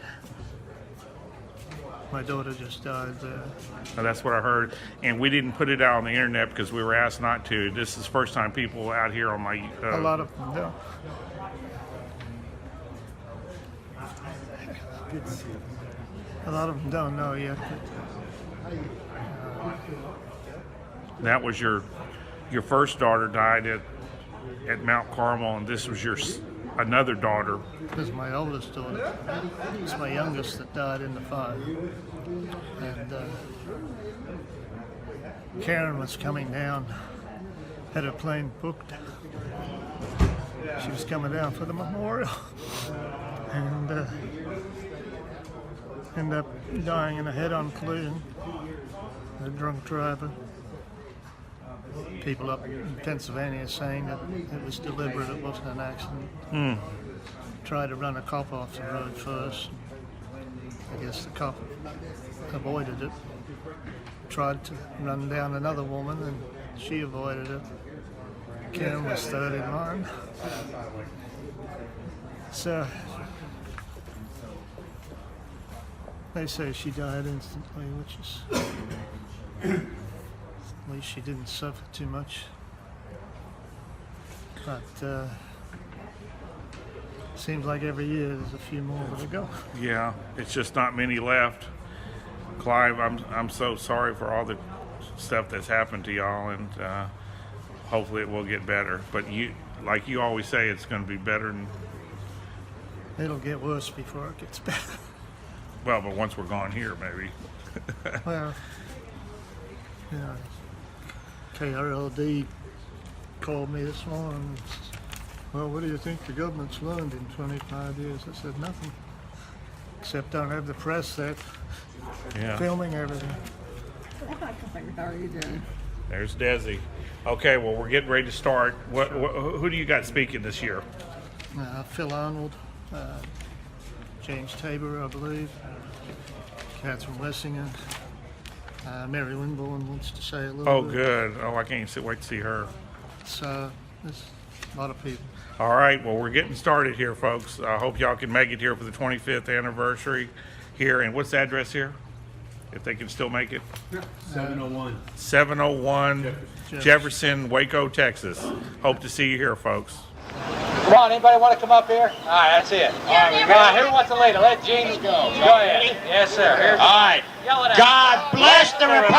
Speaker 6: Now, that's what I heard, and we didn't put it out on the internet because we were asked not to. This is the first time people out here on my
Speaker 2: a lot of them don't. A lot of them don't know yet.
Speaker 6: That was your first daughter died at Mount Carmel, and this was your another daughter.
Speaker 2: This is my oldest daughter. It's my youngest that died in the fire. And Karen was coming down, had her plane booked. She was coming down for the memorial, and ended up dying in a head-on collision. A drunk driver. People up in Pennsylvania saying that it was deliberate, it wasn't an accident. Tried to run a cop off the road first. I guess the cop avoided it. Tried to run down another woman and she avoided it. Karen was third in line. So they say she died instantly, which is at least she didn't suffer too much. But seems like every year there's a few more to go.
Speaker 6: Yeah, it's just not many left. Clive, I'm so sorry for all the stuff that's happened to y'all, and hopefully it will get better. But you, like you always say, it's going to be better.
Speaker 2: It'll get worse before it gets better.
Speaker 6: Well, but once we're gone here, maybe.
Speaker 2: Well, you know, KRLD called me this morning. Well, what do you think the government's learned in 25 years? I said, nothing. Except don't have the press there filming everything.
Speaker 7: How are you doing?
Speaker 6: There's Desi. Okay, well, we're getting ready to start. Who do you got speaking this year?
Speaker 2: Phil Arnold, James Tabor, I believe, Catherine Lessinger, Mary Winborn wants to say a little bit.
Speaker 6: Oh, good. Oh, I can't wait to see her.
Speaker 2: So,
Speaker 3: A lot of people.
Speaker 6: All right, well, we're getting started here, folks. I hope y'all can make it here for the 25th anniversary here. And what's the address here? If they can still make it?
Speaker 3: 701.
Speaker 6: 701 Jefferson, Waco, Texas. Hope to see you here, folks.
Speaker 8: Come on, anybody want to come up here? All right, that's it. All right, who wants to lead it? Let Gene go. Go ahead. Yes, sir. All right. God bless the Republic.